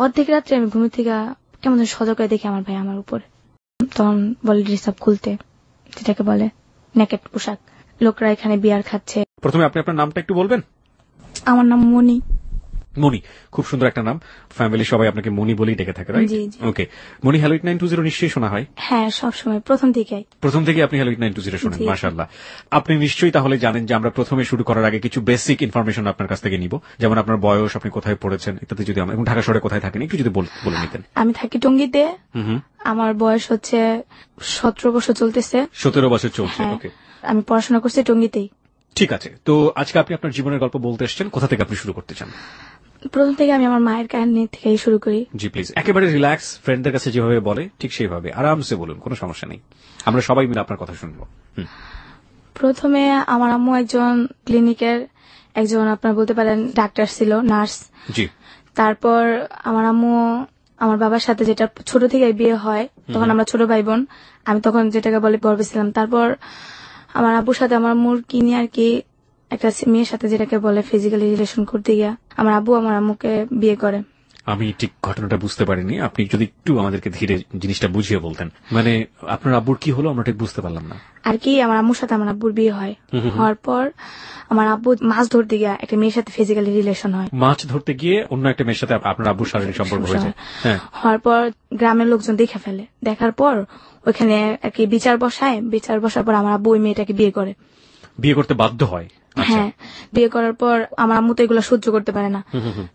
অর্ধেক রাত্রে আমি ঘুমের থেকে কেমন সজাগ করে দেখি আমার ভাই আমার উপর, তখন বলে ড্রেস আপ খুলতে, যেটাকে বলে নেকেট পোশাক। লোকরা এখানে বিয়ার খাচ্ছে। প্রথমে আপনি আপনার নামটা একটু বলবেন? আমার নাম মনি। মনি, খুব সুন্দর একটা নাম। ফ্যামিলি সবাই আপনাকে মনি বলেই ডেকে থাকে, রাইট? ওকে। মনি, হ্যালো 8920 নিশ্চয়ই শোনা হয়? হ্যাঁ, সবসময় প্রথম থেকে আপনি হ্যালো 8920 শোনেন। মাশাআল্লাহ। আপনি নিশ্চয়ই তাহলে জানেন যে আমরা প্রথমে শুরু করার আগে কিছু বেসিক ইনফরমেশন আপনার কাছ থেকে নিব, যেমন আপনার বয়স, আপনি কোথায় পড়েছেন ইত্যাদি। যদি আমরা ঢাকা শহরে কোথায় থাকেন একটু যদি বলে নিতেন। আমি থাকি টঙ্গীতে। আমার বয়স হচ্ছে 17 বছর চলতেছে। 17 বছর চলছে। ওকে। আমি পড়াশোনা করছি টঙ্গীতেই। ঠিক আছে। তো আজকে আপনি আপনার জীবনের গল্প বলতে এসেছেন, কোথা থেকে আপনি শুরু করতে চান? প্রথম থেকে আমি আমার মায়ের কাহিনী থেকে শুরু করি। জি প্লিজ, একেবারে রিল্যাক্স, ফ্রেন্ডদের কাছে যেভাবে বলে ঠিক সেইভাবে আরামসে বলুন, কোনো সমস্যা নেই, আমরা সবাই মিলে আপনার কথা শুনবো। প্রথমে আমার আম্মু একজন ক্লিনিকের একজন আপনার বলতে পারেন ডাক্তার ছিল, নার্স। জি। তারপর আমার আম্মু আমার বাবার সাথে, যেটা ছোট থেকে বিয়ে হয়, তখন আমরা ছোট ভাই বোন, আমি তখন যেটাকে বলে গর্বে ছিলাম। তারপর আমার আব্বুর সাথে আমার আম্মুর কিনে আর কি একটা মেয়ের সাথে, যেটাকে বলে ফিজিক্যালি রিলেশন করতে গিয়া আমার আব্বু আমার আম্মুকে বিয়ে করে। আমি ঠিক ঘটনাটা বুঝতে পারিনি, আপনি যদি একটু আমাদেরকে ধীরে জিনিসটা বুঝিয়ে বলতেন। মানে আপনার আব্বুর কি হলো আমরা ঠিক বুঝতে পারলাম না আর কি। আমার আম্মুর সাথে আমার আব্বুর বিয়ে হয়, হওয়ার পর আমার আব্বু মাছ ধরতে গিয়ে একটা মেয়ের সাথে ফিজিক্যালি রিলেশন হয়। মাছ ধরতে গিয়ে অন্য একটা মেয়ের সাথে আপনার আব্বুর শারীরিক সম্পর্ক হয়েছে। হওয়ার পর গ্রামের লোকজন দেখে ফেলে, দেখার পর ওইখানে আর কি বিচার বসায়। বিচার বসার পর আমার আব্বু ওই মেয়েটাকে বিয়ে করতে বাধ্য হয়। হ্যাঁ, বিয়ে করার পর আমার আম্মু তো এগুলো সহ্য করতে পারে না।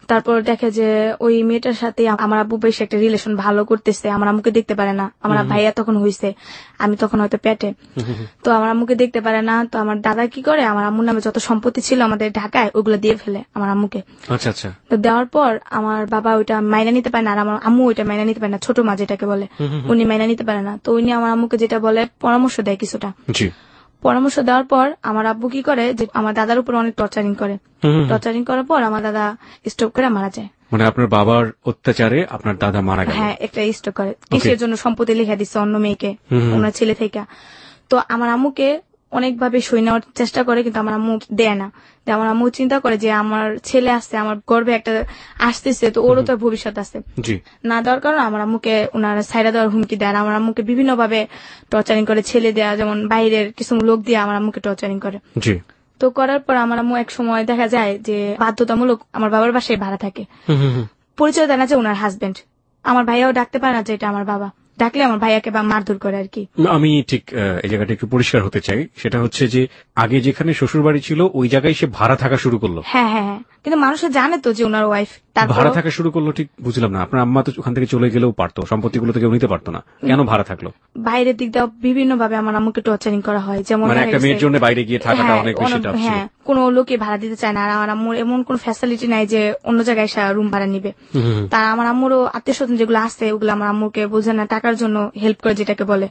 তারপর দেখে যে ওই মেয়েটার সাথে আমার আব্বু বেশ একটা রিলেশন ভালো করতেছে, আমার আম্মুকে দেখতে পারে না। আমার ভাইয়া তখন হয়েছে, আমি তখন হয়তো পেটে, তো আমার আম্মুকে দেখতে পারে না। তো আমার দাদা কি করে, আমার আম্মুর নামে যত সম্পত্তি ছিল আমাদের ঢাকায় ওগুলো দিয়ে ফেলে আমার আম্মুকে। আচ্ছা আচ্ছা। তো দেওয়ার পর আমার বাবা ওইটা মাইনা নিতে পারে না, আর আমার আম্মু ওইটা মাইনা নিতে পারে না, ছোট মা যেটাকে বলে, উনি মাইনা নিতে পারে না। তো উনি আমার আম্মুকে যেটা বলে পরামর্শ দেয় কিছুটা। পরামর্শ দেওয়ার পর আমার আব্বু কি করে, যে আমার দাদার উপর অনেক টর্চারিং করে। টর্চারিং করার পর আমার দাদা স্ট্রোক করে মারা যায়। মানে আপনার বাবার অত্যাচারে আপনার দাদা মারা গেল? হ্যাঁ, একটা স্ট্রোক করে। কিসের জন্য সম্পত্তি লিখে দিচ্ছে অন্য মেয়েকে, ওনার ছেলে থেকে। তো আমার আম্মুকে অনেকভাবে সই নেওয়ার চেষ্টা করে, কিন্তু আমার আম্মু দেয় না। আমার আম্মু চিন্তা করে যে আমার ছেলে আসছে, আমার গর্ভে একটা আসতেছে, তো ওরও তো ভবিষ্যৎ আছে, না দেওয়ার কারণে আমার আম্মুকে ওনারা সাইডা দেওয়ার হুমকি দেয়। আমার আম্মুকে বিভিন্ন ভাবে টর্চারিং করে, ছেলে দেয়া, যেমন বাইরের কিছু লোক দিয়ে আমার আম্মুকে টর্চারিং করে। তো করার পর আমার আম্মু এক সময় দেখা যায় যে বাধ্যতামূলক আমার বাবার বাসায় ভাড়া থাকে। পরিচয় দেয় না যে ওনার হাজবেন্ড। আমার ভাইয়াও ডাকতে পারে না যে এটা আমার বাবা, ডাকলে আমার ভাইয়াকে মারধর করে আর কি। আমি ঠিক এই জায়গাটা একটু পরিষ্কার হতে চাই, সেটা হচ্ছে যে আগে যেখানে শ্বশুর বাড়ি ছিল ওই জায়গায় সে ভাড়া থাকা শুরু করলো। হ্যাঁ হ্যাঁ হ্যাঁ, কিন্তু মানুষে জানে তো যে ওনার ওয়াইফ, ভাড়া থাকা শুরু করলো। ঠিক বুঝলাম না, আপনার আম্মা তো ওখান থেকে চলে গেলেও পারতো, সম্পত্তিগুলো তো কেউ নিতে পারতো না, কেন ভাড়া থাকলো? বাইরের দিক দিয়ে বিভিন্ন ভাবে আমার আম্মুকে টর্চারিং করা হয়, যেমন একটা মেয়ের জন্য বাইরে গিয়ে থাকাটা অনেক বেশি টাফ ছিল। হ্যাঁ, কোনো লোকে ভাড়া দিতে চায় না, আর আমার আম্মুর এমন কোন ফ্যাসিলিটি নাই যে অন্য জায়গায় রুম ভাড়া নিবে। তা আমার আম্মুরও আত্মীয় স্বজন যেগুলো আছে ওগুলো আমার আম্মুকে বোঝে না, টাকার জন্য হেল্প করে যেটাকে বলে,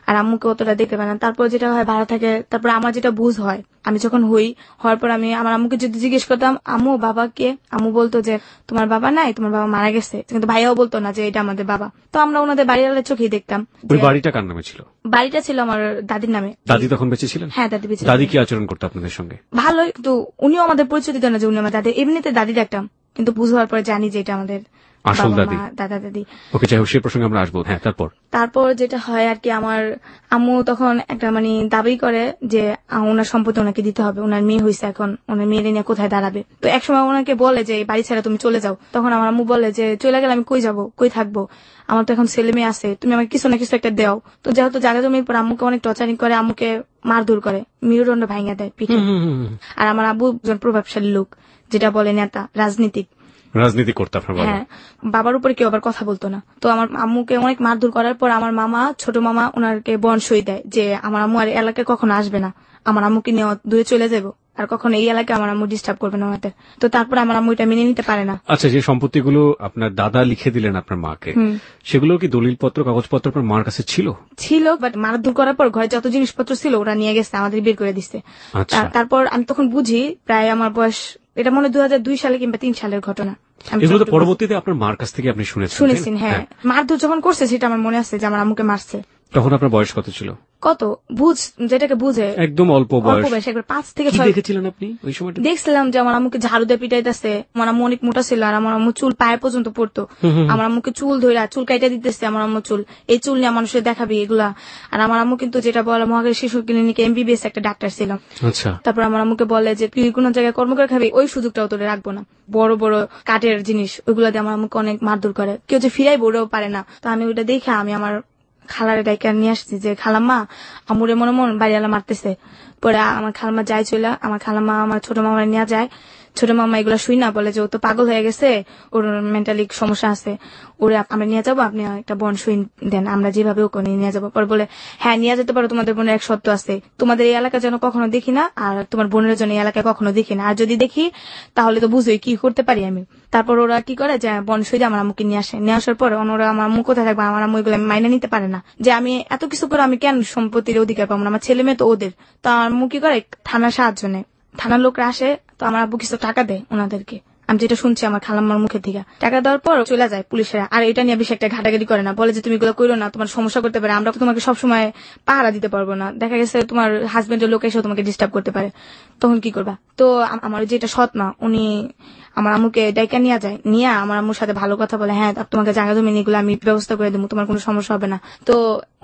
আর আম্মুকে অতটা দেখতে পারে না। তারপর যেটা হয় ভাড়া থাকে, তারপর আমার যেটা বুঝ হয়, আমি যখন হওয়ার পর আমি আমার আম্মুকে যদি জিজ্ঞেস করতাম আম্মু বাবা কে, আম্মু বলতো যে তোমার বাবা নাই, তোমার বাবা মারা গেছে, কিন্তু ভাইয়াও বলতো না যে এটা আমাদের বাবা। তো আমরা ওনাদের বাড়ির চোখেই দেখতাম। বাড়িটা কার নামে ছিল? বাড়িটা ছিল আমার দাদির নামে। দাদি তখন বেঁচে ছিলেন? হ্যাঁ, দাদি বেঁচে। দাদি কি আচরণ করতো আপনাদের সঙ্গে? ভালো, কিন্তু উনিও আমাদের পরিচয় দিত না যে উনি আমার দাদি। এমনিতে দাদি দেখতাম, কিন্তু বুঝার পরে জানি যে এটা আমাদের আসল দাদি, দাদা দাদি। ওকে, যাই হোক, সে প্রসঙ্গে আমরা আসবো। হ্যাঁ, তারপর যেটা হয় আর কি, আমার আম্মু তখন একটা দাবি করে যে ওনার সম্পত্তি ওনাকে দিতে হবে, ওনার মেয়ে হয়েছে, এখন ওনার মেয়ের নিয়ে কোথায় দাঁড়াবে। তো একসময় ওনাকে বলে যে বাড়ি ছেড়ে তুমি চলে যাও। তখন আমার আম্মু বলে যে চলে গেলে আমি কই যাবো, কই থাকবো, আমার তো এখন ছেলে মেয়ে আছে, তুমি আমাকে কিছু না কিছু একটা দেও। তো যেহেতু জায়গা জমির পর আম্মুকে অনেক টর্চারিং করে, আম্মুকে মারধর করে, মেরুদণ্ড ভাঙিয়ে দেয় পিঠে। আর আমার আব্বু একজন প্রভাবশালী লোক, যেটা বলে নেতা, রাজনীতি করতে। হ্যাঁ, বাবার উপরে কেউ আবার কথা বলতো না। তো আমার আম্মুকে অনেক মারধর করার পর আমার মামা, ছোট মামা, ওনারকে বনসই দেয় যে আমার আম্মু আর এলাকায় কখনো আসবে না, আমার আম্মুকে নিয়ে দূরে চলে যাবো, আর কখনো এই এলাকায় আমার আম্মু ডিস্টার্ব করবে না ওনাদের। তো তারপর আমার আম্মু এটা মেনে নিতে পারে না। আচ্ছা, যে সম্পত্তিগুলো আপনার দাদা লিখে দিলেন আপনার মাকে, সেগুলো কি দলিলপত্র, কাগজপত্র আপনার মার কাছে ছিল? বাট মারধর করার পর ঘরে যত জিনিসপত্র ছিল ওরা নিয়ে গেছে, আমাদের বের করে দিচ্ছে। তারপর আমি তখন বুঝি, প্রায় আমার বয়স, এটা মনে 2002 সালে কিংবা 3 সালের ঘটনা। এগুলো তো পরবর্তীতে আপনার মার কাছ থেকে আপনি শুনেছেন? হ্যাঁ, মারধর যখন করছে সেটা আমার মনে আছে যে আমার আম্মুকে মারছে। তখন আপনার বয়স কত ছিল? কত যেটাকে বুঝে একদম অল্প বয়স, একবার 5 থেকে 6 দেখেছিলেন আপনি ওই সময়টা? দেখছিলাম যে আমার আম্মুকে ঝাড়ু দিয়ে পিটাইতেছে, আমার আম্মু অনেক মোটা ছিল আর আমার আম্মু চুল পায়ে পর্যন্ত পড়তো, আমার আম্মুকে চুল ধরে চুল কাইটা দিতেছে, আমার আম্মু চুল এই চুল নিয়ে মানুষের দেখাবি এগুলা। আর আমার আম্মু কিন্তু যেটা বলে মহাখালী শিশু ক্লিনিকে MBBS একটা ডাক্তার ছিল। আচ্ছা। তারপর আমার আম্মুকে বলে যে তুই কোন জায়গায় কর্ম করে খাবি, ওই সুযোগটাও তোরে রাখবো না। বড় বড় কাঠের জিনিস ওইগুলা দিয়ে আমার আম্মুকে অনেক মারধর করে, কেউ যে ফিরাই বড়েও পারে না। তো আমি ওইটা দেখে আমি আমার খালারে ডাইকা নিয়ে আসছি যে খালাম্মা আমুরে মনে মন বাড়িওয়ালা মারতেছে। পরে আমার খালাম্মা যায় চলে, আমার খালাম্মা আমার ছোট মামার নিয়ে যায়। ছোট মামা এগুলা শুই না বলে যে ও তো পাগল হয়ে গেছে, ওর মেন্টালি সমস্যা আছে, ওরে আমরা নিয়ে যাবো, আপনি একটা বোন শুই দেন, আমরা যেভাবে ওকে নিয়ে যাবো। পরে বলে হ্যাঁ নিয়ে যেতে পারো, তোমাদের বোনের এক শর্ত আছে, তোমাদের এই এলাকা যেন কখনো দেখি না, আর তোমার বোনের জন্য এই এলাকায় কখনো দেখি না, আর যদি দেখি তাহলে তো বুঝোই কি করতে পারি আমি। তারপর ওরা কি করে যে বোন শুই আমার আম্মুকে নিয়ে আসে, নিয়ে আসার পর ওরা আমার আম্মু কোথায় থাকবে, আমার আম্মু এগুলো মাইনে নিতে পারে না যে আমি এত কিছু করে আমি কেন সম্পত্তির অধিকার পাবো না, আমার ছেলে মেয়ে তো ওদের। তো আমার আম্মু কি করে থানার সাহায্য নেয়, থানার লোকরা আসে, তো আমার আব্বু কিছু টাকা দেয় ওনাদেরকে, আমি যেটা শুনছি আমার খালাম্মার মুখের থেকে। টাকা দেওয়ার পর চলে যায় পুলিশেরা, আর এটা নিয়ে বেশি একটা ঘাটাঘাটি করে না, বলে যে তুমি এগুলো করো না, তোমার সমস্যা করতে পারে, আমরা তোমাকে সবসময় পাহারা দিতে পারবো না, দেখা গেছে তোমার হাজবেন্ডের লোক এসেও তোমাকে ডিস্টার্ব করতে পারে, তখন কি করবা। তো আমার যেটা সৎ মা উনি আমার আম্মুকে ডাইকা নিয়ে যায়, নিয়ে আমার আম্মুর সাথে ভালো কথা বলে, হ্যাঁ তোমাকে জায়গা জমি এগুলো আমি ব্যবস্থা করে দেবো, তোমার কোনো সমস্যা হবে না। তো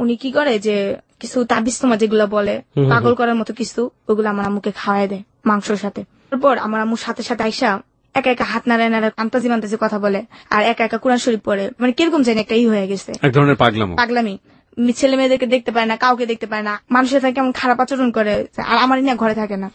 উনি কি করে যে কিছু তাবিজ তোমার যেগুলো বলে পাগল করার মতো কিছু, ওগুলো আমার আম্মুকে খাওয়াই দেয় মাংসের সাথে। তারপর আমার আম্মুর সাথে সাথে আইসা একা একা হাত নাড়ায় নাড়ায় আন্তাজি মান্তাজি কথা বলে, আর একা একা কোরআন শরীফ পড়ে, মানে কিরকম জানি একটা হয়ে গেছে, এক ধরনের পাগলামি। ছেলে মেয়েদেরকে দেখতে পায় না, কাউকে দেখতে পায় না, মানুষের সাথে কেমন খারাপ আচরণ করে, আর আমার নিয়ে ঘরে থাকে না।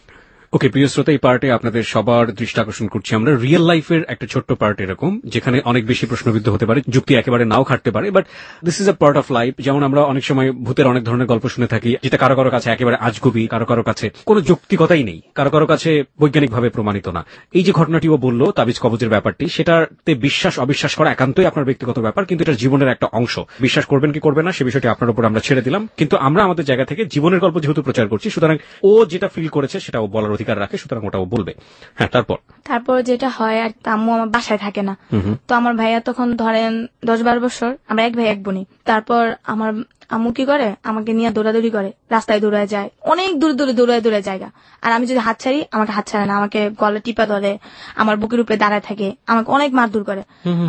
ওকে, প্রিয় শ্রোতা, এই পার্টে আপনাদের সবার দৃষ্টি আকর্ষণ করছি আমরা রিয়েল লাইফের একটা ছোট্ট পার্ট এরকম, যেখানে অনেক বেশি প্রশ্নবিদ্ধ হতে পারে, যুক্তি একেবারে নাও খাটতে পারে, but this is a part of life. যেমন আমরা অনেক সময় ভূতের অনেক ধরনের গল্প শুনে থাকি, যেটা কারো কারো কাছে একেবারে আজগুবি, কারো কারো কাছে কোনো যৌক্তিকতাই নেই, কারো কারো কাছে বৈজ্ঞানিকভাবে প্রমাণিত না। এই যে ঘটনাটিও বললো তাবিজ কবজের ব্যাপারটি, সেটাতে বিশ্বাস অবিশ্বাস করা একান্তই আপনার ব্যক্তিগত ব্যাপার, কিন্তু এটা জীবনের একটা অংশ। বিশ্বাস করবেন কি করবেন না সে বিষয়টি আপনার উপর আমরা ছেড়ে দিলাম, কিন্তু আমরা আমাদের জায়গা থেকে জীবনের গল্প যেহেতু প্রচার করছি, সুতরাং ও যেটা ফিল করেছে সেটা ও বলার অধিকার রাখে, সুতরাং ওটাও বলবে। হ্যাঁ, তারপর যেটা হয়, আর আম্মু আমার বাসায় থাকে না, তো আমার ভাইয়া তখন ধরেন 10-12 বছর, আমরা এক ভাই এক বোনই। তারপর আমার আম্মু কি করে আমাকে নিয়ে দৌড়াদৌড়ি করে, রাস্তায় দৌড়ায় যায়, অনেক দূরে দূরে দৌড়ায় জায়গা, আর আমি যদি হাত ছাড়ি আমাকে হাত ছাড়ে না, আমাকে গলা টিপা ধরে, আমার বুকের উপরে দাঁড়ায় থাকে, আমাকে অনেক মারধর করে।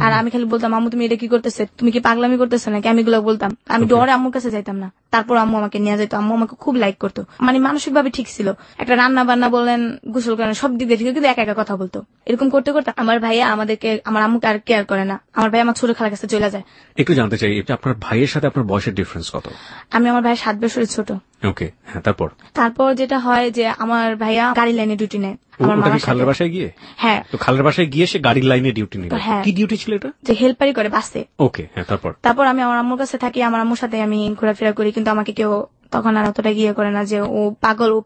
আর আমি খালি বলতাম আম্মু তুমি এটা কি করতেছে, তুমি কি পাগলামি করতেছো নাকি, আমি এগুলো বলতাম, আমি ডরে আম্মুর কাছে যাইতাম না। তারপর আম্মু আমাকে নিয়ে যেত, আম্মু আমাকে খুব লাইক করতো, মানে মানসিক ভাবে ঠিক ছিল, একটা রান্না বান্না বলেন, গোসল করেন, সব দিক দিয়ে ঠিক, কিন্তু একা একা কথা বলতো। এরকম করতে করতে আমার ভাইয়া আমার আম্মুকে আর কেয়ার করে না, আমার ভাই আমার ছোট খালার কাছে চলে যায়। একটু জানতে চাই, আপনার ভাইয়ের সাথে আপনার বয়সের ডিফারেন্স কত? আমি আমার ভাই 7 বছরের ছোট। ওকে, হ্যাঁ, তারপর যেটা হয় যে আমার ভাইয়া গাড়ি লাইনে ডিউটি নেয় আমার মামার সাথে। খালের বাসায় গিয়ে? হ্যাঁ, তো খালের বাসায় গিয়ে সে গাড়ির লাইনে ডিউটি নিল। কি ডিউটি ছিল এটা? যে হেল্পারি করে বাসে। ওকে, হ্যাঁ, তারপর আমি আমার আম্মুর কাছে থাকি, আমার আম্মুর সাথে আমি ঘোরাফেরা করি, কিন্তু আমাকে কেউ তখন আর অতটা গিয়ে করে না যে ও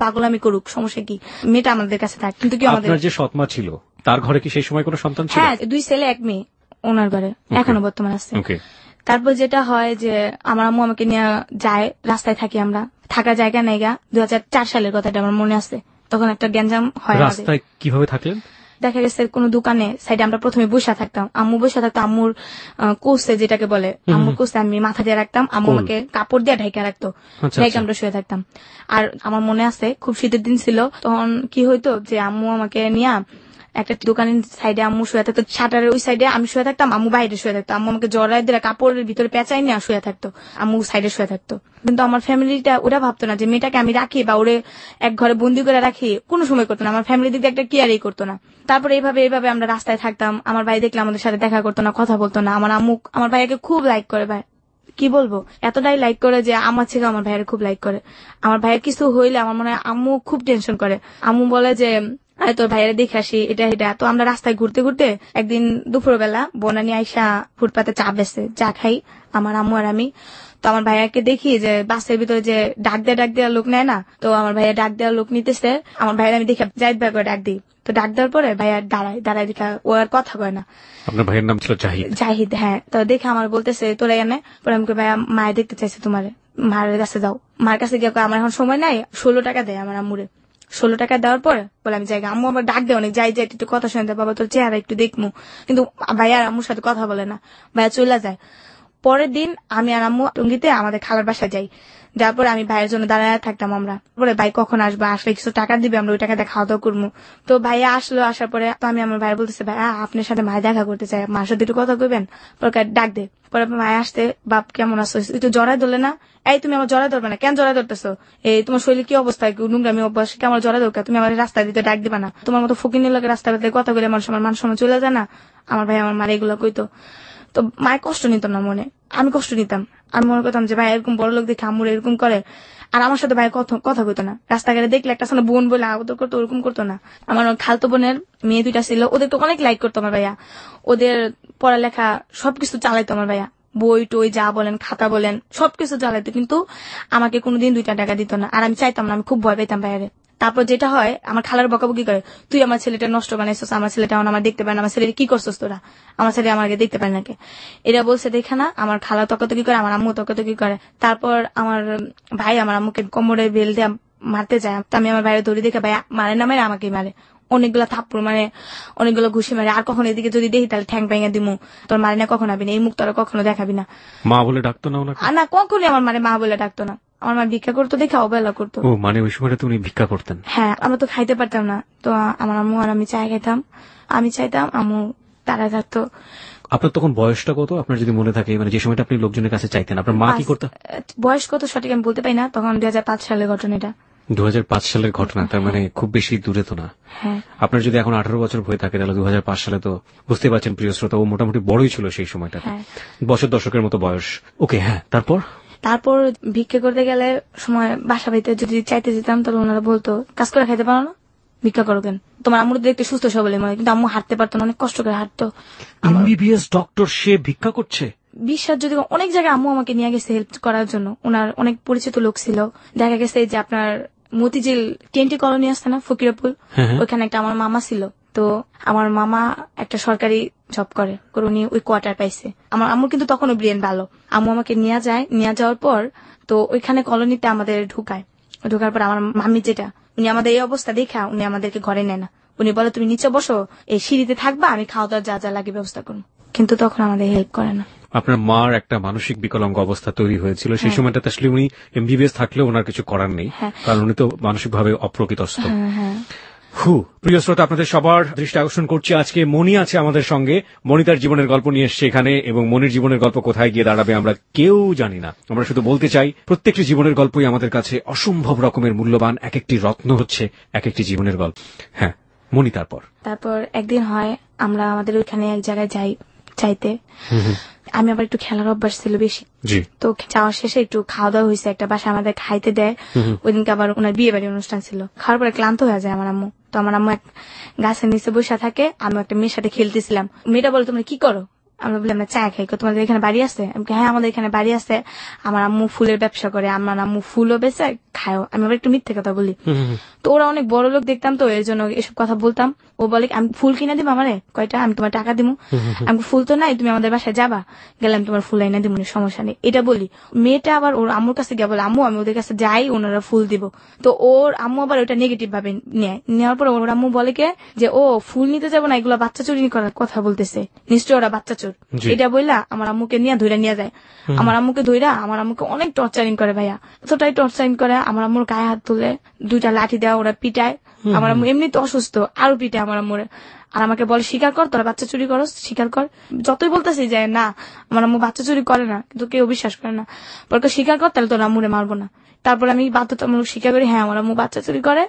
পাগল আমি করুক, সমস্যা কি, মেয়েটা আমাদের কাছে থাকে। কিন্তু কি আমাদের যে সৎমা ছিল তার ঘরে কি সেই সময় কোনো সন্তান ছিল? হ্যাঁ, 2 ছেলে 1 মেয়ে ওনার ঘরে এখনো বর্তমান আছে। তারপর যেটা হয় যে আমার আম্মু আমাকে নিয়ে যায়, রাস্তায় থাকি আমরা, থাকা জায়গা নাই গা। 2004 সালের কথাটা আমার মনে আছে, তখন একটা গ্যাঞ্জাম হয়। রাস্তায় কিভাবে থাকলেন? দেখা গেছে কোন দোকানে সাইডে আমরা প্রথমে বসে থাকতাম, আম্মু বসে থাকতো, আম্মুর কোষে যেটাকে বলে, আম্মুর কোষে আমি মাথা দিয়ে রাখতাম, আম্মু আমাকে কাপড় দিয়ে ঢাকা রাখতো, ঢাকা আমরা শুয়ে থাকতাম। আর আমার মনে আছে খুব শীতের দিন ছিল, তখন কি হইতো যে আম্মু আমাকে নিয়ে একটা দোকানের সাইডে আম্মু শুয়ে থাকতো, শাটারের ওই সাইডে আমি শুয়ে থাকতাম, আম্মু বাইরে শুয়ে থাকতো, আম্মু আমাকে জড়াই দিয়ে কাপড়ের ভিতরে পেঁচাই নিয়ে শুয়ে থাকতো, আম্মু সাইডে শুয়ে থাকতো। কিন্তু আমার ফ্যামিলিটা ওরা ভাবতো না যে মেয়েটাকে আমি রাখি বা ওরে এক ঘরে বন্দি করে রাখি, কোনো সময় করতো না, আমার ফ্যামিলির দিকে একটা কেয়ারই করতো না। তারপরে এইভাবে আমরা রাস্তায় থাকতাম, আমার ভাই দেখলে আমাদের সাথে দেখা করতো না, কথা বলতো না। আমার আম্মু আমার ভাইয়াকে খুব লাইক করে, ভাই কি বলবো, এতটাই লাইক করে যে আমার থেকে আমার ভাইয়ের খুব লাইক করে। আমার ভাইয়ের কিছু হইলে আমার মনে হয় আম্মু খুব টেনশন করে, আম্মু বলে যে আরে তোর ভাইয়ের দেখে আসি, এটা। তো আমরা রাস্তায় ঘুরতে ঘুরতে একদিন দুপুরবেলা বনানি আইসা ফুটপাতে চা বেসে, চা খাই আমার আম্মু আর আমি। তো আমার ভাইয়াকে দেখি যে বাসের ভিতরে যে ডাক দেওয়া লোক নেয় না, তো আমার ভাইয়া ডাক দেওয়া লোক নিতেছে, আমার ভাইয়ের আমি দেখে জাহিদ ভাই করে ডাক দিই। তো ডাক দেওয়ার পরে ভাইয়া দাঁড়ায় দেখা, ও আর কথা কয় না। আপনার ভাইয়ের নাম ছিল জাহিদ? হ্যাঁ। তো দেখে আমার বলতেছে তোরা এনে, পরে আমি ভাইয়া মায়ে দেখতে চাইছে, তোমার মায়ের কাছে যাও। মার কাছে গিয়ে আমার এখন সময় নাই, 16 টাকা দেয় আমার আম্মুরে। 16 টাকা দেওয়ার পরে বলে আমি যাই, আম্মু আবার ডাক দেয় অনেক, যাই একটু কথা শুনতে, বাবা তোর চেহারা একটু দেখমু, কিন্তু ভাইয়া আম্মুর সাথে কথা বলে না, ভাইয়া চলে যায়। পরের দিন আমি আর আম্মু টঙ্গিতে আমাদের খালার বাসায় যাই। যার পরে আমি ভাইয়ের জন্য দাঁড়ায় থাকতাম আমরা, পরে ভাই কখন আসবে, আসলে কিছু টাকা দিবে, আমরা ওই টাকাতে খাওয়া দাওয়া করবো। তো ভাইয়া আসলো, আসার পরে তো আমি আমার ভাই বলতেছে, ভাই আপনার সাথে ভাই দেখা করতে চাই, মার সাথে একটু কথা কইবেন। পরে ডাক দে, পরে ভাই আসতে, বাপ কেমন আছো, একটু জড়াই ধরলে না, এই তুমি আমার জড়াই ধরবে না, কেন জড়াই ধরতেছো, এই তোমার শরীরে কি অবস্থা, নোংরামি অভ্যাস, কেমন জড়াই দরকার, তুমি আমার রাস্তায় দিতে ডাক দিবা না, তোমার মতো ফকিনের লোকের রাস্তায় কথা বলে মানুষ আমার মান সম্মান চলে যায় না। আমার ভাই আমার মারে এগুলো কইতো। তো মায়ের কষ্ট নিত না মনে, আমি কষ্ট নিতাম। আমি মনে করতাম যে ভাই এরকম বড় লোক দেখে আম্মুর এরকম করে, আর আমার সাথে ভাই কথা কইতো না। রাস্তাঘাটে দেখলে একটা সামনে বোন বলে আদর করতো, ওরকম করতো না। আমার খালতো বোনের মেয়ে 2টা ছিল, ওদের তো অনেক লাইক করতো আমার ভাইয়া, ওদের পড়ালেখা সবকিছু চালাইতো আমার ভাইয়া, বই টই যা বলেন, খাতা বলেন, সবকিছু চালাইতো, কিন্তু আমাকে কোনোদিন 2টা টাকা দিত না। আর আমি চাইতাম না, আমি খুব ভয় পেতাম ভাইয়ারে। তারপর যেটা হয়, আমার খালার বকাবকি করে, তুই আমার ছেলেটা নষ্ট বানাইছিস, আমার ছেলেটা আমার দেখতে পায় না, আমার ছেলেটা কি করছিস তোরা, আমার ছেলে আমাকে দেখতে পায় নাকি, এটা বলছে দেখে না। আমার খালা তর্কাতর্কি করে, আমার আম্মু তর্কাতর্কি করে। তারপর আমার ভাই আমার আম্মুকে কোমরে বেল দিয়ে মারতে যায়, তো আমি আমার ভাইয়ের দড়ি দেখে, ভাই মারে না মারে, আমাকে মারে, অনেকগুলো থাপ্পড় মারে, অনেকগুলো ঘুষি মারে। আর কখনো এদিকে যদি দেখি তাহলে ঠ্যাং ভেঙে দিমু, তোর মারি না কখনো আবি না, এই মুখ তোরা কখনো দেখাবি না। মা বলে ডাকতো না ওনাকে? না, কখনই আমার মানে মা বলে ডাকতো না। আমার মা ভিক্ষা করতো দেখে অবহেলা করতো। ও মানে ওই সময়টা তুমি ভিক্ষা করতেন? হ্যাঁ, আমরা তো খাইতে পারতাম না, তো আমার আম্মু আর আমি চাই খাইতাম, আমি চাইতাম, আম্মু তারা থাকতো। আপনার তখন বয়সটা কত, আপনার যদি মনে থাকে, মানে যে সময়টা আপনি লোকজনের কাছে চাইতেন, আপনার মা কি করতেন? বয়স কত সঠিক আমি বলতে পারি না, তখন 2005 সালের ঘটনা এটা। 2005 সালের ঘটনা, তার মানে খুব বেশি দূরে তো না। হ্যাঁ, আপনার যদি এখন 18 বছর হয়ে থাকে, তাহলে 2005 সালে তো বুঝতে পারছেন প্রিয় শ্রোতা, ও মোটামুটি বড়ই ছিল সেই সময়টা, বছর দশকের মতো বয়স। ওকে, হ্যাঁ, তারপর ভিক্ষা করতে গেলে সময় বাসা বাড়িতে যদি চাইতে যেতাম, তাহলে ওনারা বলতো, কাজ করে খাইতে পারো না, ভিক্ষা করো কেন। তোমার আম্মুর দেখতে সুস্থ সবল মনে, কিন্তু আম্মু হাঁটতে পারতো না, অনেক কষ্ট করে হাঁটতো। এমবিবিএস ডক্টর, সে ভিক্ষা করছে? বিশ্বাস যদি অনেক জায়গায় আম্মু আমাকে নিয়ে গেছে হেল্প করার জন্য, ওনার অনেক পরিচিত লোক ছিল। দেখা গেছে যে আপনার মতিঝিল টেন্টি কলোনি আসছে না, ফকিরাপুল, ওইখানে একটা আমার মামা ছিল। তো আমার মামা একটা সরকারি জব করে, উনি ওই কোয়ার্টার পাইছে। আমার আম্মুর কিন্তু তখনও ব্রেন ভালো। আম্মু আমাকে নিয়ে যায়, নিয়ে যাওয়ার পর তো ওইখানে কলোনিতে আমাদের ঢুকার পর আমার মাম্মি যেটা, উনি আমাদের এই অবস্থা দেখা উনি আমাদেরকে ঘরে নেয় না। উনি বলে, তুমি নিচে বসো, এই সিঁড়িতে থাকবা, আমি খাওয়া দাওয়া যা যা লাগে ব্যবস্থা করবো, কিন্তু তখন আমাদের হেল্প করে না। আপনার মার একটা মানসিক বিকলাঙ্গ অবস্থা তৈরি হয়েছিল সেই সময়টাতে, আসলে উনি এমবিবিএস থাকলেও ওনার কিছু করার নেই, কারণ উনি তো মানসিকভাবে অপ্রকৃতস্থ। প্রিয় শ্রোতা, আপনাদের সবার দৃষ্টি আকর্ষণ করছি, আজকে মনি আছে আমাদের সঙ্গে। মনি তার জীবনের গল্প নিয়ে এসছে এখানে, এবং মনির জীবনের গল্প কোথায় গিয়ে দাঁড়াবে আমরা কেউ জানি না। আমরা শুধু বলতে চাই, প্রত্যেকটি জীবনের গল্পই আমাদের কাছে অসম্ভব রকমের মূল্যবান, এক একটি রত্ন হচ্ছে এক একটি জীবনের গল্প। হ্যাঁ মনি, তারপর একদিন হয় আমরা আমাদের ওইখানে এক জায়গায় যাই চাইতে। আমি আবার একটু খেলার অভ্যাস ছিল বেশি, তো যাওয়ার শেষে একটু খাওয়া দাওয়া হয়েছে, একটা বাসায় আমাদের খাইতে দেয়। ওই দিনকে আবার ওনার বিয়ে বাড়ির অনুষ্ঠান ছিল। খাওয়ার পরে ক্লান্ত হয়ে যায় আমার আম্মু, তো আমার আম্মু এক গাছের নিচে বসে থাকে, আমি একটা মেয়ের সাথে খেলতেছিলাম। মেয়েটা বলে, তোমরা কি করো? আমরা বলি, আমরা চা খাই। তোমাদের এখানে বাড়ি আছে? হ্যাঁ, আমাদের এখানে বাড়ি আছে। আমার আম্মু ফুলের ব্যবসা করে, আমার আম্মু ফুলও বেচে খায়ও। আমি আবার একটু মিথ্যে কথা বলি, তো ওরা অনেক বড় লোক দেখতাম, তো এর জন্য এসব কথা বলতাম। ও বলে, আমি ফুল কিনে দিব আমারে কয়টা, আমি তোমার টাকা দিব। আমি ফুল তো নাই, তুমি আমাদের বাসায় যাবা, গেলাম তোমার ফুল এনে দিব, সমস্যা নেই, এটা বলি। মেয়েটা আবার ওর আম্মুর কাছে গিয়ে বলে, আম্মু আমি ওদের কাছে যাই, ওনারা ফুল দিব। তো ওর আম্মু আবার ওটা নেগেটিভ ভাবে নেওয়ার পর ওর আম্মু বলে কে যে, ও ফুল নিতে যাবো না, এগুলো বাচ্চা চুরি করার কথা বলতেছে, নিশ্চয় ওরা বাচ্চা চোর। এটা বললা আমার আম্মুকে ধরে নিয়ে যায়। আমার আম্মুকে ধইরা আমার আম্মুকে অনেক টর্চারিং করে ভাইয়া, এতটাই টর্চারিং করে, আমার আম্মুর গায়ে হাত তুলে 2টা লাঠি দেওয়া, ওরা পিটায়। আমার আম্মু এমনি তো অসুস্থ, আরো পিটায় আমার আম্মুরে। আর আমাকে বলে, স্বীকার কর তোরা বাচ্চা চুরি করস, স্বীকার কর। যতই বলতেছি যে না আমার আম্মু বাচ্চা চুরি করে না, কিন্তু কেউ বিশ্বাস করে না। বলকে স্বীকার কর, তাহলে তোর আম্মুরে মারবো না। তারপর আমি বাধ্যতামূলক স্বীকার করি, হ্যাঁ আমার আম্মু বাচ্চা চুরি করে,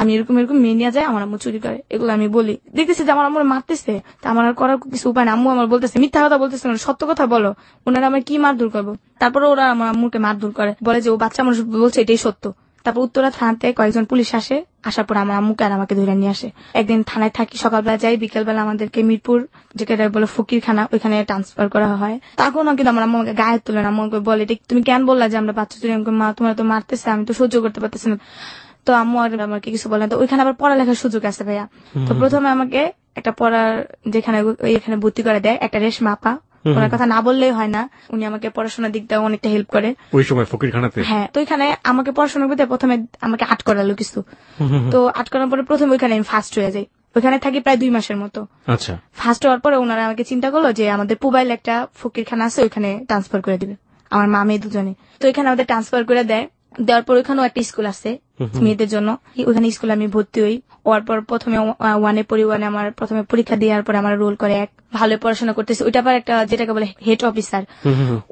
আমি এরকম মেয়ে নিয়ে যায়, আমার আম্মু চুরি করে, এগুলো আমি বলি। দেখতেছি যে আমার আম্মুরে মারতেছে, তা আমার আর করার কিছু উপায় না। আম্মু আমার বলতেছে, মিথ্যা কথা বলতেছে, সত্য কথা বলো, ওনারা আমার কি মারধর করবো। তারপরে ওরা আমার আম্মুকে মারধর করে, বলে যে ও বাচ্চা মানুষ বলছে এটাই সত্য। তারপর উত্তরা থানাতে কয়েকজন পুলিশ আসে, আসার পর আমার আম্মুকে আর আমাকে ধরে নিয়ে আসে। একদিন থানায় থাকি, সকালবেলা যাই, বিকেলবেলা আমাদেরকে মিরপুর যেটা বলে ফকিরখানা, ওইখানে ট্রান্সফার করা হয়। তখনও কিন্তু আমার আম্মু আমাকে গায়ে তুলে না, আম্মুকে বলে, তুমি কেন বললা যে আমরা বাচ্চা চুরি? মা তোমার তো মারতেছে, আমি তো সহ্য করতে পারতেছি না। তো আম্মু আর আমাকে কিছু বলেন। তো ওইখানে আবার পড়ালেখার সুযোগ আছে ভাইয়া। তো প্রথমে আমাকে একটা পড়ার যেখানে এখানে ভর্তি করে দেয় একটা রেশমা আপা, ওনার কথা না বললেই হয় না, উনি আমাকে পড়াশোনার দিক দিয়ে অনেকটা হেল্প করে ওই সময় ফকিরখানাতে। হ্যাঁ, তো এখানে আমাকে পড়াশোনা করতে প্রথমে আমাকে আট করালো কিছু। তো আট করার পরে প্রথমে ওইখানে আমি ফার্স্ট হয়ে যাই। ওখানে থাকি প্রায় 2 মাসের মতো। আচ্ছা, ফার্স্ট হওয়ার পরে ওনারা আমাকে চিন্তা করলো যে আমাদের পুবাইল একটা ফকিরখানা আছে, ওইখানে ট্রান্সফার করে দিবে আমার মা মেয়ে দুজনে। তো এখানে আমাদের ট্রান্সফার করে দেওয়ার পর ওইখানেও একটা স্কুল আছে মেয়েদের জন্য, ওইখানে স্কুলে আমি ভর্তি হই। হওয়ার পর প্রথমে 1-এ পড়ি, 1-এ আমার প্রথমে পরীক্ষা দেওয়ার পর আমার রোল করে 1, ভালো পড়াশোনা করতেছে। ওইটা আবার একটা যেটাকে বলে হেড অফিসার,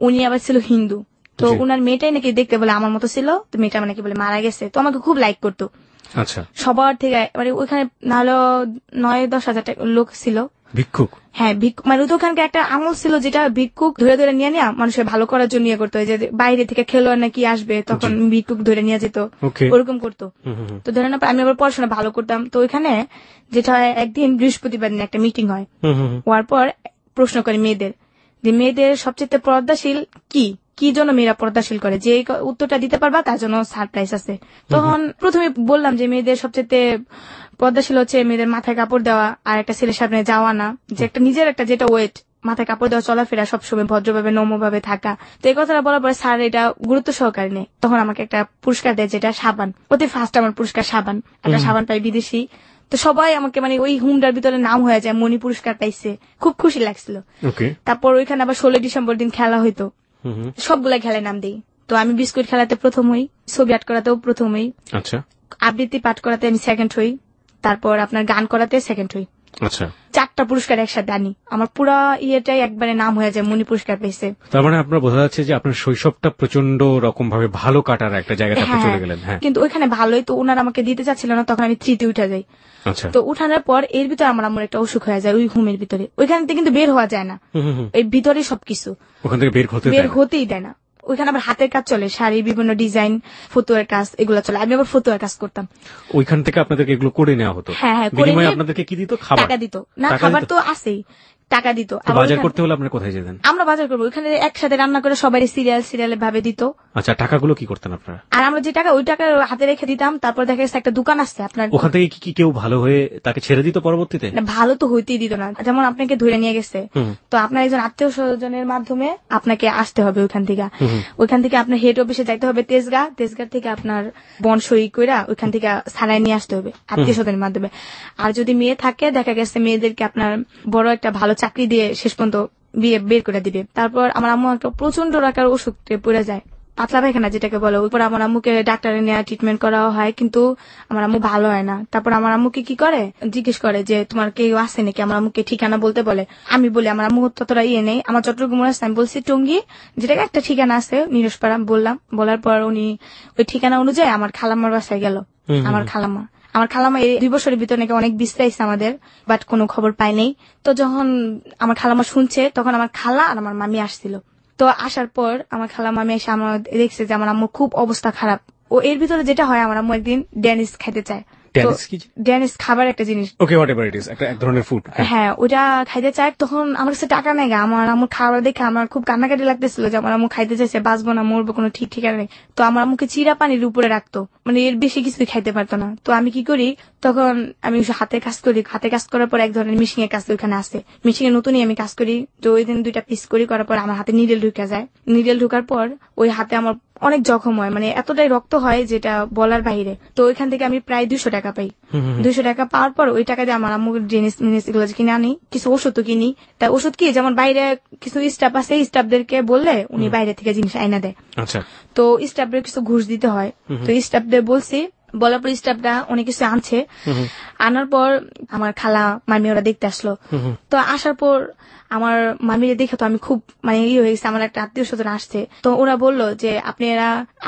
উনি আবার ছিল হিন্দু। তো উনার মেয়েটাই নাকি দেখতে বলে আমার মতো ছিল, তো মেয়েটা নাকি বলে মারা গেছে, তো আমাকে খুব লাইক করতো। আচ্ছা, সবার থেকে মানে ওইখানে নাহলে 9-10 হাজার লোক ছিল। ভিক্ষুক? হ্যাঁ, মানে ওখানকার একটা আমল ছিল যেটা ভিক্ষুক ধরে ধরে নিয়ে নেওয়া, মানুষের ভালো করার জন্য ইয়ে করতো। যে বাইরে থেকে খেলোয়াড় নাকি আসবে, তখন ভিক্ষুক ধরে নিয়ে যেত, ওরকম করতো। তো ধরে না আমি আবার পড়াশোনা ভালো করতাম। তো ওইখানে যেটা হয়, একদিন বৃহস্পতিবার দিন একটা মিটিং হয়। হওয়ার পর প্রশ্ন করে মেয়েদের, যে মেয়েদের সবচেয়ে পর্দাশীল কি জন্য মেয়েরা পর্দাশীল করে, যে উত্তরটা দিতে পারবা তার জন্য সারপ্রাইজ আছে। তখন প্রথমে বললাম যে মেয়েদের সবচেয়ে পর্দাশীল হচ্ছে মেয়েদের মাথায় কাপড় দেওয়া আর একটা ছেলের সামনে যাওয়া না, যে একটা নিজের একটা যেটা ওয়েট, মাথায় কাপড় দেওয়া, চলাফেরা সবসময় ভদ্রভাবে নম্রভাবে থাকা। তো এই কথাটা বলার পরে স্যার এটা গুরুত্ব সহকারে নেই। তখন আমাকে একটা পুরস্কার দেয়, যেটা সাবান। অতি ফার্স্ট আমার পুরস্কার সাবান, একটা সাবান পাই বিদেশি। তো সবাই আমাকে মানে ওই হুমটার ভিতরে নাম হয়ে যায়, মনি পুরস্কার পাইছে, খুব খুশি লাগছিল। তারপর ওইখানে আবার 16 ডিসেম্বর দিন খেলা হইতো, সবগুলা খেলায় নাম দিই। তো আমি বিস্কুট খেলাতে প্রথম হই, ছবি আর্ট করাতেও প্রথম হই, আচ্ছা, আবৃত্তি পাঠ করাতে আমি সেকেন্ড হই, তারপর আপনার গান করাতে সেকেন্ড হই। আচ্ছা, 4টা পুরস্কার একসাথে আনি, আমার পুরা ইয়েটাই একবারে নাম হয়ে যায়, মনি পুরস্কার পেয়েছে। তার মানে আপনার বোঝা যাচ্ছে যে আপনার শৈশবটা প্রচন্ড রকম ভাবে ভালো কাটার একটা জায়গাতে আপনি চলে গেলেন। হ্যাঁ, কিন্তু ওইখানে ভালোই, তো ওনারা আমাকে দিতে চাচ্ছিল না, তখন আমি 3-তে উঠে যাই। আচ্ছা, তো উঠানোর পর এর ভিতরে আমার একটা অসুখ হয়ে যায়, ওই ঘুমের ভিতরে। ওইখান থেকে কিন্তু বের হওয়া যায় না, এই ভিতরে সবকিছু, ওখান থেকে বের হতেই দেয় না। ওইখানে আবার হাতের কাজ চলে, শাড়ি, বিভিন্ন ডিজাইন, ফতুয়ার কাজ, এগুলো চলে। আমি আবার ফতুয়ার কাজ করতাম। ওইখান থেকে আপনাদেরকে এগুলো করে নেওয়া হতো? হ্যাঁ, বিনিময়ে আপনাদেরকে কি দিত? খাবার? টাকা দিত না, খাবার তো আছেই, টাকা দিত। বাজার করতে হলে আপনারা কোথায় যেতেন? আমরা বাজার করবো, ওইখানে একসাথে রান্না করে সবাই সিরিয়াল ভাবে দিত। আচ্ছা, টাকাগুলো কি করতেন আপনারা? আর আমরা যে টাকা, ওই টাকা হাতে রেখে দিতাম। তারপর দেখা গেছে একটা দোকান আসছে আপনার, ওখান থেকে কি কেউ ভালো হয়ে তাকে ছেড়ে দিত পরবর্তীতে? ভালো তো হইতেই দিত না। যেমন আপনাকে ধরে নিয়ে গেছে, তো আপনার একজন আত্মীয় স্বজনের মাধ্যমে আপনাকে আসতে হবে ওইখান থেকে আপনার হেড অফিসে যাইতে হবে তেজগাঁ থেকে আপনার বনসই কইরা ওইখান থেকে ছাড়াই নিয়ে আসতে হবে আত্মীয় স্বজনের মাধ্যমে। আর যদি মেয়ে থাকে, দেখা গেছে মেয়েদেরকে আপনার বড় একটা ভালো চাকরি দিয়ে শেষ পর্যন্ত বিয়ে বের করে দিবে। তারপর আমার আম্মু একটা প্রচন্ড রাখার অসুখে পড়ে যায়, পাতলা পায়খানা যেটাকে বলে। ওইপর আমার আম্মুকে ডাক্তারে নেওয়া ট্রিটমেন্ট করা হয়, কিন্তু আমার আম্মু ভালো হয় না। তারপর আমার আম্মুকে কি করে, জিজ্ঞেস করে যে তোমার কেউ আছে নাকি, আমার আম্মুকে ঠিকানা বলতে বলে। আমি বলি আমার আম্মু ততটা নেই, আমার চট্টগ্রাম আছে। আমি বলছি টঙ্গী, যেটাকে একটা ঠিকানা আছে নিরসপাড়া বললাম। বলার পর উনি ওই ঠিকানা অনুযায়ী আমার খালাম্মার বাসায় গেল। আমার খালাম্মা এই 2 বছরের ভিতরে নাকি অনেক বিশ্রাইছে আমাদের, বাট কোনো খবর পাই নাই। তো যখন আমার খালাম্মা শুনছে, তখন আমার খালা আর আমার মামি আসছিল। তো আসার পর আমার খালা মামি এসে আমার দেখছে যে আমার আম্মুর খুব অবস্থা খারাপ। ও এর ভিতরে যেটা হয়, আমার আম্মু একদিন ড্যানিশ খাইতে চায়। ড্যানিশ খাবার একটা জিনিস, ওকে, হোয়াটএভার ইট ইজ, একটা এক ধরনের ফুড। হ্যাঁ, ওটা খাইতে চায়। তখন আমার কাছে টাকা নেই, আমার আম্মুর খাবার দেখে আমার খুব কান্নাকাটি লাগতেছিল যে আমার আম্মু খাইতে চাইছে, বাঁচবো না মরবো কোনো ঠিক ঠিকানা নেই। তো আমার আম্মুকে চিরা পানির উপরে রাখতো, মানে এর বেশি কিছুই খাইতে পারতো না। তো আমি কি করি, তখন আমি হাতে কাজ করি। হাতে কাজ করার পর এক ধরনের মিশিং এর কাজ ওইখানে আছে, মিশিং এর নতুনই আমি কাজ করি। তো ওই দিন 2টা পিস করার পর আমার হাতে নিডেল ঢুকে যায়। নিডেল ঢুকার পর ওই হাতে আমার অনেক জখম হয়, মানে এতটাই রক্ত হয় যেটা বলার বাইরে। তো ওইখান থেকে আমি প্রায় 200 টাকা পাই। 200 টাকা পাওয়ার পর ওই টাকা দিয়ে আমার আম্মু জিনিস এগুলো কিনে আনি, কিছু ওষুধও কিনি। তাই ওষুধ কি, যেমন বাইরে কিছু স্টাফ আছে, স্টাফদেরকে বললে উনি বাইরে থেকে জিনিস আইনা দেয়। আচ্ছা, তো স্টাফদের কিছু ঘুষ দিতে হয়। তো স্টাফদের বলছি, বলার পর স্টাফরা অনেক কিছু আনছে। আনার পর আমার খালা মামি ওরা দেখতে আসলো। তো আসার পর আমার মামিরে দেখে তো আমি খুব মানে হয়ে গেছে, আমার একটা আত্মীয় স্বজন আসছে। তো ওরা বললো যে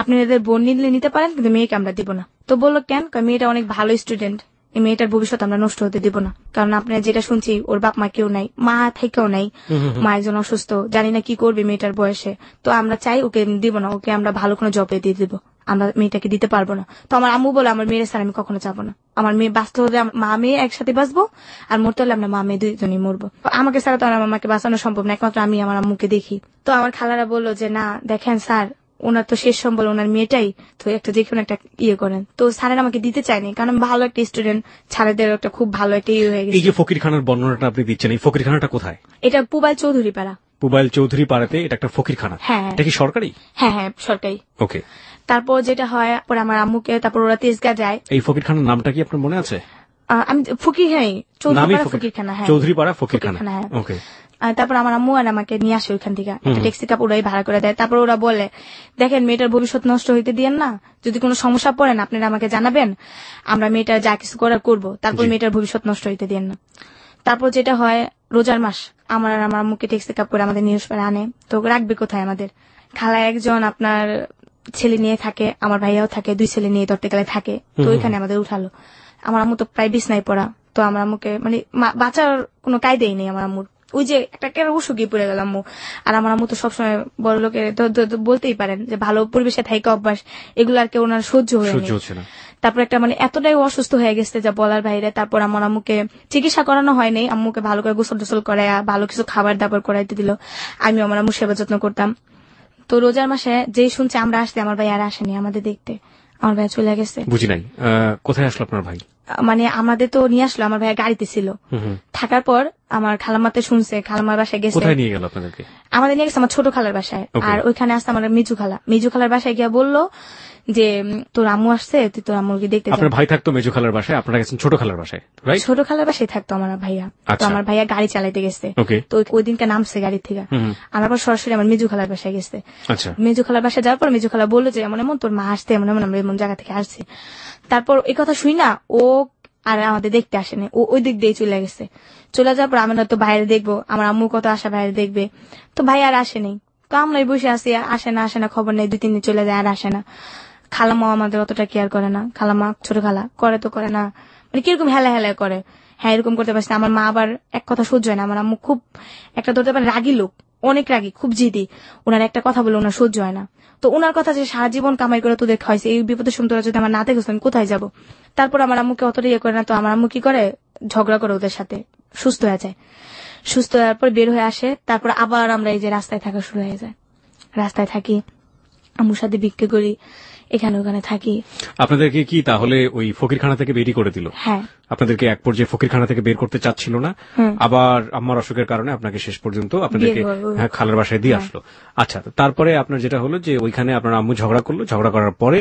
আপনাদের বোন নিতে পারেন, কিন্তু মেয়েকে আমরা দিব না। তো বললো কেন, মেয়েটা অনেক ভালো স্টুডেন্ট, এই মেয়েটার ভবিষ্যৎ আমরা নষ্ট হতে দিব না। কারণ আপনারা যেটা শুনছি, ওর বাপ মা কেউ নাই, মা থেকেও নাই, মা একজন অসুস্থ, জানি না কি করবে মেয়েটার বয়সে। তো আমরা চাই ওকে দিব না, ওকে আমরা ভালো কোনো জবে দিয়ে দিব, আমরা মেয়েটাকে দিতে পারবো না। তো আমার আম্মু বলে আমার মেয়ের স্যার আমি কখনো যাবো না, আমার মেয়ে বাঁচতে হলে মা মেয়ে একসাথে বাঁচবো, আর মরতে হলে আমরা মা মেয়ে 2জনই মরবো। আমাকে ছাড়া তো আমার মাকে বাঁচানো সম্ভব না, একমাত্র আমি আমার আম্মুকে দেখি। তো আমার খালারা বললো যে না দেখেন স্যার, ওনার তো শেষ সম্বল ওনার মেয়েটাই, তো একটা যেকোনো একটা করেন। তো স্যারের আমাকে দিতে চায়নি, কারণ ভালো একটা স্টুডেন্ট, ছাড়েদের একটা খুব ভালো একটা হয়ে গেছে। এই যে ফকিরখানার বর্ণনাটা আপনি দিচ্ছেন, এই ফকিরখানাটা কোথায়? এটা পুবাইল চৌধুরী পাড়া। পুবাইল চৌধুরী পাড়াতে এটা একটা ফকিরখানা? হ্যাঁ। এটা কি সরকারি? হ্যাঁ, সরকারি। ওকে। তারপর যেটা হয়, পরে আমার আম্মুকে, তারপর ওরা তেজগাঁ যায়। এই ফকিরখানার নামটা কি আপনার মনে আছে? আমি ফকির হ্যাঁ নামই চৌধুরীপাড়া ফকিরখানা, হ্যাঁ চৌধুরীপাড়া ফকিরখানা। ফকিরখানা, হ্যাঁ। ওকে। তারপর আমার আম্মু আর আমাকে নিয়ে আসে ওইখান থেকে, একটা ট্যাক্সি কাপ ওরাই ভাড়া করে দেয়। তারপর ওরা বলে, দেখেন মেয়েটার ভবিষ্যৎ নষ্ট হইতে দিয়েন না, যদি কোনো সমস্যা পড়েন আপনারা আমাকে জানাবেন, আমরা মেয়েটার যা কিছু করার করবো, তারপর মেয়েটার ভবিষ্যৎ নষ্ট হইতে দিয়েন না। তারপর যেটা হয়, রোজার মাস আমার আর আমার আম্মুকে ট্যাক্সি কাপ করে আমাদের নিউজ পেপারে আনে। তো রাখবে কোথায় আমাদের? খালা একজন আপনার ছেলে নিয়ে থাকে, আমার ভাইয়াও থাকে, 2 ছেলে নিয়ে ধরতে গেলে থাকে। তো ওইখানে আমাদের উঠালো। আমার আম্মু তো প্রায় বিছনায় পড়া। তো আমার আম্মুকে মানে বাঁচার কোনো কায়দাই নেই আমার আম্মুর। ওই যে একটা কেন অসুখী পড়ে গেল আম্মু। আর আমার আম্মু তো সবসময় বড় লোকের বলতেই পারেন যে ভালো পরিবেশে থাইকা অভ্যাস, এগুলো আর কেউ ওনার সহ্য হচ্ছে না। তারপর একটা মানে এতটাই অসুস্থ হয়ে গেছে যা বলার বাইরে। তারপর আমার আম্মুকে চিকিৎসা করানো হয়নি, আম্মুকে ভালো করে গোসল টোসল করায় ভালো কিছু খাবার দাবার করাইতে দিল। আমি আমার আম্মুর সেবা যত্ন করতাম। তো রোজার মাসে যেই শুনছে আমরা আসতে, আমার ভাই আর আসেনি আমাদের দেখতে, আমার ভাই চলে গেছে। বুঝি নাই, কোথায় আসলো আপনার ভাই? মানে আমাদের তো নিয়ে আসলো, আমার ভাইয়া গাড়িতে ছিল। থাকার পর আমার খালামাতে শুনছে, খালামার বাসায় গেছে। কোথায় নিয়ে গেল আপনাদেরকে? আমাদের নিয়ে গেছে আমার ছোট খালার বাসায়। আর ওইখানে আসতে আমার মেজু খালার বাসায় গিয়া বললো যে তোর আম্মু আসছে, তুই তোর আম্মুকে দেখতে যাবি। আপনার ভাই থাকতো মেজু খালার বাসায়, আপনারা গেছেন ছোট খালার বাসায়, রাইট? ছোট খালার বাসায় থাকতো আমার ভাইয়া। তো আমার ভাইয়া গাড়ি চালাইতে গেছে, তো ওই দিনকে নামছে গাড়ি থেকে। আমার পর সরাসরি আমার মেজু খালার বাসায় গেছে। মেজু খালার বাসায় যাওয়ার পর মেজু খালা বললো যে এমন এমন তোর মা আসতে, এমন এমন আমরা এমন জায়গা থেকে আসছি। তারপর এই কথা শুই না, ও আর আমাদের দেখতে আসেনি, ও ওই দিক দিয়ে চলে গেছে। চলে যাওয়ার পর আমরা তো বাইরে দেখবো, আমার আম্মু কত আশা বাইরে দেখবে। তো ভাই আর আসেনি। তো আমরাই বসে আসি, আসে না খবর নেই, 2-3 দিন চলে যায় আর আসে না। খালামাও আমাদের অতটা কেয়ার করে না। খালামা ছোট খালা করে তো করে না, মানে কিরকম হেলা করে। হ্যাঁ এরকম করতে পারছি না। আমার মা আবার এক কথা সহ্য হয় না। আমার আম্মু খুব একটা ধরতে পারে রাগী লোক, অনেক রাগী, খুব জিদি। ওনার একটা কথা বলে ওনার সহ্য হয় না। তো ওনার কথা যে সারা জীবন কামাই করে তোদের খাইছে, এই বিপদের সময় তোরা যদি আমার না দেখো আমি কোথায় যাব? তারপর আমার আম্মুকে অতটা ইয়ে করে না। তো আমার আম্মু কি করে, ঝগড়া করে ওদের সাথে, সুস্থ হয়ে যায়। সুস্থ হওয়ার পর বের হয়ে আসে। তারপর আবার আমরা এই যে রাস্তায় থাকা শুরু হয়ে যায়। রাস্তায় থাকি, আম্মুর সাথে বিক্রি করি, এখানে ওখানে থাকি। আপনাদেরকে কি তাহলে ওই ফকিরখানা থেকে বেরিয়ে করে দিল? হ্যাঁ, আপনাদেরকে এক পর্যায়ে ফকিরখানা থেকে বের করতে চাচ্ছিল না, আবার আম্মার অসুখের কারণে আপনাকে শেষ পর্যন্ত আপনাদেরকে খালার বাসায় দিয়ে আসলো। আচ্ছা, তারপরে আপনার যেটা হলো যে ওইখানে আপনার আম্মু ঝগড়া করলো, ঝগড়া করার পরে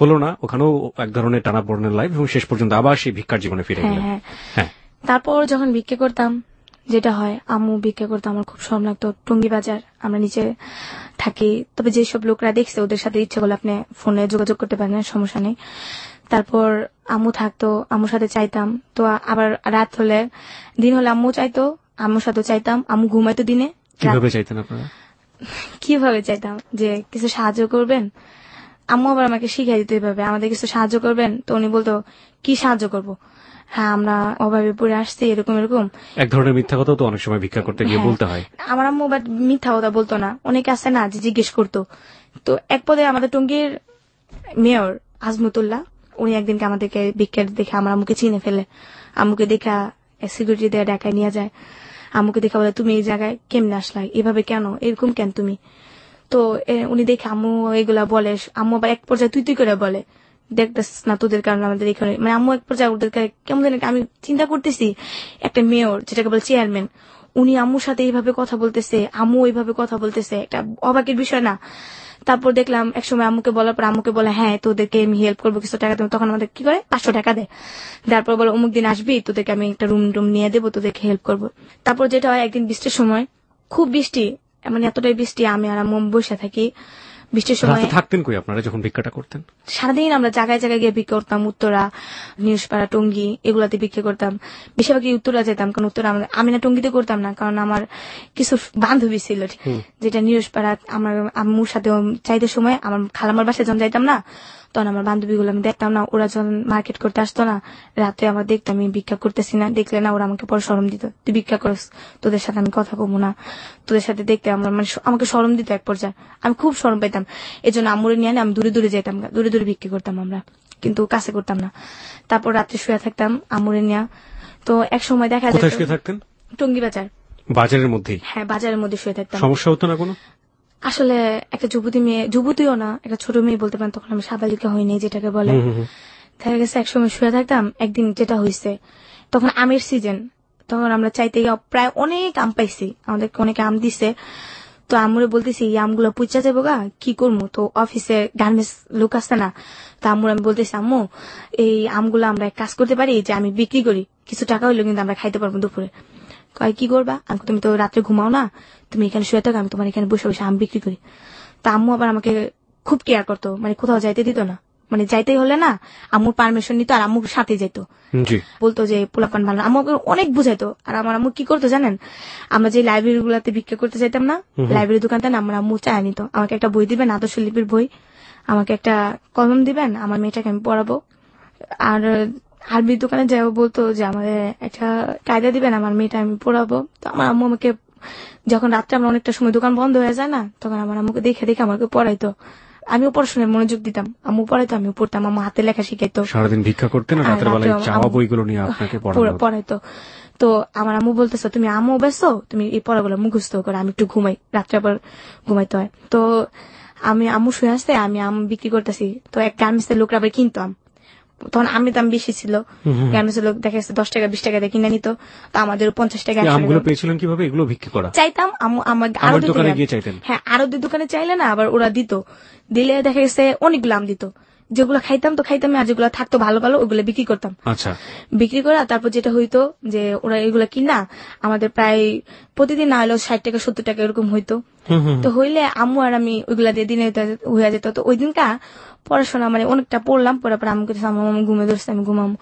হলো না, ওখানেও এক ধরনের টানাপোড়েনের লাইফ, এবং শেষ পর্যন্ত আবার সেই ভিক্ষার জীবনে ফিরে গেলেন। হ্যাঁ, তারপর যখন ভিক্ষা করতাম, যেটা হয়, আম্মু ভিক্ষা করতো, আমার খুব শরম লাগতো। টঙ্গী বাজার আমরা নিচে থাকি। তবে যেসব লোকরা দেখছে ওদের সাথে ইচ্ছে করলে আপনি ফোনে যোগাযোগ করতে পারেন, সমস্যা নেই। তারপর আম্মু থাকতো, আম্মুর সাথে চাইতাম। তো আবার রাত হলে, দিন হলে আম্মু চাইতো, আম্মুর সাথে চাইতাম। আম্মু ঘুমাইতো দিনে। কিভাবে চাইতেন আপনারা? কিভাবে চাইতাম যে কিছু সাহায্য করবেন। আম্মু আবার আমাকে শিখাই দিতে হবে, আমাদের কিছু সাহায্য করবেন। তো উনি বলতো কি সাহায্য করব? হ্যাঁ আমরা অভাবে পড়ে আসছি, এরকম এরকম এক ধরনের মিথ্যা কথা তো অনেক সময় ভিক্ষা করতে গিয়ে বলতে হয়। আমার আম্মু বাট মিথ্যা কথা বলতো না, অনেকে আছে না যে জিজ্ঞেস করতো। তো এক পদে আমাদের টঙ্গীর মেয়র আজমতুল্লাহ, উনি একদিনকে আমাদেরকে ভিক্ষার দেখে আমার আম্মুকে চিনে ফেলে। আম্মুকে দেখা সিকিউরিটি দিয়ে ঢাকায় নিয়ে যায়। আম্মুকে দেখা বলে তুমি এই জায়গায় কেমনে আসলা, এভাবে কেন, এরকম কেন তুমি? তো উনি দেখে আম্মু এগুলা বলে। আম্মু আবার এক পর্যায়ে তুই করে বলে, দেখতেছ না তোদের কারণে আমাদের এখানে, মানে আম্মু এক পর্যায়ে ওদেরকে কেমন জানি, আমি চিন্তা করতেছি একটা মেয়র যেটাকে বলে চেয়ারম্যান, উনি আম্মুর সাথে এইভাবে কথা বলতেছে, আম্মু এইভাবে কথা বলতেছে, একটা অবাকের বিষয় না? তারপর দেখলাম একসময় আম্মুকে বলার পর আম্মুকে বলে হ্যাঁ তোদেরকে আমি হেল্প করবো, কিছু টাকা দেবো। তখন আমাদের কি করে 500 টাকা দেয়। তারপর বলো অমুক দিন আসবি, তোদেরকে আমি একটা রুম নিয়ে দেবো, তোদেরকে হেল্প করবো। তারপর যেটা হয়, একদিন বৃষ্টির সময়, খুব বৃষ্টি, মানে এতটাই বৃষ্টি, আমি আর আম্মু বসে থাকি। বৃষ্টির সময় থাকতেন কই আপনারা যখন ভিক্ষাটা করতেন? সারাদিন আমরা জায়গায় জায়গায় গিয়ে ভিক্ষা করতাম। উত্তরা, নিউজপাড়া, টঙ্গী, এগুলাতে ভিক্ষা করতাম। বেশিরভাগই উত্তরা যেতাম, কারণ উত্তরা আমি না টঙ্গীতে করতাম না, কারণ আমার কিছু বান্ধবী ছিল যেটা নিউজপাড়া। আমার আম্মুর সাথে চাইতে সময় আমার খালামার বাসায় যখন যাইতাম না, তখন আমার বান্ধবীগুলো আমি দেখতাম না, ওরা যখন মার্কেট করতে আসতো না, রাতে আমার দেখতাম আমি ভিক্ষা করতেছি না, দেখলে না ওরা আমাকে পরে শরম দিত, তুই ভিক্ষা করস, তোদের সাথে আমি কথা বলবো না, তোদের সাথে দেখতে আমার মানে আমাকে শরম দিত এক পর্যায়ে। আমি খুব শরম পাইতাম, এই জন্য আম্মুরে নিয়ে আমি দূরে দূরে যেতাম, দূরে দূরে ভিক্ষা করতাম আমরা, কিন্তু কাছে করতাম না। তারপর রাত্রে শুয়ে থাকতাম আম্মুরে নিয়ে। তো এক সময় দেখা যায় শুয়ে থাকতেন টঙ্গী বাজার, বাজারের মধ্যে। হ্যাঁ বাজারের মধ্যে শুয়ে থাকতাম। সমস্যা হতো না কোনো? আসলে একটা যুবতী মেয়ে, যুবতীও না, একটা ছোট মেয়ে বলতে পারেন, তখন আমি সাবালিকা হইনি যেটাকে বলে। দেখা গেছে একসময় শুয়ে থাকতাম। একদিন যেটা হয়েছে, তখন আমের সিজন, তখন আমরা চাইতে গিয়ে প্রায় অনেক আম পাইছি, আমাদেরকে অনেক আম দিছে। তো তো আমুরে বলতেছি এই আমগুলো পুচা যাবো গা, কি করবো? তো অফিসে গার্মেন্টস লোক আসছে না, তো আম্মুর আমি বলতেছি আম্মু এই আমগুলো আমরা এক কাজ করতে পারি যে আমি বিক্রি করি, কিছু টাকা হইলো কিন্তু আমরা খাইতে পারবো দুপুরে। কয় কি করবা? আমি তুমি তো রাত্রে ঘুমাও না, তুমি এখানে শুয়ে থাকো, আমি তোমার এখানে বসে বসে আম বিক্রি করি। তা আম্মু আবার আমাকে খুব কেয়ার করতো, মানে কোথাও যাইতে দিত না, মানে যাইতেই হলে না আম্মুর পারমিশন নিত আর আম্মুর সাথে যেত, জি। বলতো যে পোলাপান ভালো। আম্মু আমাকে অনেক বুঝাইতো। আর আমার আম্মু কি করতো জানেন, আমরা যে লাইব্রেরি গুলাতে বিক্রি করতে চাইতাম না, লাইব্রেরি দোকানটা না আমার আম্মু চায় নিত, আমাকে একটা বই দিবেন আদর্শ লিপির বই, আমাকে একটা কলম দিবেন, আমার মেয়েটাকে আমি পড়াবো। আর আরবি দোকানে যাও বলতো যে আমাদের একটা কায়দা দিবেন, আমার মেয়েটা আমি পড়াবো। তো আমার আম্মু আমাকে যখন রাত্রে আমরা অনেকটা সময় দোকান বন্ধ হয়ে যায় না, তখন আমার আম্মুকে দেখে দেখে আমাকে পড়াইতো, আমিও পড়াশোনায় মনোযোগ দিতাম, আম্মু পড়াইতো আমিও পড়তাম, আম্মু হাতে লেখা শিখাইতো। সারাদিন ভিক্ষা করতেন আর রাতের বেলায় চাওয়া বইগুলো নিয়ে আপনাকে পড়াইতো। তো আমার আম্মু বলতেছো তুমি আম্মু ব্যস্ত, তুমি এই পড়াগুলো মুখস্থ করো, আমি একটু ঘুমাই, রাত্রে আবার ঘুমাইতে হয়। তো আমি আম্মু শুয়ে আসতে আমি আম বিক্রি করতেছি, তো এক গার্মেন্টসের লোকরা আবার কিনতাম, তখন আমি দাম বেশি ছিল, গার্মেন্টসের লোক দেখা যাচ্ছে 10 টাকা 20 টাকা দিয়ে কিনে নিত, তো আমাদের 50 টাকা। আমগুলো পেয়েছিলেন কিভাবে? এগুলো বিক্রি করা চাইতাম আমার আরো দোকানে গিয়ে চাইতেন? হ্যাঁ, আরো দোকানে চাইলে না আবার ওরা দিত, দিলে দেখা গেছে অনেকগুলো আম দিত, যেগুলো খাইতাম তো খাইতাম, আর যেগুলো থাকতো ভালো ভালো ওগুলো বিক্রি করতাম। আচ্ছা, বিক্রি করা তারপর যেটা হইতো যে ওরা এগুলা কিনা আমাদের প্রায় প্রতিদিন না হলেও 60 টাকা 70 টাকা এরকম হইতো। তো হইলে আম্মু আর আমি ওইগুলা দিয়ে দিনে হয়ে যেত। তো ওই দিনকা পড়াশোনা মানে অনেকটা পড়লাম, পড়ার পর আম্মুকে আম্মু ঘুমে ধরছে, আমি ঘুমামো,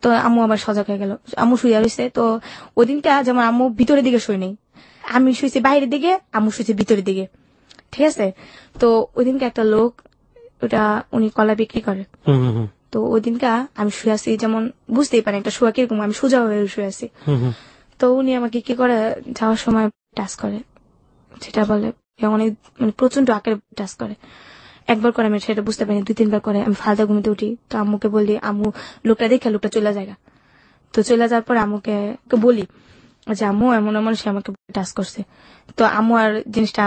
তো আম্মু আবার সজাগ হয়ে গেল, আম্মু শুয়ে রয়েছে। তো ওই দিনটা যেমন আম্মু ভিতরের দিকে শুই নেই, আমি শুয়েছি বাইরের দিকে, আম্মু শুয়েছে ভিতরের দিকে, ঠিক আছে। তো ওই দিনকে একটা লোক, ওটা উনি কলা বিক্রি করে, তো ওই দিনকা আমি শুয়ে আছি, যেমন বুঝতেই পারেন একটা শুয়া কিরকম, আমি সোজা হয়ে শুয়ে আছি। তো উনি আমাকে কি করে যাওয়ার সময় টাচ করে, সেটা বলে অনেক মানে প্রচন্ড আকারে টাচ করে। একবার করে আমি সেটা বুঝতে পারিনি, 2-3 বার করে আমি ফালতা ঘুমিতে উঠি। তো আম্মুকে বলি আম্মু লোকটা দেখে লোকটা চলে যায়। তো চলে যাওয়ার পর আম্মুকে বলি যে আম্মু এমন এমন সে আমাকে টাচ করছে। তো আম্মু আর জিনিসটা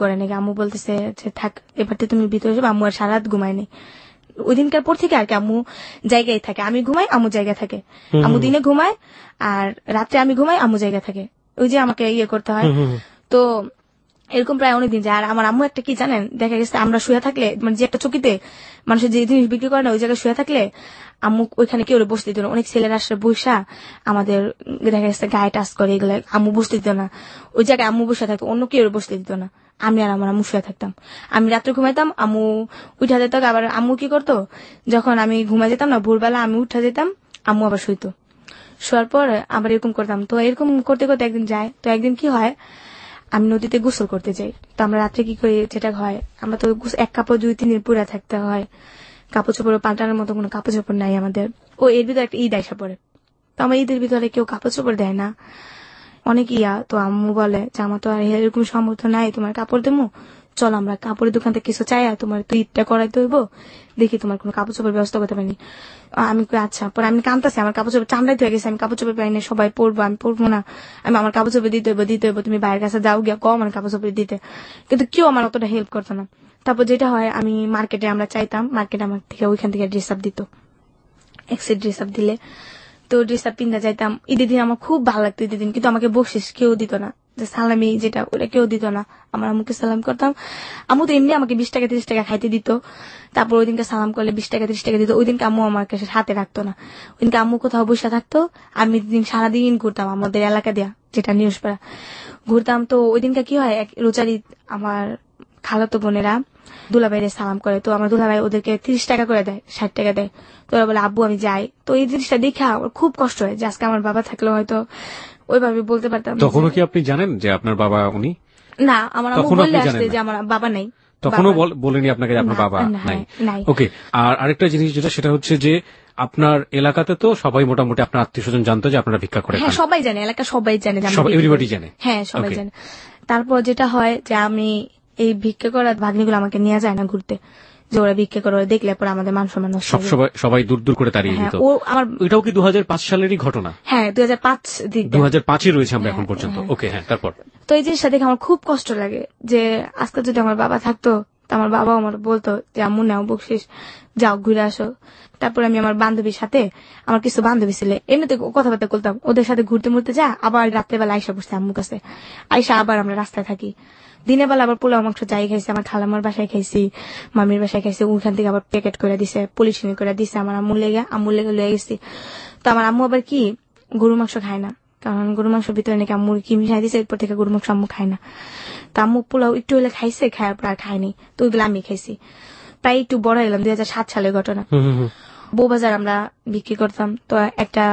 করে নাকি, আম্মু বলতেছে যে থাক এবারতে তুমি ভিতরে যাবে। আম্মু আর সারা রাত ঘুমায়নি ওই দিনকার পর থেকে আর কি, আম্মু জায়গায় থাকে, আমি ঘুমাই আম্মু জায়গায় থাকে, আম্মু দিনে ঘুমায় আর রাত্রে আমি ঘুমাই আম্মু জায়গায় থাকে, ওই যে আমাকে করতে হয়। তো এরকম প্রায় অনেকদিন যায়। আর আমার আম্মু একটা কি জানেন, দেখা গেছে আমরা শুয়ে থাকলে মানে যে একটা চকিতে মানুষের যে জিনিস বিক্রি করে না, ওই জায়গায় শুয়ে থাকলে আম্মু ওইখানে কেউ বসতে দিত না। অনেক ছেলেরা আসলে বসা আমাদের দেখা গেছে গায়ে টাচ করে, এগুলো আম্মু বসতে দিত না, ওই জায়গায় আম্মু বসে থাকতো, অন্য কেউ বসতে দিত না। আমি আর আমার আম্মু শুয়ে থাকতাম, আমি রাত্রে ঘুমাইতাম, আম্মু উঠা যেত। আবার আম্মু কি করতো, যখন আমি ঘুমাই যেতাম না ভোরবেলা আমি উঠা যেতাম, আম্মু আবার শুইতো, শোয়ার পর আবার এরকম করতাম। তো এরকম করতে করতে একদিন যায়, তো একদিন কি হয় আমি নদীতে গোসল করতে যাই। তো আমরা রাত্রে কি করি, যেটা হয় আমরা তো এক কাপড় 2-3 দিন পুরা থাকতে হয়, কাপড় চোপড় পাল্টানোর মতো কোনো কাপড় চোপড় নাই আমাদের। ও এর ভিতরে একটা ঈদ আইসা পড়ে, তো আমার ঈদের ভিতরে কেউ কাপড় চোপড় দেয় না, অনেক তো আম্মু বলে যে আমার তো আর এরকম সামর্থ্য নাই তোমার কাপড় দেবো, চল আমরা কাপড়ের দোকান থেকে কিছু চাই, আর তোমার তো ঈদটা করাইতে হইব, দেখি তোমার কোনো কাপড় চোপড় ব্যবস্থা করতে পারিনি। আমি আচ্ছা, পরে আমি কাঁদতেছি, আমার কাপড় চোপড় চামড়াইতে হয়ে গেছে, আমি কাপড় চোপড় পাইনি, সবাই পরবো আমি পরবো না, আমি আমার কাপড় চোপড় দিতে হইব, তুমি বাইরের কাছে যাও গিয়া কম আমার কাপড় চোপড় দিতে, কিন্তু কেউ আমার অতটা হেল্প করতো না। তারপর যেটা হয় আমি মার্কেটে আমরা চাইতাম, মার্কেটে আমার থেকে ওইখান থেকে ড্রেস আপ দিত, এক সেট ড্রেস আপ দিলে তো ড্রেস আপ পিন্ধা যাইতাম। ঈদের দিন আমার খুব ভালো লাগতো ঈদের দিন, কিন্তু আমাকে বকশিস কেউ দিত না, যে সালামি যেটা ওটা কেউ দিত না, আমার আম্মুকে সালাম করতাম, আম্মু তো এমনি আমাকে 20 টাকা 30 টাকা খাইতে দিত, তারপর ওই দিনকে সালাম করলে 20 টাকা 30 টাকা দিত। ওই দিনকে আম্মু আমার কাছে হাতে রাখতো না, ওই দিনকে আম্মু কোথাও বসে থাকতো, আমি দিন সারাদিন ঘুরতাম আমাদের এলাকা দেয়া যেটা নিউজপাড়া ঘুরতাম। তো ওই দিনকে কি হয়, এক রোজারি আমার খালাতো বোনেরা দুলাভাইরে সালাম করে, তো আমার দুলাভাই ওদেরকে 30 টাকা করে দেয়, 60 টাকা দেয়। তো ওরা বলে আব্বু আমি যাই। তো এই জিনিসটা দেখে আমার খুব কষ্ট হয় যে আজকে আমার বাবা থাকলে হয়তো ওইভাবে বলতে পারতাম। তখনও কি আপনি জানেন যে আপনার বাবা উনি? না, আমার আম্মু বললে আসতে যে আমার বাবা নাই, তখনও বলেনি আপনাকে আপনার বাবা নাই? ওকে। আর আরেকটা জিনিস যেটা সেটা হচ্ছে যে আপনার এলাকাতে তো সবাই মোটামুটি আপনার আত্মীয় স্বজন জানতো যে আপনারা ভিক্ষা করে। হ্যাঁ সবাই জানে, এলাকা সবাই জানে, এভরিবডি জানে। হ্যাঁ সবাই জানে। তারপর যেটা হয় যে আমি এই ভিক্ষা করার ভাগ্নিগুলো আমাকে নিয়ে যায় না ঘুরতে, যে ওরা ভিক্ষা করে, ওরা দেখলে পরে আমাদের মান সম্মান সবাই দূর দূর করে তাড়িয়ে দিত। এটাও কি 2005 সালেরই ঘটনা? হ্যাঁ 2005 রয়েছে আমরা এখন পর্যন্ত। ওকে, হ্যাঁ তারপর? তো এই জিনিসটা দেখে আমার খুব কষ্ট লাগে যে আজকে যদি আমার বাবা থাকতো তো আমার বাবা আমার বলতো যে আম্মু নাও বকশিস, যাও ঘুরে আসো। তারপর আমি আমার বান্ধবীর সাথে, আমার কিছু বান্ধবী ছিল এমনিতে কথাবার্তা বলতাম, ওদের সাথে ঘুরতে মুড়তে যা, আবার রাত্রেবেলা আইসা বসছে আম্মুর কাছে, আইসা আবার আমরা রাস্তায় থাকি। দিনের বেলা আবার পোলাও মাংস যাই খাইছি, আমার খালামার বাসায় খাইছি, মামির বাসায় খাইছি, ওইখান থেকে আবার প্যাকেট করে দিছে, পলিথিন করে দিছে আমার আম্মুর লেগে লয়ে গেছি। তো আমার আম্মু আবার কি গরু মাংস খায় না, কারণ গরু মাংসের ভিতরে নাকি আম্মুর কি মিশাই দিছে, এরপর থেকে গরু মাংস আম্মু খায় না। তো আম্মু পোলাও একটু হলে খাইছে, খাওয়ার পর আর খায়নি, তো ওইগুলো আমি খাইছি। প্রায় একটু বড় হলাম, 2007 সালের ঘটনা। বউবাজার আমরা বিক্রি করতাম, তো একটা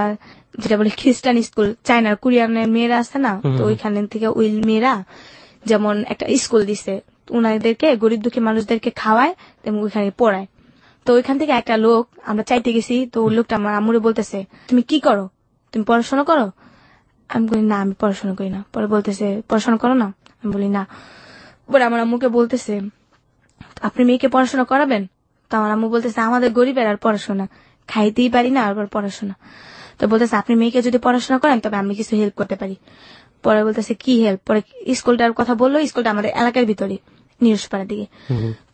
যেটা বলে খ্রিস্টান স্কুল, চায়নার কোরিয়ানের মেয়েরা আছে না, তো ওইখান থেকে ওই মেয়েরা যেমন একটা স্কুল দিছে, ওনাদেরকে গরিব দুঃখী মানুষদেরকে খাওয়ায় এবং ওইখানে পড়ায়। তো ওইখান থেকে একটা লোক আমরা চাইতে গেছি, তো ওই লোকটা আমার আম্মুরে বলতেছে, তুমি কি করো, তুমি পড়াশোনা করো? আমি বলি না, আমি পড়াশোনা করি না। পরে বলতেছে, পড়াশোনা করো না? আমি বলি না। পরে আমার আম্মুকে বলতেছে, আপনি মেয়েকে পড়াশোনা করাবেন? তো আমার আম্মু বলতেছে, আমাদের গরিবের আর পড়াশোনা, খাইতেই পারি না আর পড়াশোনা। তো বলতেছে, আপনি মেয়েকে যদি পড়াশোনা করেন তবে আমি কিছু হেল্প করতে পারি। পরে বলতেছে কি হেল্প? পরে স্কুলটার কথা বললো, স্কুলটা আমাদের এলাকার ভিতরে নিরসপাড়ার দিকে।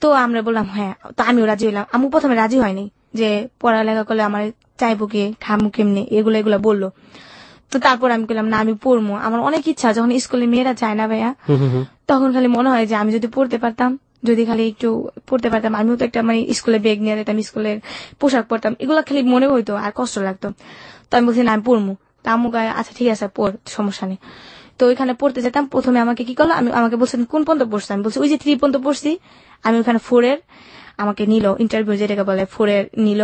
তো আমরা বললাম হ্যাঁ। তো আমিও রাজি হইলাম। আম্মু প্রথমে রাজি হয়নি যে পড়ালেখা করলে আমার চাইবো কে, খামু কেমনি, এগুলা বললো। তো তারপর আমি বললাম না, আমি পড়বো, আমার অনেক ইচ্ছা। যখন স্কুলে মেয়েরা যায় না ভাইয়া, তখন খালি মনে হয় যে আমি যদি পড়তে পারতাম, যদি খালি একটু পড়তে পারতাম, আমিও তো একটা মানে স্কুলে ব্যাগ নিয়ে যেতাম, স্কুলের পোশাক পরতাম, এগুলো খালি মনে হইতো আর কষ্ট লাগতো। তো আমি বলছি না, আমি পড়বো। তা আম্মু গায়ে আচ্ছা ঠিক আছে পড়, সমস্যা নেই। তো ওইখানে পড়তে যেতাম। প্রথমে আমাকে কি করলো, আমাকে বলছেন কোন পর্যন্ত পড়ছি, আমি বলছি ওই যে 3 পর্যন্ত পড়ছি। আমি ওখানে 4 আমাকে নিল, ইন্টারভিউ যেটাকে বলে 4 নিল।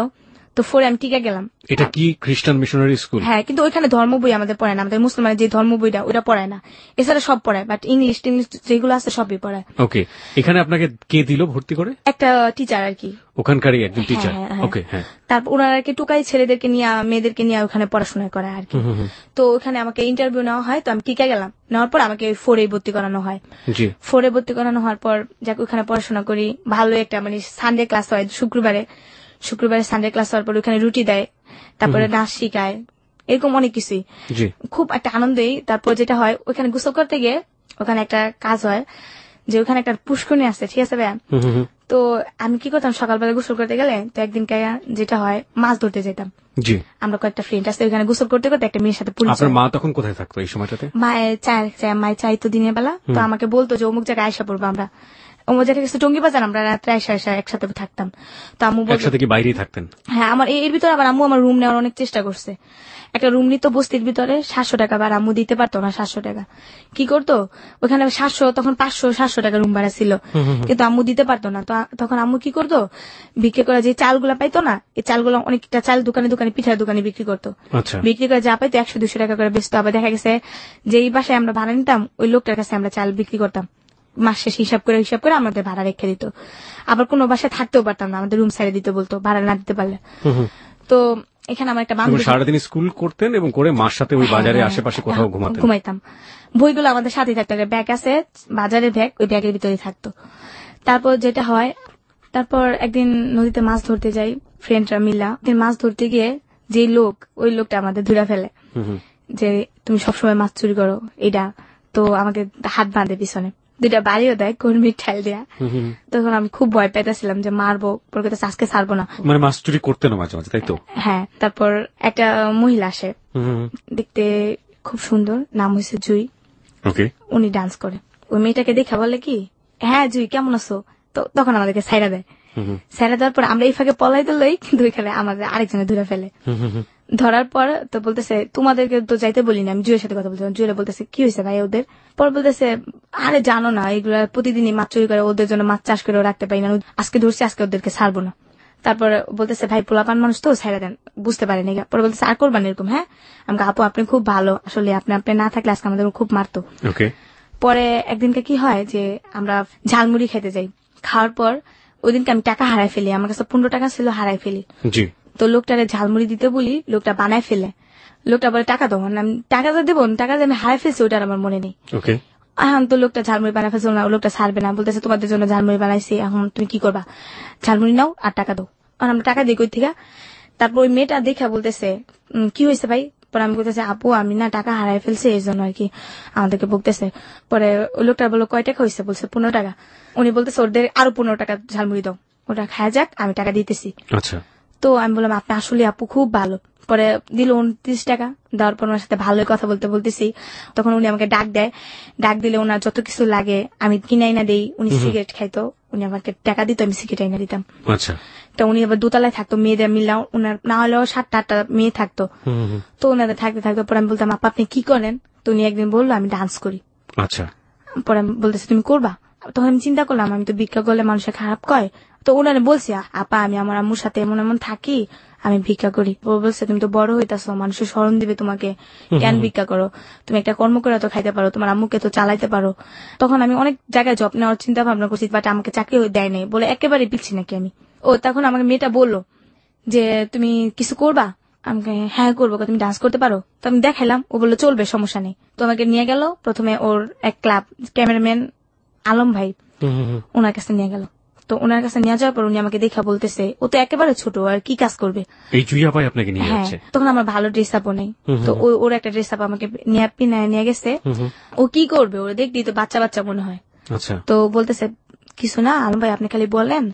তো 4 আমি টিকে গেলাম। এটা কি খ্রিস্টান মিশনারি স্কুল? হ্যাঁ, কিন্তু ওইখানে ধর্ম বই আমাদের পড়ায় না, আমাদের মুসলমানের যে ধর্ম বইটা ওটা পড়ায় না, এছাড়া সব পড়ায়, বাট ইংলিশ যেগুলো আছে সবই পড়ায়। ওকে, এখানে আপনাকে কে দিল ভর্তি করে? একটা টিচার আর কি, ওখানকারই একজন টিচার। হ্যাঁ। ওকে, হ্যাঁ। তারপর ওনারা আর কি টুকাই ছেলেদেরকে নিয়ে মেয়েদেরকে নিয়ে ওখানে পড়াশোনা করায় আর কি। তো ওখানে আমাকে ইন্টারভিউ নেওয়া হয়, তো আমি টিকে গেলাম। নেওয়ার পর আমাকে 4 ভর্তি করানো হয়। জি। 4 ভর্তি করানো হওয়ার পর যাক ওখানে পড়াশোনা করি, ভালো একটা মানে সানডে ক্লাস হয়, শুক্রবারে সানডে ক্লাস হওয়ার পর ওখানে রুটি দেয়, তারপরে নাচ শিখায়, এরকম অনেক কিছুই, খুব একটা আনন্দেই। তারপর যেটা হয়, ওখানে গোসল করতে গিয়ে ওখানে একটা কাজ হয় যে ওখানে একটা পুষ্করণী আছে, ঠিক আছে ভাইয়া? তো আমি কি করতাম, সকালবেলা গোসল করতে গেলে তো একদিন যেটা হয়, মাছ ধরতে যেতাম। জি। আমরা কয়েকটা ফ্রেন্ড আছে, ওখানে গোসল করতে করতে একটা মেয়ের সাথে পরিচয়। আপনার মা তখন কোথায় থাকতো এই সময়টাতে? মায়ের চাইতো দিনের বেলা, তো আমাকে বলতো যে অমুক জায়গায় আয়সা পড়বো আমরা, অমুক জায়গায় গেছে টঙ্গি বাজার, আমরা রাত্রে আয়সা একসাথে থাকতাম। তো আম্মু একসাথে কি বাইরেই থাকতেন? হ্যাঁ, আমার এর ভিতরে আবার আম্মু আমার রুম নেওয়ার অনেক চেষ্টা করছে। একটা রুম নিত বস্তির ভিতরে 700 টাকা, আর আম্মু দিতে পারতো না 700 টাকা। কি করতো, ওখানে 700, তখন 500-700 টাকা রুম ভাড়া ছিল, কিন্তু আম্মু দিতে পারতো না। তো তখন আম্মু কি করতো, বিক্রি করে যে চালগুলা পাইতো না, এই চালগুলো অনেকটা চাল দোকানে পিঠার দোকানে বিক্রি করতো। বিক্রি করে যা পাইতো 100-200 টাকা করে বেচতো। আবার দেখা গেছে যে এই বাসায় আমরা ভাড়া নিতাম, ওই লোকটার কাছে আমরা চাল বিক্রি করতাম, মাস শেষ হিসাব করে আমাদের ভাড়া রেখে দিত। আবার কোনো বাসায় থাকতেও পারতাম না, আমাদের রুম ছেড়ে দিতে বলতো ভাড়া না দিতে পারলে। তো এখানে আমার একটা বান্ধবী, সারাদিন স্কুল করতেন এবং করে মার সাথে ওই বাজারে আশেপাশে কোথাও ঘুমাইতাম। বইগুলো আমাদের সাথে থাকতো, ব্যাগ আছে বাজারের ব্যাগ, ওই ব্যাগের ভিতরে থাকতো। তারপর যেটা হয়, তারপর একদিন নদীতে মাছ ধরতে যাই ফ্রেন্ডরা মিলা। মাছ ধরতে গিয়ে যে ওই লোকটা আমাদের ধরে ফেলে যে তুমি সবসময় মাছ চুরি করো এটা। তো আমাকে হাত বাঁধে পিছনে, 2টা বাড়িও দেয়, কর্মীর ঠাল দেয়া। তখন আমি খুব ভয় পাইতেছিলাম যে মারবো, পরে আজকে ছাড়বো না, মানে মাছ চুরি করতে না মাঝে মাঝে, তাই তো? হ্যাঁ। তারপর একটা মহিলা আসে, দেখতে খুব সুন্দর, নাম হয়েছে জুই। উনি ডান্স করে। ওই মেয়েটাকে দেখা বলে কি, হ্যাঁ জুই কেমন আছো? তো তখন আমাদেরকে ছাইড়া দেয়। ছাইড়া দেওয়ার পর আমরা এই ফাঁকে পলাই দিলই, কিন্তু ওইখানে আমাদের আরেকজনে ধরে ফেলে। ধরার পর তো বলতেছে তোমাদেরকে তো যাইতে বলি না, আমি জুয়ের সাথে কথা বলছিলাম। জুয়েরা বলতেছে কি হয়েছে ভাই ওদের? পর বলতেছে আরে জানো না, এগুলা প্রতিদিনই মাছ চুরি করে, ওদের জন্য মাছ চাষ করে রাখতে পারি না, আজকে ধরছি, আজকে ওদেরকে ছাড়বো না। তারপর বলতেছে ভাই পোলাপান মানুষ তো ছাইড়া দেন, বুঝতে পারেনি। পরে বলতেছে আর করবেন এরকম? হ্যাঁ। আমাকে আপু আপনি খুব ভালো, আসলে আপনি না থাকলে আজকে আমাদের খুব মারতো। পরে একদিনকে কি হয় যে আমরা ঝালমুড়ি খেতে যাই, খাওয়ার পর ওই দিনকে আমি টাকা হারাই ফেলি, আমার কাছে 15 টাকা ছিল, হারাই ফেলি। তো লোকটারে ঝালমুড়ি দিতে বলি, লোকটা বানায় ফেলে। লোকটা বলে টাকা দেবো, আমি টাকা তো দেবো, টাকা দিয়ে আমি হারাই ফেলছি, ওটার আমার মনে নেই। এখন তো লোকটা ঝালমুড়ি বানায় ফেলছে না, লোকটা ছাড়বে না, বলতেছে তোমাদের জন্য ঝালমুড়ি বানাইছি, এখন তুমি কি করবা? ঝালমুড়ি নাও আর টাকা দাও। আর আমরা টাকা দিই কই থেকে? তারপর ওই মেয়েটা দেখা বলতেছে কি হয়েছে ভাই, পরে আমি বলতেছি আপু আমি না টাকা হারাই ফেলছি এই জন্য আর কি আমাদেরকে বলতেছে। পরে ওই লোকটা বললো কয় টাকা হয়েছে, বলছে 15 টাকা। উনি বলতেছে ওদের আরো 15 টাকা ঝালমুড়ি দাও, ওটা খায় যাক, আমি টাকা দিতেছি। আচ্ছা। তো আমি বললাম আপনি আসলে আপু খুব ভালো। পরে দিল 29 টাকা, দেওয়ার পর ওনার সাথে ভালোই কথা বলতেছি। তখন উনি আমাকে ডাক দিলে ওনার যত কিছু লাগে আমি কিনাই না দেই। উনি সিগারেট খাইতো, উনি আমাকে টাকা দিত, আমি সিগারেট আইনা দিতাম। আচ্ছা। তো উনি আবার দোতলায় থাকতো, মেয়েদের মিলাও ওনার না হলেও 7-8টা মেয়ে থাকতো। তো ওনাদের থাকতে পরে আমি বলতাম আপা আপনি কি করেন? তো উনি একদিন বললো আমি ডান্স করি। আচ্ছা। পরে আমি বলতেছি তুমি করবা? তখন আমি চিন্তা করলাম আমি তো ভিক্ষা করলে মানুষের খারাপ কয়। তো ওনারে বলছি আপা আমি আমার আম্মুর সাথে এমন এমন থাকি, আমি ভিক্ষা করি। ও বলছে তুমি তো বড় হইতাছো, মানুষের স্মরণ দিবে তোমাকে, কেন ভিক্ষা করো? তুমি একটা কর্ম করে তো খাইতে পারো, তোমার আম্মুকে তো চালাইতে পারো। তখন আমি অনেক জায়গায় জব নেওয়ার চিন্তা ভাবনা করছি, বাট আমাকে চাকরি দেয় নাই বলে একেবারে পিচ্ছি নাকি আমি। ও তখন আমাকে মেয়েটা বললো যে তুমি কিছু করবা? আমাকে হ্যাঁ করবো, তুমি ডান্স করতে পারো? তো আমি দেখাইলাম, ও বললো চলবে, সমস্যা নেই। তো আমাকে নিয়ে গেল প্রথমে ওর এক ক্লাব, ক্যামেরাম্যান আলম ভাই, ওনার কাছে নিয়ে গেল। তো ওনার কাছে নিয়ে যাওয়ার পর উনি আমাকে দেখা বলতেছে ও তো একেবারে ছোট, আর কি কাজ করবে। এই জুইয়া ভাই আপনাকে নিয়ে হ্যাঁ, যাচ্ছে? তখন আমার ভালো ড্রেস আপও নেই। তো ওর একটা ড্রেস আপ আমাকে নিয়ে গেছে। ও কি করবে, ওরা দেখবি তো বাচ্চা বাচ্চা মনে হয়। আচ্ছা। তো বলতেছে কিছু না আলম ভাই, আপনি খালি বলেন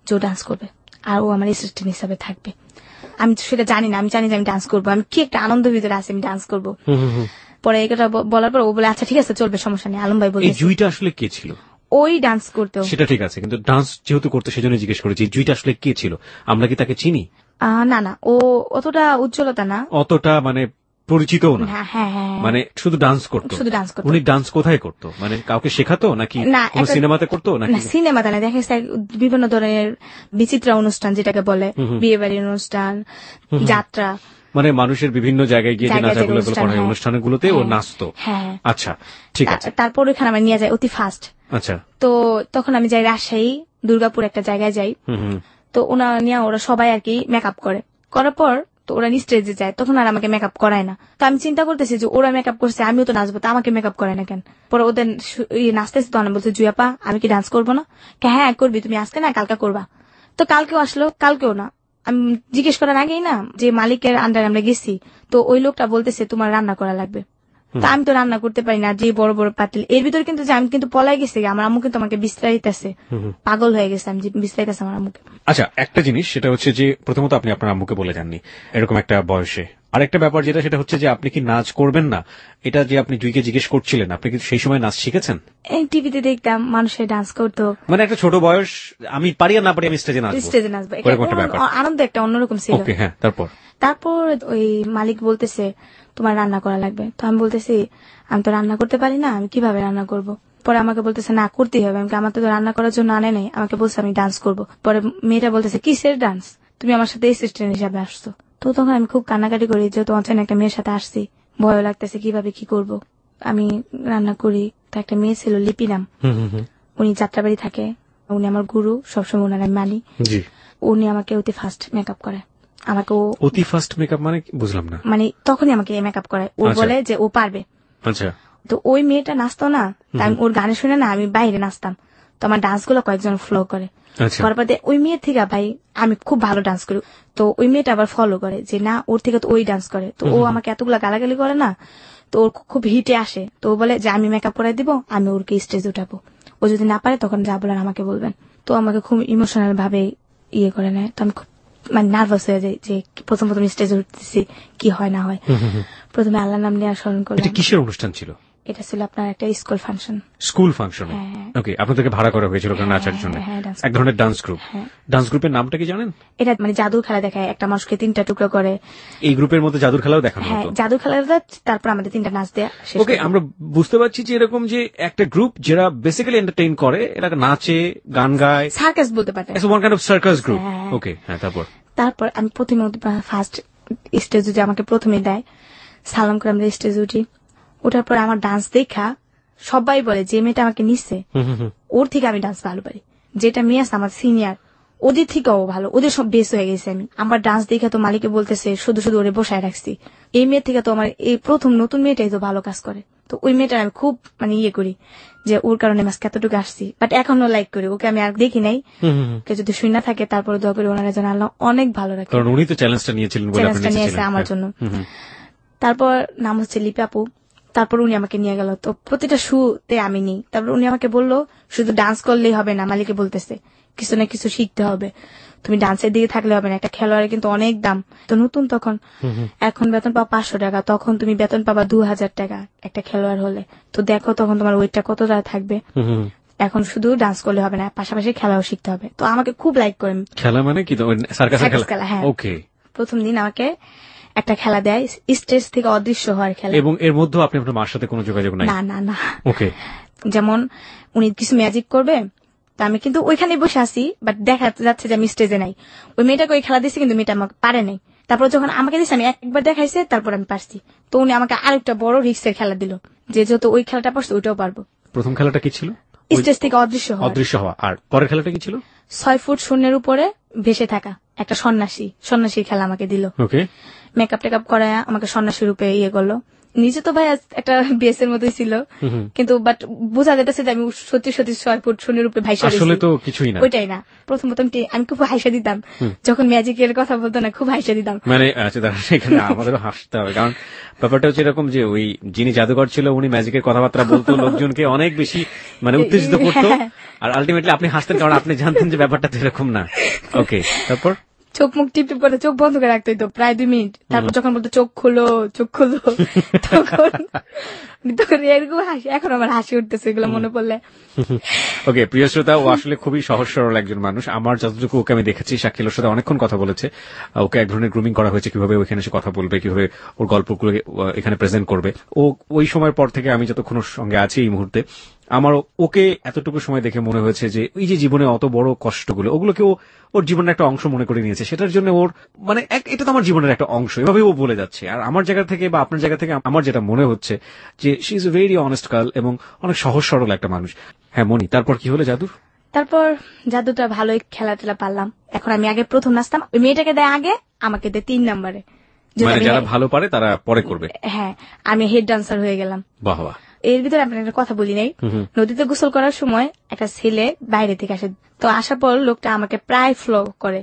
যে ও ডান্স করবে আর ও আমার অ্যাসিস্ট্যান্ট হিসাবে থাকবে। আমি তো সেটা জানি না, আমি জানি যে আমি ডান্স করবো, আমি কি একটা আনন্দের ভিতরে আছি, আমি ডান্স করবো। পরে এটা বলার পর ও বলে আচ্ছা ঠিক আছে চলবে, সমস্যা নেই। আলম ভাই বলে এই জুইটা আসলে কে ছিল? ওই ডান্স করতো। সেটা ঠিক আছে, কিন্তু ডান্স যেহেতু করতে সেজন্য জিজ্ঞেস করেছি জুইটা আসলে কে ছিল, আমরা কি তাকে চিনি? না না, ও অতটা উজ্জ্বলতা না, অতটা মানে পরিচিতও না। হ্যাঁ, মানে শুধু ডান্স করতো? শুধু ডান্স করতো। উনি ডান্স কোথায় করতো, মানে কাউকে শেখাতো নাকি কোনো সিনেমাতে করতো নাকি? না সিনেমাতে না, দেখা গেছে বিভিন্ন ধরনের বিচিত্র অনুষ্ঠান যেটাকে বলে, বিয়ে বাড়ির অনুষ্ঠান, যাত্রা, মানে মানুষের বিভিন্ন জায়গায় গিয়ে যে নাচাগুলো করা হয় অনুষ্ঠানগুলোতে ও নাচতো। হ্যাঁ। আচ্ছা ঠিক আছে। তারপর ওখানে আমার নিয়ে যায় অতি ফাস্ট। আচ্ছা। তো তখন আমি যাই রাজশাহী দুর্গাপুর একটা জায়গায় যাই। তো ওরা সবাই আর কি মেকআপ করার পর তো ওরা স্টেজে যায়, তখন আর আমাকে মেকআপ করায় না। তো আমি চিন্তা করতেছি যে ওরা মেকআপ করছে, আমিও তো নাচবো, তো আমাকে মেকআপ করায় না কেন? পরে ওদের নাচতেছে, তো আমি বলছি জুয়াপা আমি কি ডান্স করবো না? হ্যাঁ করবি, তুমি আজকে না কালকে করবা। তো কালকেও আসলো, কালকেও না। আমি জিজ্ঞেস করার আগেই না, যে মালিকের আন্ডারে আমরা গেছি, তো ওই লোকটা বলতেছে তোমার রান্না করা লাগবে। তা আমি তো রান্না করতে পারি না, যে বড় বড় পাতিল, এর ভিতরে কিন্তু আমি কিন্তু পলাই গেছি, আমার আম্মু কিন্তু আমাকে বিস্তারিতেছে, পাগল হয়ে গেছে, আমি বিস্তারিতেছে আমার আম্মুকে। আচ্ছা একটা জিনিস সেটা হচ্ছে যে প্রথমত আপনি আপনার আম্মুকে বলে যাননি এরকম একটা বয়সে, আরেকটা ব্যাপার সেটা হচ্ছে যে আপনি কি নাচ করবেন না, এটা যে আপনি জুইকে জিজ্ঞেস করছিলেন, আপনি কি সেই সময় নাচ শিখেছেন? এই টিভিতে দেখতাম মানুষের ডান্স করতো, মানে একটা ছোট বয়স, আমি পারি আর না পারি আমি স্টেজে নাচবো, আনন্দ একটা অন্যরকম ছিল। ওকে হ্যাঁ, তারপর ওই মালিক বলতেছে তোমার রান্না করা লাগবে। তো আমি বলতেছি আমি তো রান্না করতে পারি না, আমি কিভাবে রান্না করব? পরে আমাকে বলতেছে না করতেই হবে, আমার তো রান্না করার জন্য আনে নাই, আমাকে বলছে আমি ডান্স করব। পরে মেয়েটা বলতেছে কিসের ডান্স, তুমি আমার সাথে অ্যাসিস্ট্যান্ট হিসাবে আসছো। তো তখন আমি খুব কান্নাকাটি করি, যেহেতু অচেনা একটা মেয়ের সাথে আসছি, ভয় লাগতেছে কিভাবে কি করব। আমি রান্না করি, তো একটা মেয়ে ছিল লিপি নাম, উনি যাত্রাবাড়ি থাকে, উনি আমার গুরু, সবসময় ওনার আমি মানি। উনি আমাকে অতি ফাস্ট মেকআপ করে, আমাকে অতি ফাস্ট মেকআপ মানে বুঝলাম না। মানে তখনই আমাকে মেকআপ করায়, ও বলে যে ও পারবে। আচ্ছা। তো ওই মেয়েটা নাচতো না, আমি ওর গানে শুনে না আমি বাইরে নাচতাম, তো আমার ডান্স গুলো কয়েকজন ফলো করে। পরপর ওই মেয়ের থেকে ভাই আমি খুব ভালো ডান্স করি, তো ওই মেয়েটা আবার ফলো করে যে না ওর থেকে তো ওই ডান্স করে, তো ও আমাকে এতগুলা গালাগালি করে না, তো ওর খুব হিটে আসে, তো ও বলে যে আমি মেকআপ করাই দিব, আমি ওরকে স্টেজ উঠাবো, ও যদি না পারে তখন যা বলেন আমাকে বলবেন। তো আমাকে খুব ইমোশনাল ভাবে ইয়ে করে নেয়, তো আমি খুব মানে নার্ভাস হয়ে যায় যে প্রথম স্টেজে উঠতেছি, কি হয় না হয়। প্রথমে আল্লাহর নাম নিয়ে স্মরণ করলাম। এটা কিসের অনুষ্ঠান ছিল? এটা ছিল আপনার একটা স্কুল ফাংশন। ওকে, আপনাদেরকে ভাড়া করা হয়েছিল ওখানে নাচার জন্য, এক ধরনের ডান্স গ্রুপ। ডান্স গ্রুপের নামটা কি জানেন? এটা মানে জাদুর খেলা দেখায়, একটা মানুষকে 3টা টুকরো করে। এই গ্রুপের মধ্যে জাদুর খেলাও দেখানো হতো? জাদুর খেলাটা, তারপর আমাদের 3টা নাচ দেয়া। ওকে, আমরা বুঝতে পারছি যে এরকম যে একটা গ্রুপ যারা বেসিক্যালি এন্টারটেইন করে, এরা নাচে গান গায়, সার্কাস বলতে পারে, one kind of circus group. Okay হ্যাঁ, তারপর আমি প্রথমে ফার্স্ট স্টেজ উঠে আমাকে প্রথমে দেয়, সালাম করে আমরা স্টেজ উঠি। ওঠার পর আমার ডান্স দেখা সবাই বলে যে মেয়েটা আমাকে নিচ্ছে ওর থেকে আমি ডান্স ভালো পারি, যেটা মেয়ে আছে আমার সিনিয়র ওদের থেকেও ভালো, ওদের সব বেস হয়ে গেছে। আমি আমার ডান্স দেখে তো মালিকে বলতেছে শুধু শুধু ওরে বসায় রাখছি, এই মেয়ের থেকে তো আমার এই প্রথম নতুন মেয়েটাই তো ভালো কাজ করে। তো ওই মেয়েটা আমি খুব মানে ইয়ে করি যে ওর কারণে আজকে এতটুকু আসছি, বাট এখনো লাইক করি ওকে, আমি আর দেখি নাই, ওকে যদি শুনে থাকে তারপরে দোয়া করি ওনারা যেন আল্লাহ অনেক ভালো রাখে, কারণ উনি তো চ্যালেঞ্জটা নিয়েছিলেন বলে আপনি নিয়েছেন আমার জন্য। তারপর নাম হচ্ছে লিপাপু। তারপর উনি আমাকে নিয়ে গেল, তো প্রতিটা শুতে আমি নেই। তারপর উনি আমাকে বললো শুধু ডান্স করলেই হবে না, মালিকে বলতেছে কিছু না কিছু শিখতে হবে, তুমি ডান্সের দিকে থাকলে হবে না, একটা খেলোয়াড়ের কিন্তু অনেক দাম। তো নতুন তখন, এখন বেতন পাবা 500 টাকা, তখন তুমি বেতন পাবা 2000 টাকা একটা খেলোয়াড় হলে। তো দেখো তখন তোমার ওয়েটটা কতটা থাকবে। এখন শুধু ডান্স করলে হবে না, পাশাপাশি খেলাও শিখতে হবে। তো আমাকে খুব লাইক করেন। খেলা মানে কি? সার্কাসের খেলা? হ্যাঁ। ওকে। প্রথম দিন আমাকে একটা খেলা দেয়, স্টেজ থেকে অদৃশ্য হওয়ার খেলা। এবং এর মধ্যে আপনি আপনার মার সাথে কোনো যোগাযোগ নাই? না না না। ওকে। যেমন উনি কিছু ম্যাজিক করবে, তো আমি কিন্তু ওইখানে বসে আছি, বাট দেখা যাচ্ছে যে আমি স্টেজে নাই। ওই মেয়েটাকে ওই খেলা দিচ্ছে, কিন্তু মেয়েটা আমাকে পারে নাই। তারপর যখন আমাকে দিচ্ছে, আমি একবার দেখাইছে, তারপর আমি পারছি। তো উনি আমাকে আরেকটা বড় রিস্কের খেলা দিল, যে যেহেতু ওই খেলাটা পারছে ওইটাও পারবো। প্রথম খেলাটা কি ছিল? স্টেজ থেকে অদৃশ্য হওয়া। আর পরের খেলাটা কি ছিল? 6 ফুট শূন্যের উপরে ভেসে থাকা, একটা সন্ন্যাসীর খেলা আমাকে দিল। ওকে। মেকআপ টেকআপ করায় আমাকে সন্ন্যাসী রূপে করলো। নিজে তো ভাই একটা বিএস এর মতোই ছিল, কিন্তু বাট বোঝা যেতেছে যে আমি সত্যি সত্যি 6 ফুট শূন্যের উপরে ভাইসা দিছি। আসলে তো কিছুই না, ওইটাই না। প্রথমত আমি খুব হাসা দিতাম যখন ম্যাজিকের কথা বলতো না, খুব হাসা দিতাম। মানে আচ্ছা, এখানে আমাদেরও হাসতে হবে, কারণ ব্যাপারটা হচ্ছে এরকম যে ওই যিনি জাদুকর ছিল উনি ম্যাজিকের কথাবার্তা বলতো, লোকজনকে অনেক বেশি মানে উত্তেজিত করতো, আর আলটিমেটলি আপনি হাসতেন কারণ আপনি জানতেন যে ব্যাপারটা তো এরকম না। ওকে, তারপর চোখ মুখ টিপ টিপ করে চোখ বন্ধ করে রাখতে হইতো প্রায় 2 মিনিট। তারপর যখন বলতো চোখ খুলো তখন এরকম হাসি, এখন আমার হাসি উঠতেছে এগুলো মনে পড়লে। ওকে, প্রিয় শ্রোতা, ও আসলে খুবই সহজ সরল একজন মানুষ। আমার যতটুকু ওকে আমি দেখেছি, শাকিলের সাথে অনেকক্ষণ কথা বলেছে। ওকে এক ধরনের গ্রুমিং করা হয়েছে, কিভাবে ওখানে এসে কথা বলবে, কিভাবে ওর গল্পগুলো এখানে প্রেজেন্ট করবে। ও ওই সময়ের পর থেকে আমি যতক্ষণ ওর সঙ্গে আছি এই মুহূর্তে, আমার ওকে এতটুকু সময় দেখে মনে হয়েছে যে এই যে জীবনে অত বড় কষ্টগুলো, ওগুলোকে ওর জীবনের একটা অংশ মনে করে নিয়েছে। সেটার জন্য ওর মানে এটা তো আমার জীবনের একটা অংশ, এভাবে ও বলে যাচ্ছে। আর আমার জায়গা থেকে বা আপনার জায়গা থেকে আমার যেটা মনে হচ্ছে যে she is a very honest girl এবং অনেক সহজ সরল একটা মানুষ। হ্যাঁ মনি, তারপর কি হলো জাদুর? তারপর জাদুটা ভালোই খেলা টেলা পারলাম। এখন আমি আগে প্রথম নাচতাম, ওই মেয়েটাকে দেয় আগে, আমাকে দেয় 3 নম্বরে। মানে যারা ভালো পারে তারা পরে করবে। হ্যাঁ, আমি হেড ডান্সার হয়ে গেলাম। বাহ বাহ। এর ভিতরে আপনার একটা কথা বলি নাই, নদীতে গোসল করার সময় একটা ছেলে বাইরে থেকে আসে। তো আসার পর লোকটা আমাকে প্রায় ফলো করে,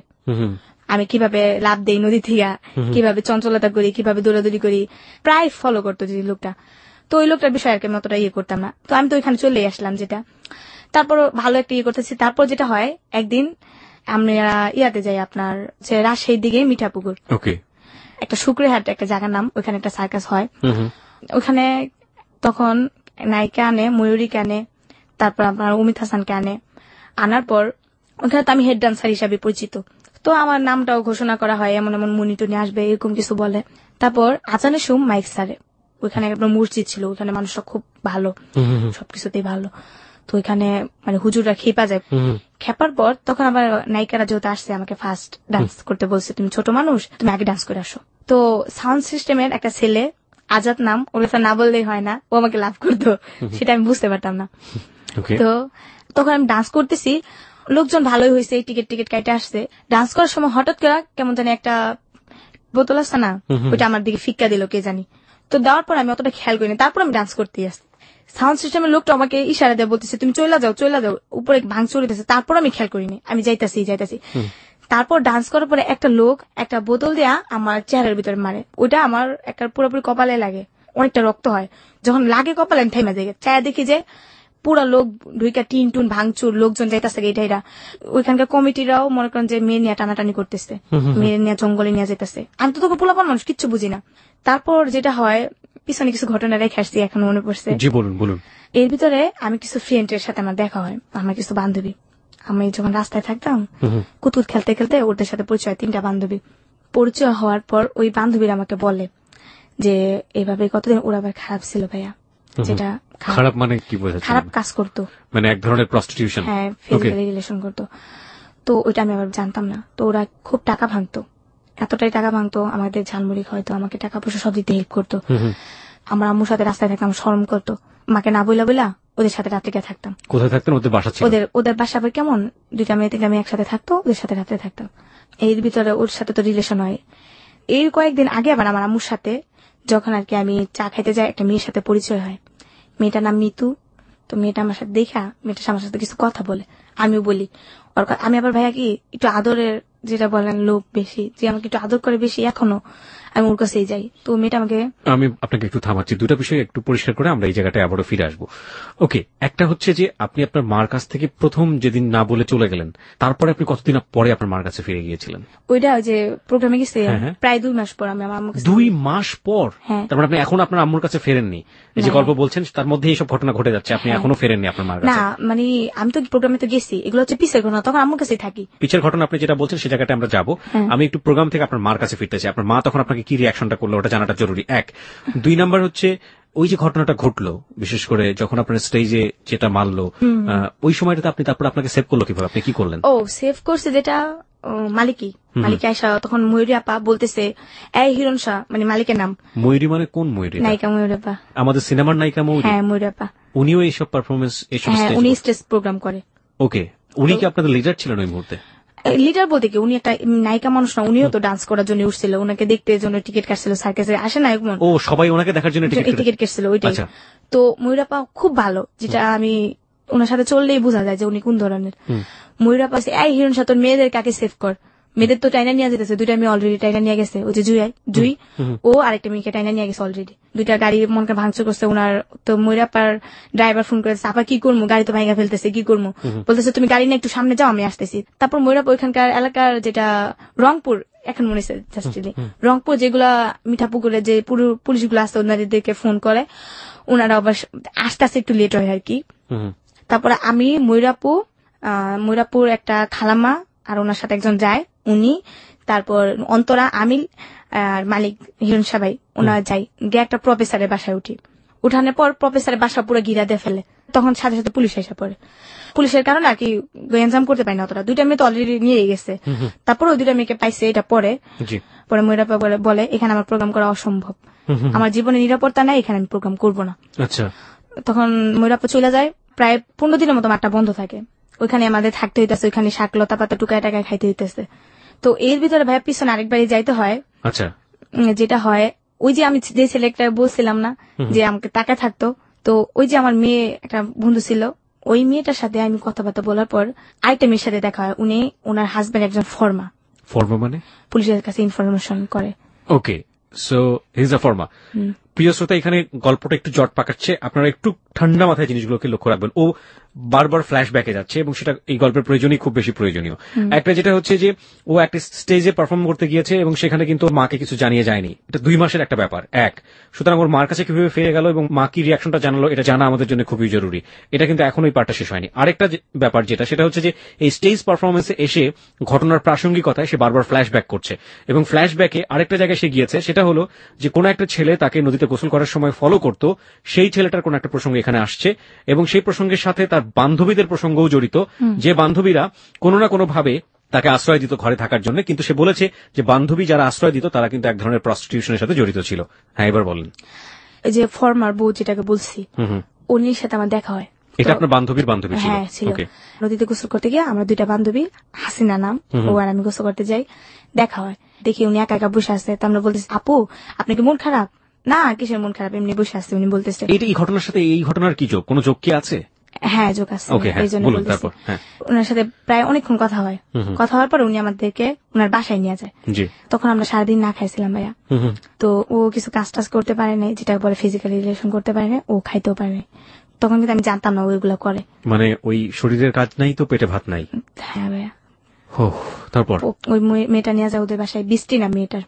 আমি কিভাবে লাভ দেই নদী থেকে, কিভাবে চঞ্চলতা করি, কিভাবে দৌড়াদৌড়ি করি, প্রায় ফলো করতো যে লোকটা। তো ওই লোকটার বিষয়ে আর কি আমি অতটা করতাম না। তো আমি তো ওইখানে চলে আসলাম যেটা। তারপর ভালো একটা করতেছি। তারপর যেটা হয়, একদিন আমরা ইয়াতে যাই আপনার রাজশাহীর দিকে মিঠাপুকুর, ওকে, একটা শুক্রহাট একটা জায়গার নাম, ওইখানে একটা সার্কাস হয়। ওখানে তখন নায়িকা আনে, ময়ূরীকে আনে, তারপর আপনার অমিত হাসানকে আনার পর ওখানে তো আমি হেড ডান্সার হিসাবে পরিচিত। তো আমার নামটাও ঘোষণা করা হয়, এমন এমন মুনি টুনি আসবে এরকম কিছু বলে। তারপর আজানের সুম মাইক সারে, ওইখানে একটা মসজিদ ছিল, ওইখানে মানুষরা খুব ভালো, সবকিছুতেই ভালো। তো ওইখানে মানে হুজুররা খেপা যায়। খেপার পর তখন আবার নায়িকারা যেহেতু আসছে, আমাকে ফার্স্ট ডান্স করতে বলছে, তুমি ছোট মানুষ, তুমি আগে ডান্স করে আসো। তো সাউন্ড সিস্টেমের একটা ছেলে, আজাদ নাম, ওর কথা না বললেই হয় না, ও আমাকে লাভ করতো, সেটা আমি বুঝতে পারতাম না। তো তখন আমি ডান্স করতেছি, লোকজন ভালোই হয়েছে, টিকিট কাটে আসছে। ডান্স করার সময় হঠাৎ করে কেমন জানি একটা বোতল আসছে না, ওইটা আমার দিকে ফিক্কা দিল কে জানি। তো দেওয়ার পর আমি অতটা খেয়াল করিনি, তারপর আমি ডান্স করতে আসছি। সাউন্ড সিস্টেমের লোকটা আমাকে ইশারা দিয়ে বলতেছে, তুমি চলে যাও, উপরে ভাঙচুর হইতেছে। তারপর আমি খেয়াল করিনি, আমি যাইতাছি। তারপর ডান্স করার পরে একটা লোক একটা বোতল দেয়া আমার চেহারার ভিতরে মারে, ওইটা আমার একটা পুরোপুরি কপালে লাগে, অনেকটা রক্ত হয়। যখন লাগে কপালে, আমি থাইমা যাই, চায়া দেখি যে পুরা লোক ঢুইকা টিন টুন ভাঙচুর, লোকজন যাইতেছে এটাইরা। ওইখানকার কমিটিরাও মনে করেন যে মেয়ে নিয়ে টানাটানি করতেছে, মেয়ে নিয়ে জঙ্গলে নিয়ে যেতেছে। আমি তো তোকে পোলাপান মানুষ, কিচ্ছু বুঝি না। তারপর যেটা হয়, পিছনে কিছু ঘটনা রেখে আসছি, এখন মনে পড়ছে। জি বলুন। এর ভিতরে আমি কিছু ফ্রেন্ডের সাথে আমার দেখা হয়, আমার কিছু বান্ধবী। আমি যখন রাস্তায় থাকতাম, কুতুত খেলতে খেলতে ওদের সাথে পরিচয়, 3টা বান্ধবী। পরিচয় হওয়ার পর ওই বান্ধবীরা আমাকে বলে যে এভাবে কতদিন ওরা আবার খারাপ ছিল ভাইয়া। যেটা খারাপ মানে কি বোঝাচ্ছে? খারাপ কাজ করতো, মানে এক ধরনের প্রস্টিটিউশন। হ্যাঁ, ফিজিক্যালি রিলেশন করতো। তো ওইটা আমি আবার জানতাম না। তো ওরা খুব টাকা ভাঙতো, এতটাই টাকা ভাঙতো, আমাদের ঝালমুড়ি হয়তো আমাকে টাকা পয়সা সব দিতে হেল্প করতো। আমার আম্মুর সাথে রাস্তায় থাকতাম, শরম করতো, মাকে না বইলা ওদের সাথে রাত্রে থাকতাম। কোথায় থাকতেন? ওদের বাসা ছিল? ওদের বাসা আবার কেমন, 2টা মেয়ে 3টা মেয়ে একসাথে থাকতো, ওদের সাথে রাত্রে থাকতাম। এর ভিতরে ওর সাথে তো রিলেশন হয়। এর কয়েকদিন আগে আবার আমার আম্মুর সাথে যখন আর কি আমি চা খাইতে যাই, একটা মেয়ের সাথে পরিচয় হয়। মেয়েটার নাম মিতু। তো মেয়েটা আমার সাথে দেখা, মেয়েটা আমার সাথে কিছু কথা বলে, আমিও বলি। আমি আবার ভাইয়া কি একটু আদরের যেটা বলেন লোভ বেশি, যে আমাকে একটু আদর করে বেশি, এখনো আমি ওর কাছেই যাই। তো মেয়েটা আমাকে, আমি আপনাকে একটু থামাচ্ছি, দুটো বিষয় একটু পরিষ্কার করে আমরা এই জায়গাটায় আবারও ফিরে আসবো। ওকে, একটা হচ্ছে যে আপনি আপনার মার কাছ থেকে প্রথম যেদিন না বলে চলে গেলেন, তারপরে আপনি কতদিন পরে আপনার মার কাছে ফিরে গিয়েছিলেন? ওইটা যে প্রোগ্রামে গেছে হ্যাঁ। প্রায় 2 মাস পর আমি আমার আম্মুর কাছে। 2 মাস পর? হ্যাঁ। তারপর আপনি এখন আপনার আম্মুর কাছে ফেরেননি? এই যে না। গল্প বলছেন তার মধ্যে এইসব ঘটনা ঘটে যাচ্ছে, আপনি হ্যাঁ। এখনো ফেরেননি আপনার মার না কাছে? মানে আমি তো প্রোগ্রামে তো গেছি, এগুলো হচ্ছে পিসের ঘটনা, তখন আম্মুর কাছেই থাকি। পিছের ঘটনা আপনি যেটা বলছেন সে জায়গাটা আমরা যাবো। হ্যাঁ। আমি একটু প্রোগ্রাম থেকে আপনার মার কাছে ফিরতে চাই। আপনার মা তখন আপনাকে কি রিয়াকশনটা করলো ওটা জানাটা জরুরি, 1। 2 নাম্বার হচ্ছে ওই যে ঘটনাটা ঘটলো, বিশেষ করে যখন আপনার স্টেজে যেটা মারলো, ওই সময়টাতে আপনি তারপর আপনাকে সেভ করলো কিভাবে, আপনি কি করলেন? ও সেভ করছে যেটা মালিক আয়সা, তখন ময়ূরী আপা বলতেছে, এই হিরণ শাহ, মানে মালিকের নাম। ময়ূরী মানে কোন ময়ূরী? নায়িকা ময়ূরী আপা। আমাদের সিনেমার নায়িকা ময়ূরী? হ্যাঁ ময়ূরী আপা। উনিও এইসব পারফরমেন্স, এইসব হ্যাঁ স্টেজ? উনি স্টেজ প্রোগ্রাম করে। ওকে, উনি কি আপনাদের লিডার ছিলেন ওই মুহূর্তে? লিডার বলতে কি, উনি একটা নায়িকা মানুষ না, উনিও তো ডান্স করার জন্য উঠছিল, ওনাকে দেখতে জন্য টিকিট কাটছিল, সার্কাসে আসে না একমন। ও সবাই ওনাকে দেখার জন্য টিকিট কাটছিল ওইটাই। আচ্ছা। তো ময়ূরাপা খুব ভালো, যেটা আমি ওনার সাথে চললেই বোঝা যায় যে উনি কোন ধরনের। ময়ূরাপা এই হিরণ সাথর মেয়েদের কাকে সেভ কর, মেয়েদের তো টাইনা নিয়ে যেতেছে, 2টা মেয়ে অলরেডি টাইনা নিয়ে গেছে, ওই যে জুই ও আরেকটা মেয়েকে টাইনা নিয়ে গেছে অলরেডি, 2টা গাড়ি মনকে ভাঙচুর করছে ওনার। তো ময়ূরাপার ড্রাইভার ফোন করেছে, আপা কি করবো, গাড়ি তো ভাঙা ফেলতেছে, কি করবো, বলতেছে তুমি গাড়ি নিয়ে একটু সামনে যাও, আমি আসতেছি। তারপর ময়ূরাপা ওইখানকার এলাকার যেটা রংপুর, এখন মনে হচ্ছে রংপুর, যেগুলা মিঠাপুকুরে যে পুলিশগুলো আছে ওনাদেরকে ফোন করে, ওনারা আবার আস্তে আস্তে একটু লেট হয় আর কি। তারপরে আমি ময়ূরাপুর একটা খালাম্মা আর ওনার সাথে একজন যায়, উনি, তারপর অন্তরা, আমিল আর মালিক হিরণ সাবাই, ওনারা যাই গিয়ে একটা প্রফেসরের বাসায় উঠি। উঠানোর পর প্রফেসরের বাসা পুরো ঘিরা দিয়ে ফেলে, তখন সাথে সাথে পুলিশ এসে পড়ে। পুলিশের কারণে আর কি এনজাম করতে পারি না অতটা, 2টা মেয়ে তো অলরেডি নিয়ে গেছে। তারপর ওই 2টা মেয়েকে পাইছে, এটা পরে ময়ূরাপা বলে এখানে আমার প্রোগ্রাম করা অসম্ভব, আমার জীবনে নিরাপত্তা নাই, এখানে আমি প্রোগ্রাম করবো না। আচ্ছা। তখন ময়ূরাপা চলে যায়, প্রায় 15 দিনের মতো মাঠটা বন্ধ থাকে, ওইখানে আমাদের থাকতে হইতেছে, ওইখানে শাক লতা পাতা টুকায় টাকায় খাইতে হইতেছে। তো এর ভিতরে ভাইয়া পিছনে আরেকবারই যাইতে হয়। আচ্ছা। যেটা হয়, ওই যে আমি যে ছেলেটা বলছিলাম না যে আমাকে টাকা থাকতো, তো ওই যে আমার মেয়ে একটা বন্ধু ছিল, ওই মেয়েটার সাথে আমি কথাবার্তা বলার পর আরেকটা মেয়ের সাথে দেখা হয়, উনি ওনার হাজবেন্ড একজন ফর্মা মানে পুলিশের কাছে ইনফরমেশন করে। ওকে, সো হি ইজ আ ফর্মা। প্রিয় শ্রোতা, এখানে গল্পটা একটু জট পাকাচ্ছে, আপনারা একটু ঠান্ডা মাথায় জিনিসগুলোকে লক্ষ্য রাখবেন। ও বারবার ফ্ল্যাশব্যাকে যাচ্ছে এবং সেটা এই গল্পের প্রয়োজনই খুব বেশি প্রয়োজনীয়। একটা যেটা হচ্ছে যে ও একটা স্টেজে পারফর্ম করতে গিয়েছে এবং সেখানে কিন্তু ওর মাকে কিছু জানিয়ে যায়নি, এটা 2 মাসের একটা ব্যাপার। সুতরাং ওর মার কাছে কিভাবে ফিরে গেল এবং মা কি রিয়াকশনটা জানালো, এটা জানা আমাদের জন্য খুবই জরুরি। এটা কিন্তু এখন ওই পার্টটা শেষ হয়নি। আরেকটা ব্যাপার সেটা হচ্ছে যে এই স্টেজ পারফরমেন্সে এসে ঘটনার প্রাসঙ্গিকতায় সে বারবার ফ্ল্যাশব্যাক করছে এবং ফ্ল্যাশব্যাকে আরেকটা জায়গায় সে গিয়েছে, সেটা হলো যে কোনো একটা ছেলে তাকে নদীতে গোসল করার সময় ফলো করত, সেই ছেলেটার কোন একটা প্রসঙ্গ এখানে আসছে এবং সেই প্রসঙ্গের সাথে তার বান্ধবীদের প্রসঙ্গও জড়িত, যে বান্ধবীরা কোনো না কোনো ভাবে তাকে আশ্রয় দিত ঘরে থাকার জন্য, কিন্তু সে বলেছে যে বান্ধবী যারা আশ্রয় দিত তারা কিন্তু এক ধরনের প্রস্টিটিউশনের সাথে জড়িত ছিল। হ্যাঁ, এবার বলেন। এই যে ফর্মার বউ যেটাকে বলছি, উনির সাথে আমার দেখা হয়। এটা আপনার বান্ধবীর বান্ধবী ছিল? হ্যাঁ ছিল। নদীতে গোসল করতে গিয়ে আমরা 2টা বান্ধবী, হাসিনা নাম, ও আর আমি গোসল করতে যাই, দেখা হয়, দেখি উনি একা একা বসে আছে। তো আমরা বলতেছি, আপু আপনি কি মন খারাপ? না কিসের মন খারাপ, এমনি বসে আছে। উনি বলতেছে, এই ঘটনার সাথে এই ঘটনার কি যোগ, কোনো যোগ কি আছে? হ্যাঁ যোগ আছে, এই জন্য বলতেছি। ওনার সাথে প্রায় অনেকক্ষণ কথা হয়, কথা হওয়ার পর উনি আমাদেরকে ওনার বাসায় নিয়ে যায়। তখন আমরা সারাদিন না খাইছিলাম ভাইয়া। তো ও কিছু কাজ টাজ করতে পারে নাই, যেটা বলে ফিজিক্যাল রিলেশন করতে পারে না, ও খাইতেও পারে নাই। তখন কিন্তু আমি জানতাম না ওইগুলো করে, মানে ওই শরীরের কাজ নাই তো পেটে ভাত নাই। হ্যাঁ ভাইয়া। তারপর ওই মেয়েটা নিয়ে যায় ওদের বাসায়, বৃষ্টি না মেয়েটার,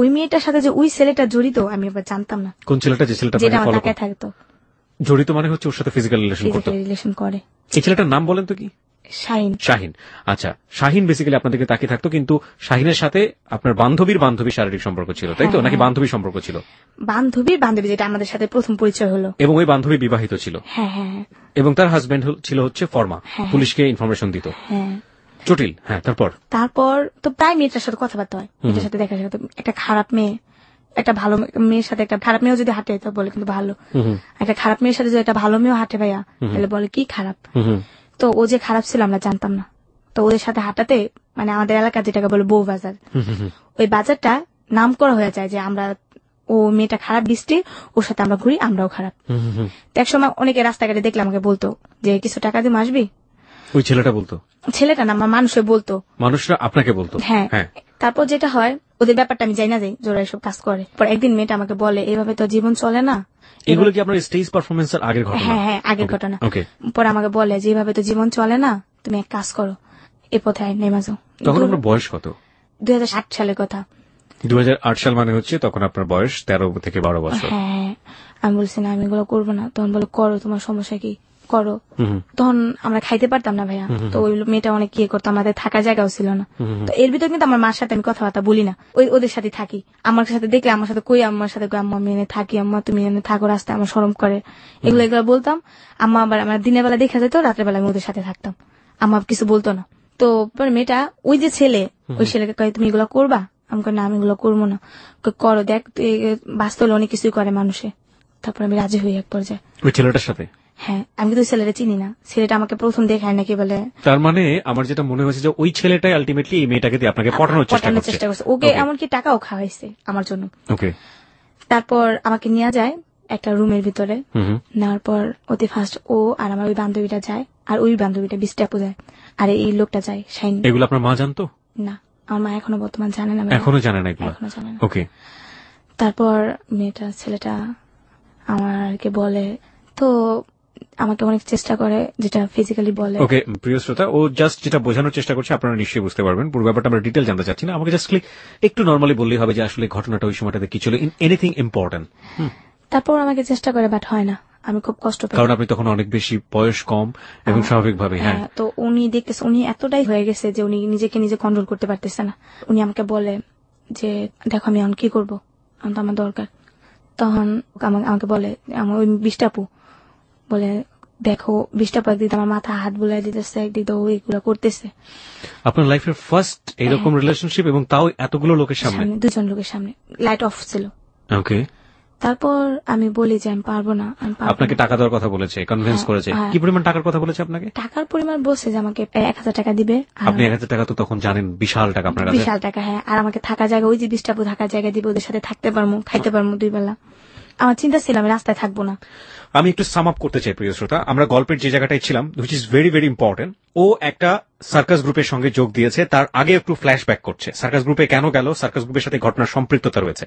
ওই মেয়েটার সাথে যে ওই ছেলেটা জড়িত আমি আবার জানতাম না। কোন ছেলেটা? যে ছেলেটা যেটা আমার টাকায় থাকতো। জড়িত মানে হচ্ছে ওর সাথে ফিজিক্যাল রিলেশন করে। এই ছেলেটার নাম বলেন তো কি? শাহিন। আচ্ছা, শাহিন বেসিক্যালি আপনাদেরকে তাকিয়ে থাকতো, কিন্তু শাহিনের সাথে আপনার বান্ধবীর শারীরিক সম্পর্ক ছিল, তাই তো? নাকি বান্ধবী সম্পর্ক ছিল? বান্ধবী, যেটা আমাদের সাথে প্রথম পরিচয় হলো। এবং ওই বান্ধবী বিবাহিত ছিল? হ্যাঁ। এবং তার হাজবেন্ড ছিল হচ্ছে ফর্মা, পুলিশকে ইনফরমেশন দিত। হ্যাঁ, জটিল। হ্যাঁ, তারপর তো প্রায় মেয়েটার সাথে কথাবার্তা হয়, মেয়েটার সাথে দেখা সাথে একটা খারাপ মেয়ে, একটা ভালো মেয়ের সাথে একটা খারাপ মেয়েও যদি হাঁটে তো বলে কিন্তু ভালো, একটা খারাপ মেয়ের সাথে যদি একটা ভালো মেয়েও হাঁটে ভাইয়া, তাহলে বলে কি খারাপ। তো ও যে খারাপ ছিল আমরা জানতাম না। তো ওদের সাথে হাঁটাতে, মানে আমাদের এলাকা যেটাকে বলে বউ বাজার, ওই বাজারটা নাম করা হয়ে যায় যে আমরা, ও মেয়েটা খারাপ বৃষ্টি, ওর সাথে আমরা ঘুরি, আমরাও খারাপ। তো এক সময় অনেকে রাস্তাঘাটে দেখলে আমাকে বলতো যে কিছু টাকা দিয়ে আসবি, ওই ছেলেটা বলতো? ছেলেটা না, আমার মানুষে বলতো, মানুষরা আপনাকে বলতো? হ্যাঁ। হ্যাঁ। তারপর যেটা হয়, ওদের ব্যাপারটা আমি জানি না যাই জোরা এসব কাজ করে। পর একদিন মেয়েটা আমাকে বলে, এইভাবে তো জীবন চলে না। এগুলো কি আপনার স্টেজ পারফরমেন্সের আগের ঘটনা? হ্যাঁ হ্যাঁ, আগের ঘটনা। ওকে। পরে আমাকে বলে যে এইভাবে তো জীবন চলে না, তুমি এক কাজ করো, এ পথে নেমে যাও। তখন আপনার বয়স কত? 2008 সালের কথা। 2008 সাল মানে হচ্ছে তখন আপনার বয়স 13 থেকে 12 বছর। হ্যাঁ, আমি বলছি না, আমি এগুলো করবো না। তখন বলে, করো, তোমার সমস্যা কি, করো। তখন আমরা খাইতে পারতাম না ভাইয়া, তো ওই মেয়েটা অনেক ইয়ে করতো, আমাদের থাকার জায়গাও ছিল না। তো এর ভিতরে কিন্তু আমার মার সাথে আমি কথাবার্তা বলি না, ওদের সাথে থাকি। আমার সাথে দেখলে আমার সাথে কই, আমার সাথে আম্মা আমি এনে থাকি, আম্মা তুমি এনে থাকো, রাস্তায় আমার শরম করে, এগুলো বলতাম। আম্মা আবার আমার দিনের বেলা দেখা যেত, রাতের বেলা আমি ওদের সাথে থাকতাম, আম্মা কিছু বলতো না। তো মেয়েটা, ওই যে ছেলে, ওই ছেলেকে কয় তুমি এগুলো করবা? আমি না, আমি এগুলো করবো না। করো, দেখ বাস্তবে অনেক কিছুই করে মানুষে। তারপর আমি রাজি হই এক পর্যায়ে ওই ছেলেটার সাথে। হ্যাঁ, আমি কিন্তু ছেলেটা চিনি না, ছেলেটা আমাকে প্রথম দেখায় নাকি বলে। তার মানে আমার যেটা মনে হয়েছে যে ওই ছেলেটাই আলটিমেটলি এই মেয়েটাকে দিয়ে আপনাকে পটানোর চেষ্টা করছে। ওকে এমনকি টাকাও খাওয়াইছে আমার জন্য। ওকে। তারপর আমাকে নিয়ে যায় একটা রুমের ভিতরে, নেওয়ার পর অতি ফার্স্ট ও আর আমার ওই বান্ধবীটা যায়, আর ওই বান্ধবীটা 20 টাপু যায়, আর এই লোকটা যায় শাইন। এগুলো আপনার মা জানতো? না, আমার মা এখনো বর্তমান জানে না। এখনো জানে না এগুলো? এখনো জানে না। ওকে। তারপর ছেলেটা আমাকে বলে, তো আমাকে অনেক চেষ্টা করে, যেটা ফিজিক্যালি বলে। ওকে প্রিয় শ্রোতা, ও জাস্ট যেটা বোঝানোর চেষ্টা করছে আপনারা নিশ্চয়ই বুঝতে পারবেন। পুরো ব্যাপারটা আমরা ডিটেল জানতে চাচ্ছি না, আমাকে জাস্ট একটু নর্মালি বললেই হবে যে আসলে ঘটনাটা ওই সময়টাতে কি ছিল, এনিথিং ইম্পর্টেন্ট। তারপর আমাকে চেষ্টা করে, বাট হয় না, আমি খুব কষ্ট পাই, কারণ আপনি তখন অনেক বেশি বয়স কম এবং স্বাভাবিকভাবে। হ্যাঁ। তো উনি দেখতেছে, উনি এতটাই হয়ে গেছে যে উনি নিজেকে নিজে কন্ট্রোল করতে পারতেছে না। উনি আমাকে বলে যে দেখো আমি এখন কি করবো, এখন তো আমার দরকার। তখন আমাকে বলে, আমার ওই 20 টাপু বলে, দেখো 20 টাপু একদিক আমার মাথা হাত বুলাই দিতেছে, একদিক তো ওইগুলো করতেছে। আপনার লাইফের ফার্স্ট এরকম রিলেশনশিপ, এবং তাও এতগুলো লোকের সামনে? 2জন লোকের সামনে, লাইট অফ ছিল। ওকে। তারপর আমি বলি যে আমি পারবো না, আমি পারবো আপনাকে না। টাকা দেওয়ার কথা বলেছে, কনভিন্স করেছে? কি পরিমাণ টাকার কথা বলেছে আপনাকে? টাকার পরিমাণ বলছে যে আমাকে 1000 টাকা দিবে। আপনি 1000 টাকা তো তখন জানেন বিশাল টাকা আপনার কাছে। বিশাল টাকা, হ্যাঁ। আর আমাকে থাকার জায়গা, ওই যে 20 টাপু থাকার জায়গা দিবে, ওদের সাথে থাকতে পারবো, খাইতে পারবো 2 বেলা। আমার চিন্তা ছিল আমি রাস্তায় থাকবো না। আমি একটু সাম আপ করতে চাই প্রিয় শ্রোতা, আমরা গল্পের যে জায়গাটায় ছিলাম, which is very very important. ও একটা সার্কাস গ্রুপের সঙ্গে যোগ দিয়েছে, তার আগে একটু ফ্ল্যাশব্যাক করছে। সার্কাস গ্রুপে কেন গেল, সার্কাস গ্রুপের সাথে ঘটনার সম্পৃক্ততা রয়েছে।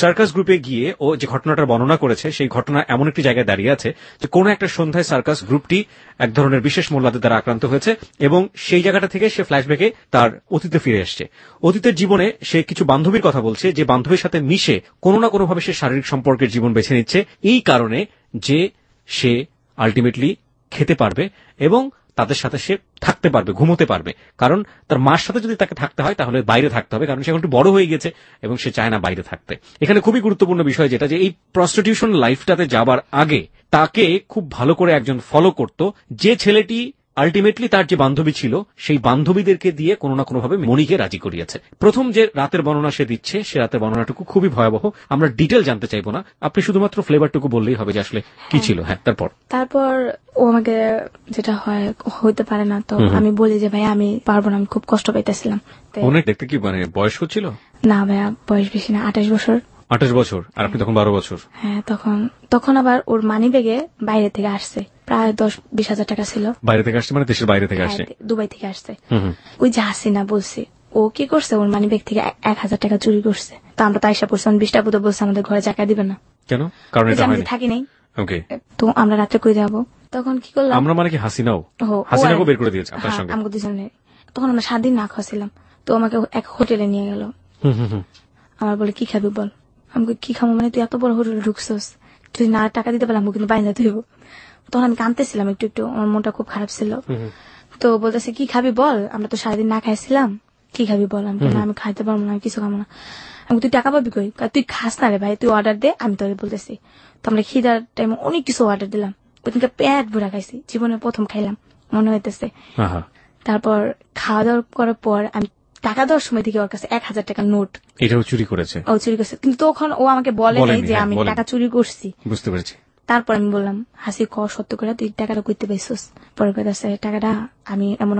সার্কাস গ্রুপে গিয়ে ও যে ঘটনাটার বর্ণনা করেছে, সেই ঘটনা এমন একটি জায়গায় দাঁড়িয়ে আছে যে কোনো একটা সন্ধ্যায় সার্কাস গ্রুপটি এক ধরনের বিশেষ মোল্লাদের দ্বারা আক্রান্ত হয়েছে, এবং সেই জায়গাটা থেকে সে ফ্ল্যাশব্যাকে তার অতীতে ফিরে আসছে। অতীতের জীবনে সে কিছু বান্ধবীর কথা বলছে, যে বান্ধবীর সাথে মিশে কোনো না কোনোভাবে সে শারীরিক সম্পর্কের জীবন বেছে নিচ্ছে, এই কারণে যে সে আলটিমেটলি খেতে পারবে এবং তাদের সাথে সে থাকতে পারবে, ঘুমোতে পারবে। কারণ তার মার সাথে যদি তাকে থাকতে হয় তাহলে বাইরে থাকতে হবে, কারণ সে এখন একটু বড় হয়ে গেছে এবং সে চায় না বাইরে থাকতে। এখানে খুবই গুরুত্বপূর্ণ বিষয় যেটা, যে এই প্রস্টিটিউশন লাইফটাতে যাবার আগে তাকে খুব ভালো করে একজন ফলো করত, যে ছেলেটি আলটিমেটলি তার যে বান্ধবী ছিল, সেই বান্ধবীদেরকে দিয়ে কোনো না কোনোভাবে মনিকে রাজি করিয়েছে। প্রথম যে রাতের বর্ণনা সে দিচ্ছে, সে রাতের বর্ণনাটুকু খুবই ভয়াবহ, আমরা ডিটেল জানতে চাইবো না, আপনি শুধুমাত্র ফ্লেভারটুকু বললেই হবে যে আসলে কি ছিল। হ্যাঁ, তারপর ও আমাকে, যেটা হয় হইতে পারে না, তো আমি বলি যে ভাই আমি পারবো না, আমি খুব কষ্ট পাইতেছিলাম। অনেক দেখতে কি মানে বয়স হচ্ছিল? না ভাইয়া, বয়স বেশি না, 28 বছর। 28 বছর, আর আপনি তখন 12 বছর। হ্যাঁ, তখন আবার ওর মানি ব্যাগে বাইরে থেকে আসছে প্রায় 10-20 হাজার টাকা ছিল। বাইরে থেকে আসছে মানে দেশের বাইরে থেকে আসছে? দুবাই থেকে আসছে। ওই যে হাসিনা বলছে, ও কি করছে, ওর মানি ব্যাগ থেকে 1000 টাকা চুরি করছে। তো আমরা তো আইসা পড়ছিলাম, 20 টাকা বলছে আমাদের ঘরে জায়গা দিবে না। কেন? কারণ এটা আমি থাকি নাই। ওকে। তো আমরা রাত্রে কই যাবো, তখন কি করলাম আমরা, মানে কি হাসিনাও বের করে দিয়েছে আপনার সঙ্গে? আমাকে দুজনে। তখন আমরা 7 দিন না খাওয়াছিলাম, তো আমাকে এক হোটেলে নিয়ে গেল। আমার বলে কি খাবি বল, আমাকে কি খাবো মানে, তুই এত বড় হোটেলে ঢুকছস, তুই না টাকা দিতে পারলাম কিন্তু বাইরে তুই। তখন আমি কাঁদতেছিলাম একটু একটু, আমার মনটা খুব খারাপ ছিল। তো বলতেছে কি খাবি বল, আমরা তো সারাদিন না খাইছিলাম, কি খাবি বল। আমি খাইতে পারবো না, কিছু খাবো না। আমি তুই টাকা পাবি কই, তুই খাস না রে ভাই, তুই অর্ডার দে, আমি তোরে বলতেছি। তো আমরা খিদার টাইমে অনেক কিছু অর্ডার দিলাম, ওইদিনকে পেট ভরা খাইছি, জীবনে প্রথম খাইলাম মনে হইতেছে। তারপর খাওয়া দাওয়া করার পর আমি টাকা দেওয়ার সময় থেকে ওর কাছে 1000 টাকার নোট, এটাও চুরি করেছে? ও চুরি করছে, কিন্তু তখন ও আমাকে বলে নাই যে আমি টাকা চুরি করছি। বুঝতে পেরেছি। তারপর আমি বললাম, হাসি ক সত্য করে তুই টাকাটা করতে পাইছিস? পরে কথা, টাকাটা আমি এমন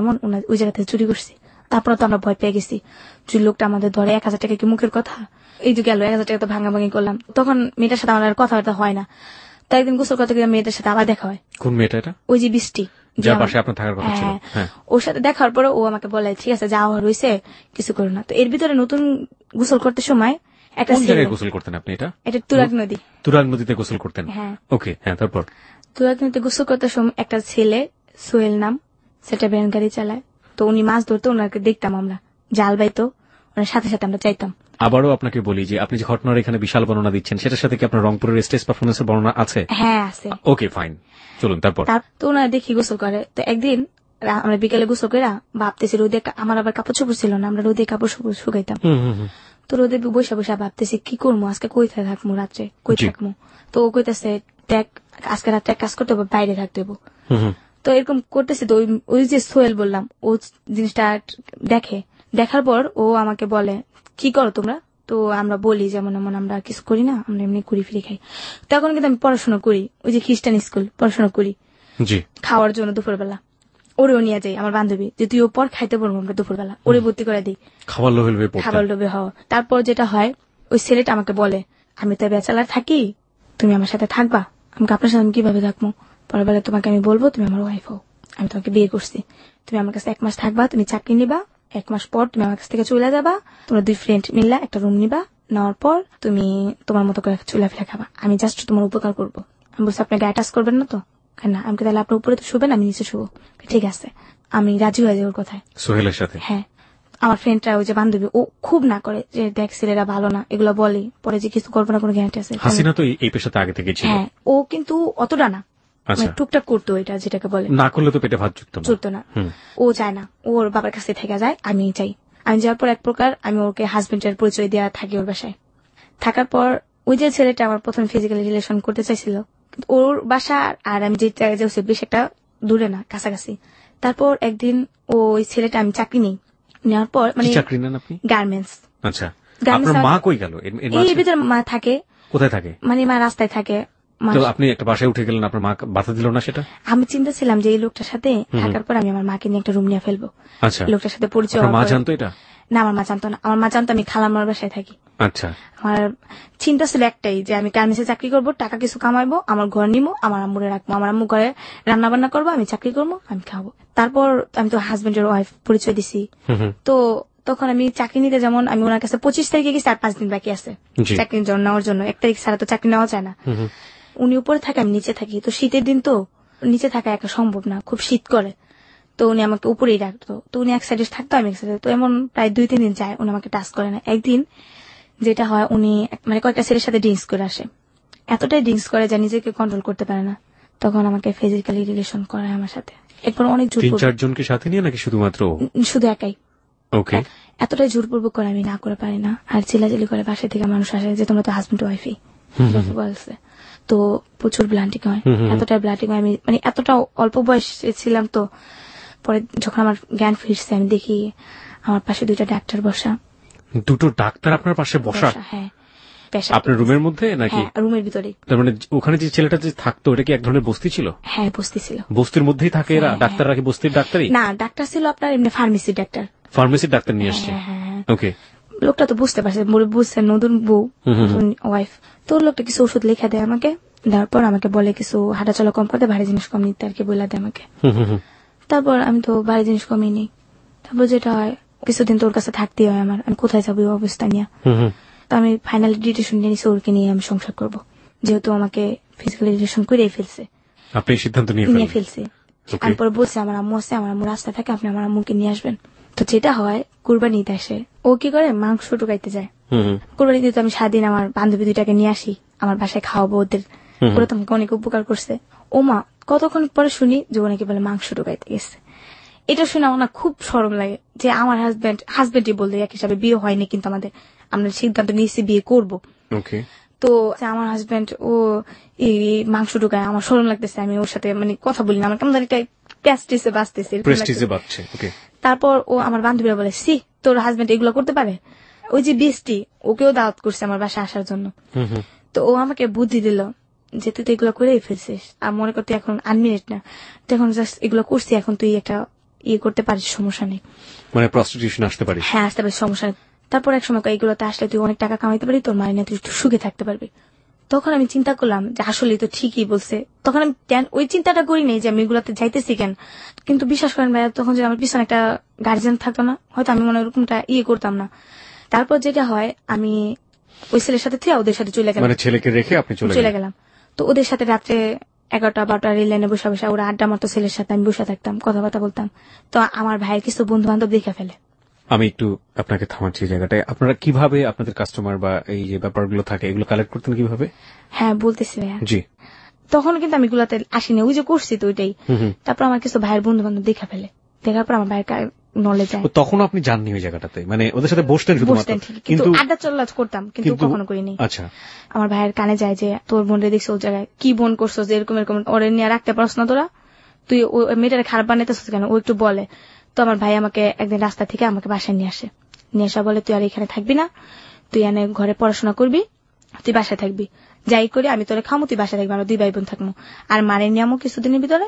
ওই জায়গা থেকে চুরি করছি। তারপরে তো আমরা ভয় পেয়ে গেছি, যদি লোকটা আমাদের ধরে 1000 টাকা কি মুখের কথা, এই যে গেল 1000 টাকা তো ভাঙাভাঙি করলাম। তখন মেয়েটার সাথে আমার কথাবার্তা হয় না। তো একদিন গোসল করতে গিয়ে মেয়েটার সাথে আবার দেখা হয়। কোন মেয়েটা এটা? ওই যে বৃষ্টি, যে যার আমার- পাশে আপনার থাকার কথা ছিল। হ্যাঁ, হ্যাঁ। ওর সাথে দেখার পরে ও আমাকে বলে ঠিক আছে যাওয়া রয়েছে কিছু করো না। তো এর ভিতরে নতুন গোসল করতে সময় একটা কোন ছেলে, জায়গায় গোসল করতেন আপনি এটা? এটা তুরাগ নদী, তুরাগ নদীতে গোসল করতেন? হ্যাঁ ওকে, হ্যাঁ, তারপর? তুরাগ নদীতে গোসল করতে সময় একটা ছেলে সোহেল নাম, সেটা ভ্যান গাড়ি চালায়। তো উনি মাছ ধরতো, ওনাকে দেখতাম আমরা, জাল বাইতো, ওনার সাথে সাথে আমরা চাইতাম। আবারও আপনাকে বলি যে আপনি যে ঘটনার এখানে বিশাল বর্ণনা দিচ্ছেন সেটার সাথে কি আপনার রংপুরের স্টেজ পারফরমেন্সের বর্ণনা আছে? হ্যাঁ আছে। ওকে, ফাইন, চলুন তারপর। তো ওনারা দেখি গোসল করে। তো একদিন আমরা বিকেলে গোসল করে ভাবতেছি রোদে, আমার আবার কাপড় চোপড় ছিল না, আমরা রোদে কাপড় চোপড় শুকাইতাম। তো রোদে বসে বসে ভাবতেছি কি করবো, আজকে কোথায় থাকবো, রাত্রে কই জি। থাকবো। তো ও কইতাছে দেখ আজকে রাত্রে কাজ করতে হবে, বাইরে থাকতে হবে। তো এরকম করতেছি। তো ওই যে সোহেল বললাম, ও জিনিসটা দেখার পর ও আমাকে বলে কি করো তোমরা। তো আমরা বলি যেমন এমন আমরা কিছু করি না, আমরা এমনি ঘুরি ফিরে খাই। তখন কিন্তু আমি পড়াশোনা করি, ওই যে খ্রিস্টান স্কুল পড়াশোনা করি জি। খাওয়ার জন্য দুপুরবেলা। ওরেও নিয়ে যাই আমার বান্ধবী, যে তুই ও পর খাইতে পারবো আমরা দুপুরবেলা, ওরে ভর্তি করে দিই খাবার লোভে লোভে পড়তেন। খাবার লোভে হওয়া। তারপর যেটা হয়, ওই ছেলেটা আমাকে বলে আমি তো ব্যাচেলার থাকি, তুমি আমার সাথে থাকবা। আমাকে আপনার সাথে আমি কিভাবে থাকবো, পরে বলে তোমাকে আমি বলবো তুমি আমার ওয়াইফ হও, আমি তোমাকে বিয়ে করছি, তুমি আমার কাছে 1 মাস থাকবা, তুমি চাকরি নিবা, 1 মাস পর তুমি আমার কাছ থেকে চলে যাবা, তোমরা 2 ফ্রেন্ড মিললা একটা রুম নিবা, নেওয়ার পর তুমি তোমার মতো করে চলাফেরা খাবা, আমি জাস্ট তোমার উপকার করবো। আমি বলছি আপনি গায়ে টাচ করবেন না তো? না। আমি তাহলে আপনার উপরে তো শুবেন, আমি নিচে শুবো। ঠিক আছে, আমি রাজি হয়ে যাই ওর কথায়। সোহেলের সাথে? হ্যাঁ। আমার ফ্রেন্ডরা, ওই যে বান্ধবী, ও খুব না করে যে দেখ ছেলেরা ভালো না, এগুলো বলে, পরে যে কিছু করবো না কোনো গ্যারান্টি আছে? হাসিনা তো এই পেশাতে আগে থেকে ছিল। হ্যাঁ, ও কিন্তু অতটা না, আচ্ছা। মানে টুকটাক করতো, এটা যেটাকে বলে না করলে তো পেটে ভাত জুটতো না। চলতো না। ও চায় না, ওর বাবার কাছে থেকে যায়, আমি চাই। আমি যাওয়ার পর এক প্রকার আমি ওকে হাজবেন্ডের পরিচয় দেওয়া থাকি ওর বাসায়। থাকার পর ওই যে ছেলেটা আমার প্রথম ফিজিক্যালি রিলেশন করতে চাইছিল, কিন্তু ওর বাসা আর আমি যে জায়গায় যাচ্ছি বেশ একটা দূরে না, কাছাকাছি। তারপর একদিন ওই ছেলেটা, আমি চাকরি নেই, নেওয়ার পর কি মানে চাকরি নেন আপনি? গার্মেন্টস। আচ্ছা, গার্মেন্টস আপনার মা কই গেল? এই ভিতরে মা থাকে, কোথায় থাকে? মানে মা রাস্তায় থাকে। মা- তো আপনি একটা বাসায় উঠে গেলেন, আপনার মা বাধা দিল না সেটা? আমি চিন্তা ছিলাম যে এই লোকটার সাথে থাকার পর আমি আমার মাকে নিয়ে একটা রুম নিয়ে ফেলবো। আচ্ছা, লোকটার সাথে পরিচয় আপনার মা হওয়ার পর- জানতো এটা? না, আমার মা জানতো না। আমার মা জানতো আমি খালাম্মার বাসায় থাকি। আচ্ছা। আমার চিন্তা ছিল একটাই, যে আমি গার্মেন্টসে চাকরি করবো, টাকা কিছু কামাইবো, আমার ঘর নিবো, আমার আম্মুরে রাখবো, আমার আম্মু ঘরে রান্না বান্না করবো, আমি চাকরি করবো, আমি খাবো। তারপর আমি তো হাজবেন্ডের ওয়াইফ পরিচয় দিছি। তো তখন আমি চাকরি নিতে, যেমন আমি ওনার কাছে 25 তারিখে গেছি, আর 5 দিন বাকি আছে জি। চাকরির জন্য নেওয়ার জন্য। 1 তারিখ ছাড়া তো চাকরি নেওয়া যায় না। উনি উপরে থাকে, আমি নিচে থাকি। তো শীতের দিন তো নিচে থাকা একা সম্ভব না, খুব শীত করে। তো উনি আমাকে উপরেই রাখতো। তো উনি এক সাইডে থাকতো, আমি এক সাইডে। তো এমন প্রায় 2-3 দিন যায়, উনি আমাকে টাচ করে না। একদিন যেটা হয়, উনি মানে কয়েকটা ছেলের সাথে ড্রিঙ্কস করে আসে, এতটাই ড্রিঙ্কস করে যা নিজেকে কন্ট্রোল করতে পারে না। তখন আমাকে ফিজিক্যালি রিলেশন করে আমার সাথে। একবার অনেক জোর 3-4 জনকে সাথে নিয়ে নাকি শুধুমাত্র? শুধু একাই। ওকে। এতটাই জোরপূর্বক করে আমি না করে পারি না। আর চিল্লাচিল্লি করে বাসা থেকে মানুষ আসে যে তোমরা তো হাজবেন্ড ওয়াইফই বলছে। তো প্রচুর ব্লান্টিং হয়, এতটাই ব্লান্টিং হয়, আমি মানে এতটা অল্প বয়সে ছিলাম। তো পরে যখন আমার জ্ঞান ফিরছে, আমি দেখি আমার পাশে 2টা ডাক্তার বসা। দুটো ডাক্তার আপনার পাশে বসা? হ্যাঁ, পেশা। আপনার রুমের মধ্যে নাকি? হ্যাঁ, রুমের ভিতরে। তার মানে ওখানে যে ছেলেটা যে থাকতো, এটা কি এক ধরনের বস্তি ছিল? হ্যাঁ, বস্তি ছিল। বস্তির মধ্যেই থাকে এরা? ডাক্তাররা কি বস্তির ডাক্তারই? না, ডাক্তার ছিল আপনার এমনি ফার্মেসি ডাক্তার। ফার্মেসির ডাক্তার নিয়ে আসছে? হ্যাঁ। ওকে। লোকটা তো বুঝতে পারছে, বুঝছে নতুন বউ, ওয়াইফ। তো লোকটা কিছু ওষুধ লিখে দেয় আমাকে, দেওয়ার পর আমাকে বলে কিছু হাঁটাচলা কম করতে, ভারী জিনিস কম নিতে আর কি বলে দেয় আমাকে। তারপর আমি তো ভারী জিনিস কমই নেই। তারপর যেটা হয়, কিছুদিন তোর কাছে থাকতেই হয় আমার, আমি কোথায় যাবো এই অবস্থা নিয়ে। তো আমি ফাইনালি ডিসিশন নিয়ে নিছি ওরকে নিয়ে আমি সংসার করব, যেহেতু আমাকে ফিজিক্যালি রিলেশন করেই ফেলছে। আপনি সিদ্ধান্ত নিয়ে ফেলছি। আমি পরে বলছি আমার আম্মু আছে, আমার আম্মু রাস্তায় থাকে, আপনি আমার আম্মুকে নিয়ে আসবেন। তো যেটা হয়, কুরবানিতে আসে, ও কি করে মাংস টুকাইতে যায়। কুরবানিতে তো আমি সারাদিন আমার বান্ধবী 2টাকে নিয়ে আসি, আমার বাসায় খাওয়াবো ওদের। ওরা তো আমাকে অনেক উপকার করছে। ও মা, কতক্ষণ পরে শুনি যে ও নাকি বলে মাংস টুকাইতে গেছে। এটা শুনে আমার না খুব শরম লাগে, যে আমার হাজবেন্ডই বলতে এক হিসাবে বিয়ে হয়নি, কিন্তু আমরা সিদ্ধান্ত নিয়েছি বিয়ে করবো। ওকে। তো আমার হাজবেন্ড ও এই মাংস ঢুকায়, আমার শরম লাগতেছে, আমি ওর সাথে মানে কথা বলি না, আমার কেমন একটা প্রেস্টিজে বাঁচতেছে। তারপর ও আমার বান্ধবীরা বলে, সি তোর হাজবেন্ড এগুলো করতে পারে। ওই যে বৃষ্টি, ওকেও দাওয়াত করছে আমার বাসায় আসার জন্য। তো ও আমাকে বুদ্ধি দিল যে তুই তো এগুলো করেই ফেলছিস, আর মনে করতে এখন আনমিনিট না, তুই এখন জাস্ট এগুলো করছি, এখন তুই একটা করতে পারিস, সমস্যা নেই, মানে প্রস্টিটিউশন আসতে পারিস। হ্যাঁ, আসতে পারিস, সমস্যা নেই। তারপর এক সময় এগুলোতে আসলে তুই অনেক টাকা কামাইতে পারবি, তোর মায়ের নিয়ে তুই সুখে থাকতে পারবি। তখন আমি চিন্তা করলাম যে আসলে তো ঠিকই বলছে। তখন আমি ওই চিন্তাটা করি নাই যে আমি এগুলাতে যাইতেছি কেন। কিন্তু বিশ্বাস করেন ভাইয়া, তখন যে আমার পিছনে একটা গার্জিয়ান থাকতো না, হয়তো আমি মনে হয় ওরকমটা করতাম না। তারপর যেটা হয়, আমি ওই ছেলের সাথে থেকে ওদের সাথে চলে গেলাম, মানে ছেলেকে রেখে আপনি চলে গেলাম। তো ওদের সাথে রাত্রে 11টা-12টা রেল লাইনে বসে বসে ওরা আড্ডা মারতো, ছেলের সাথে আমি বসে থাকতাম, কথাবার্তা বলতাম। তো আমার ভাইয়ের কিছু বন্ধু বান্ধব দেখে ফেলে। আমি একটু আপনাকে থামাচ্ছি জায়গাটায়। আপনারা কিভাবে আপনাদের কাস্টমার বা এই যে ব্যাপারগুলো থাকে এগুলো কালেক্ট করতেন কিভাবে? হ্যাঁ বলতেছি ভাইয়া। জি। তখন কিন্তু আমি এগুলাতে আসিনি, ওই যে করছি তো ওইটাই। তারপর আমার কিছু ভাইয়ের বন্ধু বান্ধব দেখে ফেলে, দেখার পর আমার ভাইয়ের নলেজ যায়। তখন আপনি জাননি ওই জায়গাটাতে, মানে ওদের সাথে বসতেন শুধুমাত্র, কিন্তু আড্ডা চল্লাচ করতাম, কিন্তু কখনো করিনি। আচ্ছা। আমার ভাইয়ের কানে যায় যে তোর বোন রে দেখছো ওই জায়গায়, কি বোন করছো যে এরকম এরকম, ওরে নিয়ে রাখতে পারছ না তোরা, তুই মেয়েটারে খারাপ বানাইতেছিস কেন, ও একটু বলে। তো আমার ভাই আমাকে একদিন রাস্তা থেকে আমাকে বাসায় নিয়ে আসে, নিয়ে আসা বলে তুই আর এখানে থাকবি না, তুই এনে ঘরে পড়াশোনা করবি, তুই বাসায় থাকবি, যাই করি আমি তোরে খামো, তুই বাসায় থাকবি, আমরা 2 ভাই বোন থাকবো। আর মারে নিয়ামো কিছুদিনের ভিতরে,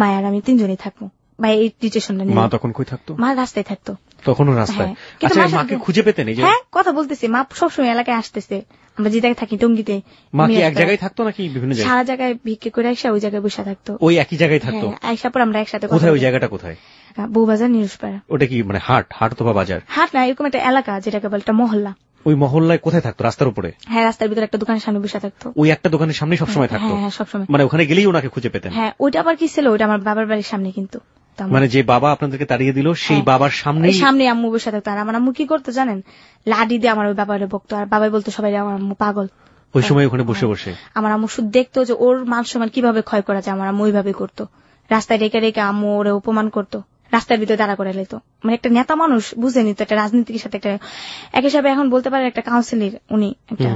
মায়ের আমি 3জনই থাকবো। ভাই এই ডিসিশনটা নিয়ে। মা তখন কই থাকতো? মা রাস্তায় থাকতো। তখনও রাস্তায়? আচ্ছা, মাকে খুঁজে পেতেন? এই যে হ্যাঁ কথা বলতেছি, মা সবসময় এলাকায় আসতেছে, আমরা যে জায়গায় থাকি টঙ্গিতে। মা কি এক জায়গায় থাকতো নাকি বিভিন্ন জায়গায়? সারা জায়গায় ভিক্ষে করে আইসা ওই জায়গায় বসে থাকতো। ওই একই জায়গায় থাকতো? আইসা পর আমরা একসাথে। কোথায় ওই জায়গাটা কোথায়? বউবাজার, নিরুষপাড়া। ওটা কি মানে হাট অথবা বাজার? হাট না, এরকম একটা এলাকা যেটাকে বলে একটা মহল্লা। ওই মহল্লায় কোথায় থাকতো? রাস্তার উপরে? হ্যাঁ রাস্তার ভিতরে একটা দোকানের সামনে বসে থাকতো। ওই একটা দোকানের সামনে সবসময় থাকতো? হ্যাঁ সবসময়। মানে ওখানে গেলেই ওনাকে খুঁজে পেতেন? হ্যাঁ। ওইটা আবার কি ছিল, ওইটা আমার বাবার বাড়ির সামনে। কিন্তু মানে যে বাবা আপনাদেরকে তাড়িয়ে দিল সেই বাবার সামনে আম্মু বসে থাকতো। আর আমার আম্মু কি করতো জানেন, লাডি দিয়ে আমার ওই বাবারে বকতো, আর বাবাই বলতো সবাই আমার আম্মু পাগল। ওই সময় ওখানে বসে বসে আমার আম্মু শুধু দেখতো যে ওর মান সম্মান কিভাবে ক্ষয় করা যায়, আমার আম্মু ওইভাবে করতো। রাস্তায় রেখে রেখে আম্মু ওরে অপমান করতো, রাস্তার ভিতরে দাঁড়া করে লেতো। মানে একটা নেতা মানুষ বুঝেনি তো, একটা রাজনীতির সাথে একটা এক হিসাবে এখন বলতে পারেন একটা কাউন্সিলর উনি একটা।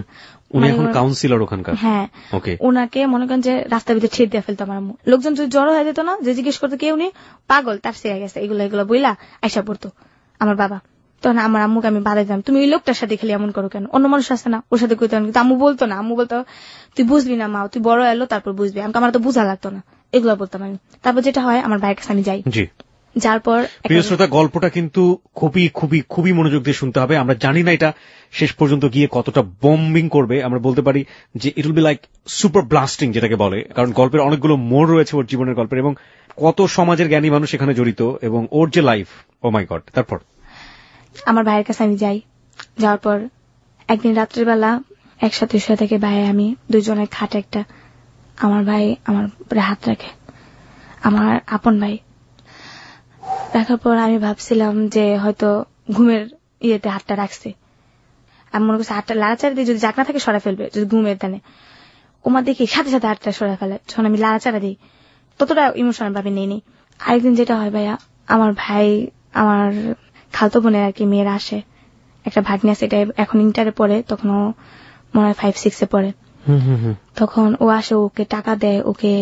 উনি এখন কাউন্সিলর ওখানকার? হ্যাঁ। ওকে। ওনাকে মনে করেন যে রাস্তার ভিতরে ছেড়ে দিয়ে ফেলতো আমার আম্মু। লোকজন যদি জড়ো হয়ে যেত না, যে জিজ্ঞেস করতো কে উনি, পাগল, তার সে গেছে, এগুলো বইলা আইসা পড়তো আমার বাবা। তখন আমার আম্মুকে আমি বাধা দিতাম, তুমি ওই লোকটার সাথে খেলে এমন করো কেন, অন্য মানুষ আছে না, ওর সাথে কইতো। কিন্তু আম্মু বলতো না, আম্মু বলতো তুই বুঝবি না মা, তুই বড় এলো তারপর বুঝবি। আমার তো বোঝা লাগতো না, এগুলো বলতাম আমি। তারপর যেটা হয়, আমার ভাইয়ের কাছে আমি যাই। যার পর প্রিয় শ্রোতা, গল্পটা কিন্তু খুবই খুবই খুবই মনোযোগ দিয়ে শুনতে হবে। আমরা জানি না এটা শেষ পর্যন্ত গিয়ে কতটা বম্বিং করবে। আমরা বলতে পারি যে it will be like super blasting, যেটাকে বলে, কারণ গল্পের অনেকগুলো মোড় রয়েছে ওর জীবনের গল্পের, এবং কত সমাজের জ্ঞানী মানুষ এখানে জড়িত, এবং ওর যে লাইফ, ও মাই গড। তারপর আমার ভাইয়ের কাছে আমি যাই। যাওয়ার পর একদিন রাত্রিবেলা একসাথে শুয়ে থেকে ভাই আমি দুজনের খাটে একটা, আমার ভাই আমার হাত রাখে, আমার আপন ভাই রাখার পর আমি ভাবছিলাম যে হয়তো ঘুমের ইয়েতে হাতটা রাখছে। আমি মনে করছি হাতটা লাড়াচাড়া দিয়ে যদি জাগনা থাকে সরা ফেলবে, যদি ঘুমের দানে ওমা দেখি সাথে সাথে হাতটা সরা ফেলে। যখন আমি লাড়াচাড়া দিই ততটা ইমোশনাল ভাবে নেই। আরেকদিন যেটা হয় ভাইয়া, আমার ভাই আমার খালতো বোনের আর কি মেয়েরা আসে, একটা ভাগ্নি আছে, এটা এখন ইন্টারে পড়ে, তখন ও মনে হয় 5-6 পড়ে। তখন ও আসে, ওকে টাকা দেয়, ওকে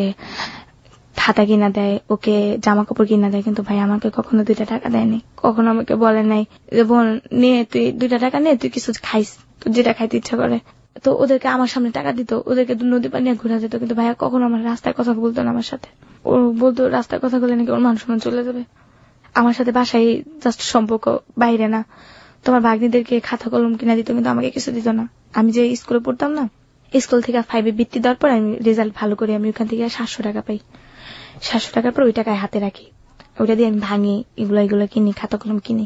খাতা কিনা দেয়, ওকে জামা কাপড় কিনা দেয়। কিন্তু ভাই আমাকে কখনো 2টা টাকা দেয়নি, কখনো আমাকে বলে নাই যে বোন নে তুই 2টা টাকা নে, তুই কিছু খাইস, তোর যেটা খাইতে ইচ্ছা করে। তো ওদেরকে আমার সামনে টাকা দিত, ওদেরকে নদী পানি ঘুরা যেত, কিন্তু ভাইয়া কখনো আমার রাস্তায় কথা বলতো না আমার সাথে। ও বলতো রাস্তায় কথা বলে নাকি ওর মান সম্মান চলে যাবে। আমার সাথে বাসায় জাস্ট সম্পর্ক, বাইরে না। তোমার ভাগ্নিদেরকে খাতা কলম কিনা দিত, কিন্তু আমাকে কিছু দিত না। আমি যে স্কুলে পড়তাম না, স্কুল থেকে 5 বৃত্তি দেওয়ার পর আমি রেজাল্ট ভালো করে আমি ওখান থেকে 700 টাকা পাই। 700 টাকার পর ওই টাকায় হাতে রাখি, ওইটা দিয়ে আমি ভাঙি, এগুলো কিনি, খাতা কলম কিনি।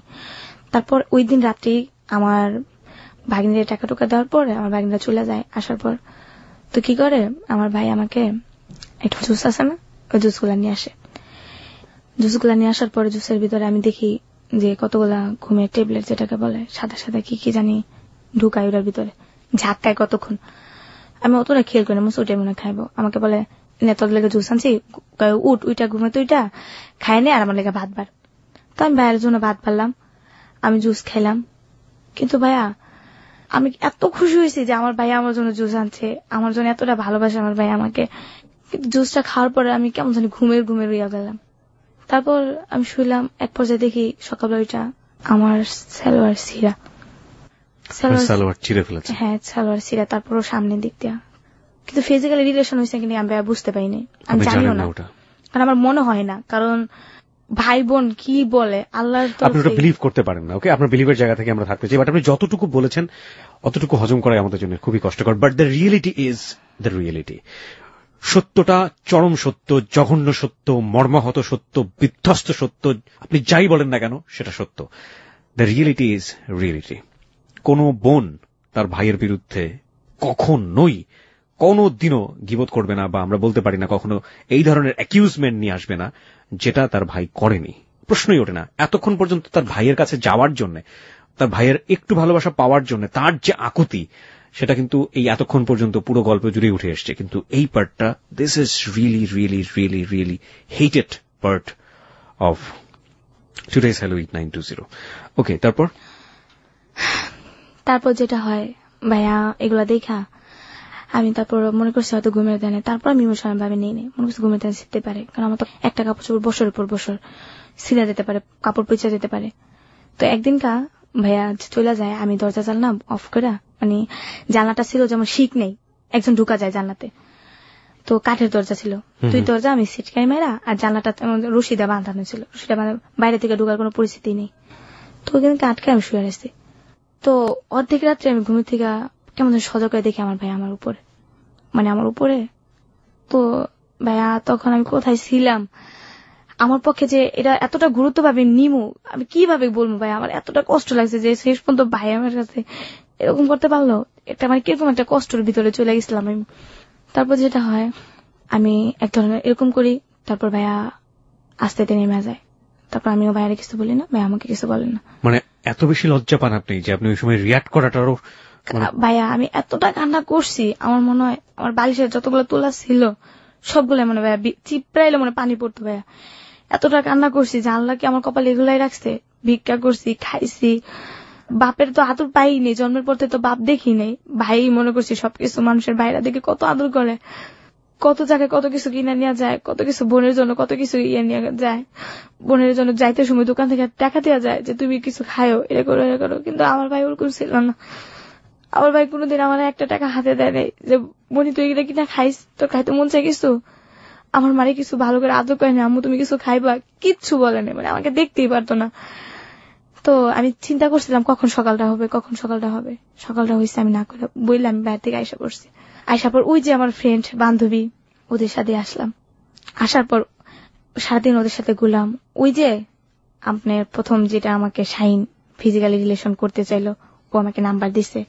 তারপর ওই দিন রাত্রি আমার ভাগ্নিদের টাকা টুকা দেওয়ার পর আমার ভাগ্নিরা চলে যায়। আসার পর তো কি করে, আমার ভাই আমাকে একটু জুস আছে না, ওই জুসগুলা নিয়ে আসে। জুসগুলা নিয়ে আসার পরে জুসের ভিতরে আমি দেখি যে কতগুলা ঘুমের ট্যাবলেট, যেটাকে বলে সাদা সাদা কি জানি ঢুকায় ওটার ভিতরে, ঝাক্কায় কতক্ষণ। আমি অতটা খেয়াল করি না, ওইটাই মনে খাইবো। আমাকে বলে তোর লেগে জুস আনছি, উঠ ওইটা ঘুমে তো ওইটা খাই নে, আর আমার লেগে ভাত বার। তো আমি ভাইয়ের জন্য ভাত বাড়লাম, আমি জুস খাইলাম। কিন্তু ভাইয়া আমি এত খুশি হয়েছি যে আমার ভাইয়া আমার জন্য জুস আনছে, আমার জন্য এতটা ভালোবাসে আমার ভাই আমাকে। কিন্তু জুসটা খাওয়ার পরে আমি কেমন জানি ঘুমের ইয়া গেলাম। তারপর আমি শুইলাম, এক পর্যায়ে দেখি সকালবেলা ওইটা আমার সালোয়ার ছিঁড়া, সালোয়ার ছিঁড়ে ফেলেছে। হ্যাঁ সালোয়ার ছিঁড়া, তারপরও সামনের দিক দিয়া। কিন্তু ফিজিক্যালি রিলেশন হয়েছে কিনা আমি বুঝতে পারিনি, আমি জানিও না, কারণ আমার মনে হয় না। কারণ ভাই বোন কি বলে আল্লাহর তো আপনি ওটা বিলিভ করতে পারেন না। ওকে, আপনার বিলিভের জায়গা থেকে আমরা থাকতে চাই, বাট আপনি যতটুকু বলেছেন অতটুকু হজম করাই আমাদের জন্য খুবই কষ্টকর। But the reality is the reality. সত্যটা চরম সত্য, জঘন্য সত্য, মর্মাহত সত্য, বিধ্বস্ত সত্য, আপনি যাই বলেন না কেন সেটা সত্য। The reality is reality. কোন বোন তার ভাইয়ের বিরুদ্ধে কখনোই কোনদিনও গীবত করবে না, বা আমরা বলতে পারি না কখনো এই ধরনের অ্যাকিউজমেন্ট নিয়ে আসবে না যেটা তার ভাই করেনি। প্রশ্নই ওঠে না। এতক্ষণ পর্যন্ত তার ভাইয়ের কাছে যাওয়ার জন্য, তার ভাইয়ের একটু ভালোবাসা পাওয়ার জন্য তার যে আকুতি, সেটা কিন্তু এই এতক্ষণ পর্যন্ত পুরো গল্প জুড়ে উঠে এসছে। কিন্তু এই পার্টটা, this is really really really really hated part of today's hello 8920। ওকে, তারপর যেটা হয় ভাইয়া, এগুলা দেখা আমি তারপর মনে করছি হয়তো ঘুমের দেয়, তারপর আমি ইমোশনাল ভাবে নিয়ে নেই, মনে করছি ঘুমের দেয় শিখতে পারে, কারণ আমার তো একটা কাপড় চোপড় বছরের পর বছর সিলা যেতে পারে, কাপড় পচা যেতে পারে। তো একদিনকা ভাইয়া চলে যায়, আমি দরজা জানলা অফ করে, মানে জানলাটা ছিল যেমন শিক নেই, একজন ঢুকা যায় জানলাতে, তো কাঠের দরজা ছিল, দুই দরজা আমি সিটকাই মেরা, আর জানলাটা রশিদা বাঁধানো ছিল, রশিদা বাইরে থেকে ঢুকার কোনো পরিস্থিতি নেই। তো ওইখানে আটকে আমি শুয়ে আসছি। তো অর্ধেক রাত্রে আমি ঘুমের থেকে কেমন সজাগ করে দেখি আমার ভাই আমার উপরে, মানে আমার উপরে। তো ভাইয়া তখন আমি কোথায় ছিলাম, আমার পক্ষে যে এটা এতটা গুরুত্ব ভাবে নিমু আমি কিভাবে বলবো ভাই, আমার এতটা কষ্ট লাগছে যে শেষ পর্যন্ত ভাই আমার কাছে এরকম করতে পারলো, এটা মানে কিরকম একটা কষ্টের ভিতরে চলে গেছিলাম আমি। তারপর যেটা হয়, আমি এক ধরনের এরকম করি, তারপর ভাইয়া আস্তে নেমে যায়, তারপর আমিও ভাইয়ারে কিছু বলি না, ভাইয়া আমাকে কিছু বলেন না। মানে এত বেশি লজ্জা পান আপনি যে আপনি ওই সময় রিয়াক্ট করাটারও। ভাইয়া আমি এতটা কান্না করছি, আমার মনে হয় আমার বালিশের যতগুলো তোলা ছিল সবগুলো মনে ভাইয়া চিপড়াইলে মনে পানি পড়তো ভাইয়া, এতটা কান্না করছি যে আল্লাহ কি আমার কপালে এগুলাই রাখছে। ভিক্ষা করছি, খাইছি, বাপের তো আদর পাইনি, জন্মের পর তো বাপ দেখি নেই, ভাই মনে করছি সবকিছু। মানুষের ভাইরা দেখে কত আদর করে, কত জায়গায় কত কিছু কিনে নেওয়া যায়, কত কিছু বোনের জন্য কত কিছু ইয়ে নিয়ে যায়, বোনের জন্য যাইতে সময় দোকান থেকে টাকা দেওয়া যায় যে তুমি কিছু খায়ো, এটা করো এটা করো। কিন্তু আমার ভাই ওরকম ছিল না, আমার ভাই কোনোদিন আমার একটা টাকা হাতে দেয় নাই যে বনি তুই এটা কিনা খাইস, তোর খাইতে মন চাই কিছু। আমার মারে কিছু ভালো করে আদর করে না, আম্মু তুমি কিছু খাইবা, কিচ্ছু বলেনি, মানে আমাকে দেখতেই পারতো না। তো আমি চিন্তা করছিলাম কখন সকালটা হবে, কখন সকালটা হবে। সকালটা হয়েছে, আমি না করে বললাম, আমি বাইরে থেকে আইসা পড়ছি। আইসা পর ওই যে আমার ফ্রেন্ড বান্ধবী, ওদের সাথে আসলাম। আসার পর সারাদিন ওদের সাথে ঘুরলাম। ওই যে আপনার প্রথম যেটা আমাকে শাহিন ফিজিক্যালি রিলেশন করতে চাইলো, ও আমাকে নাম্বার দিছে,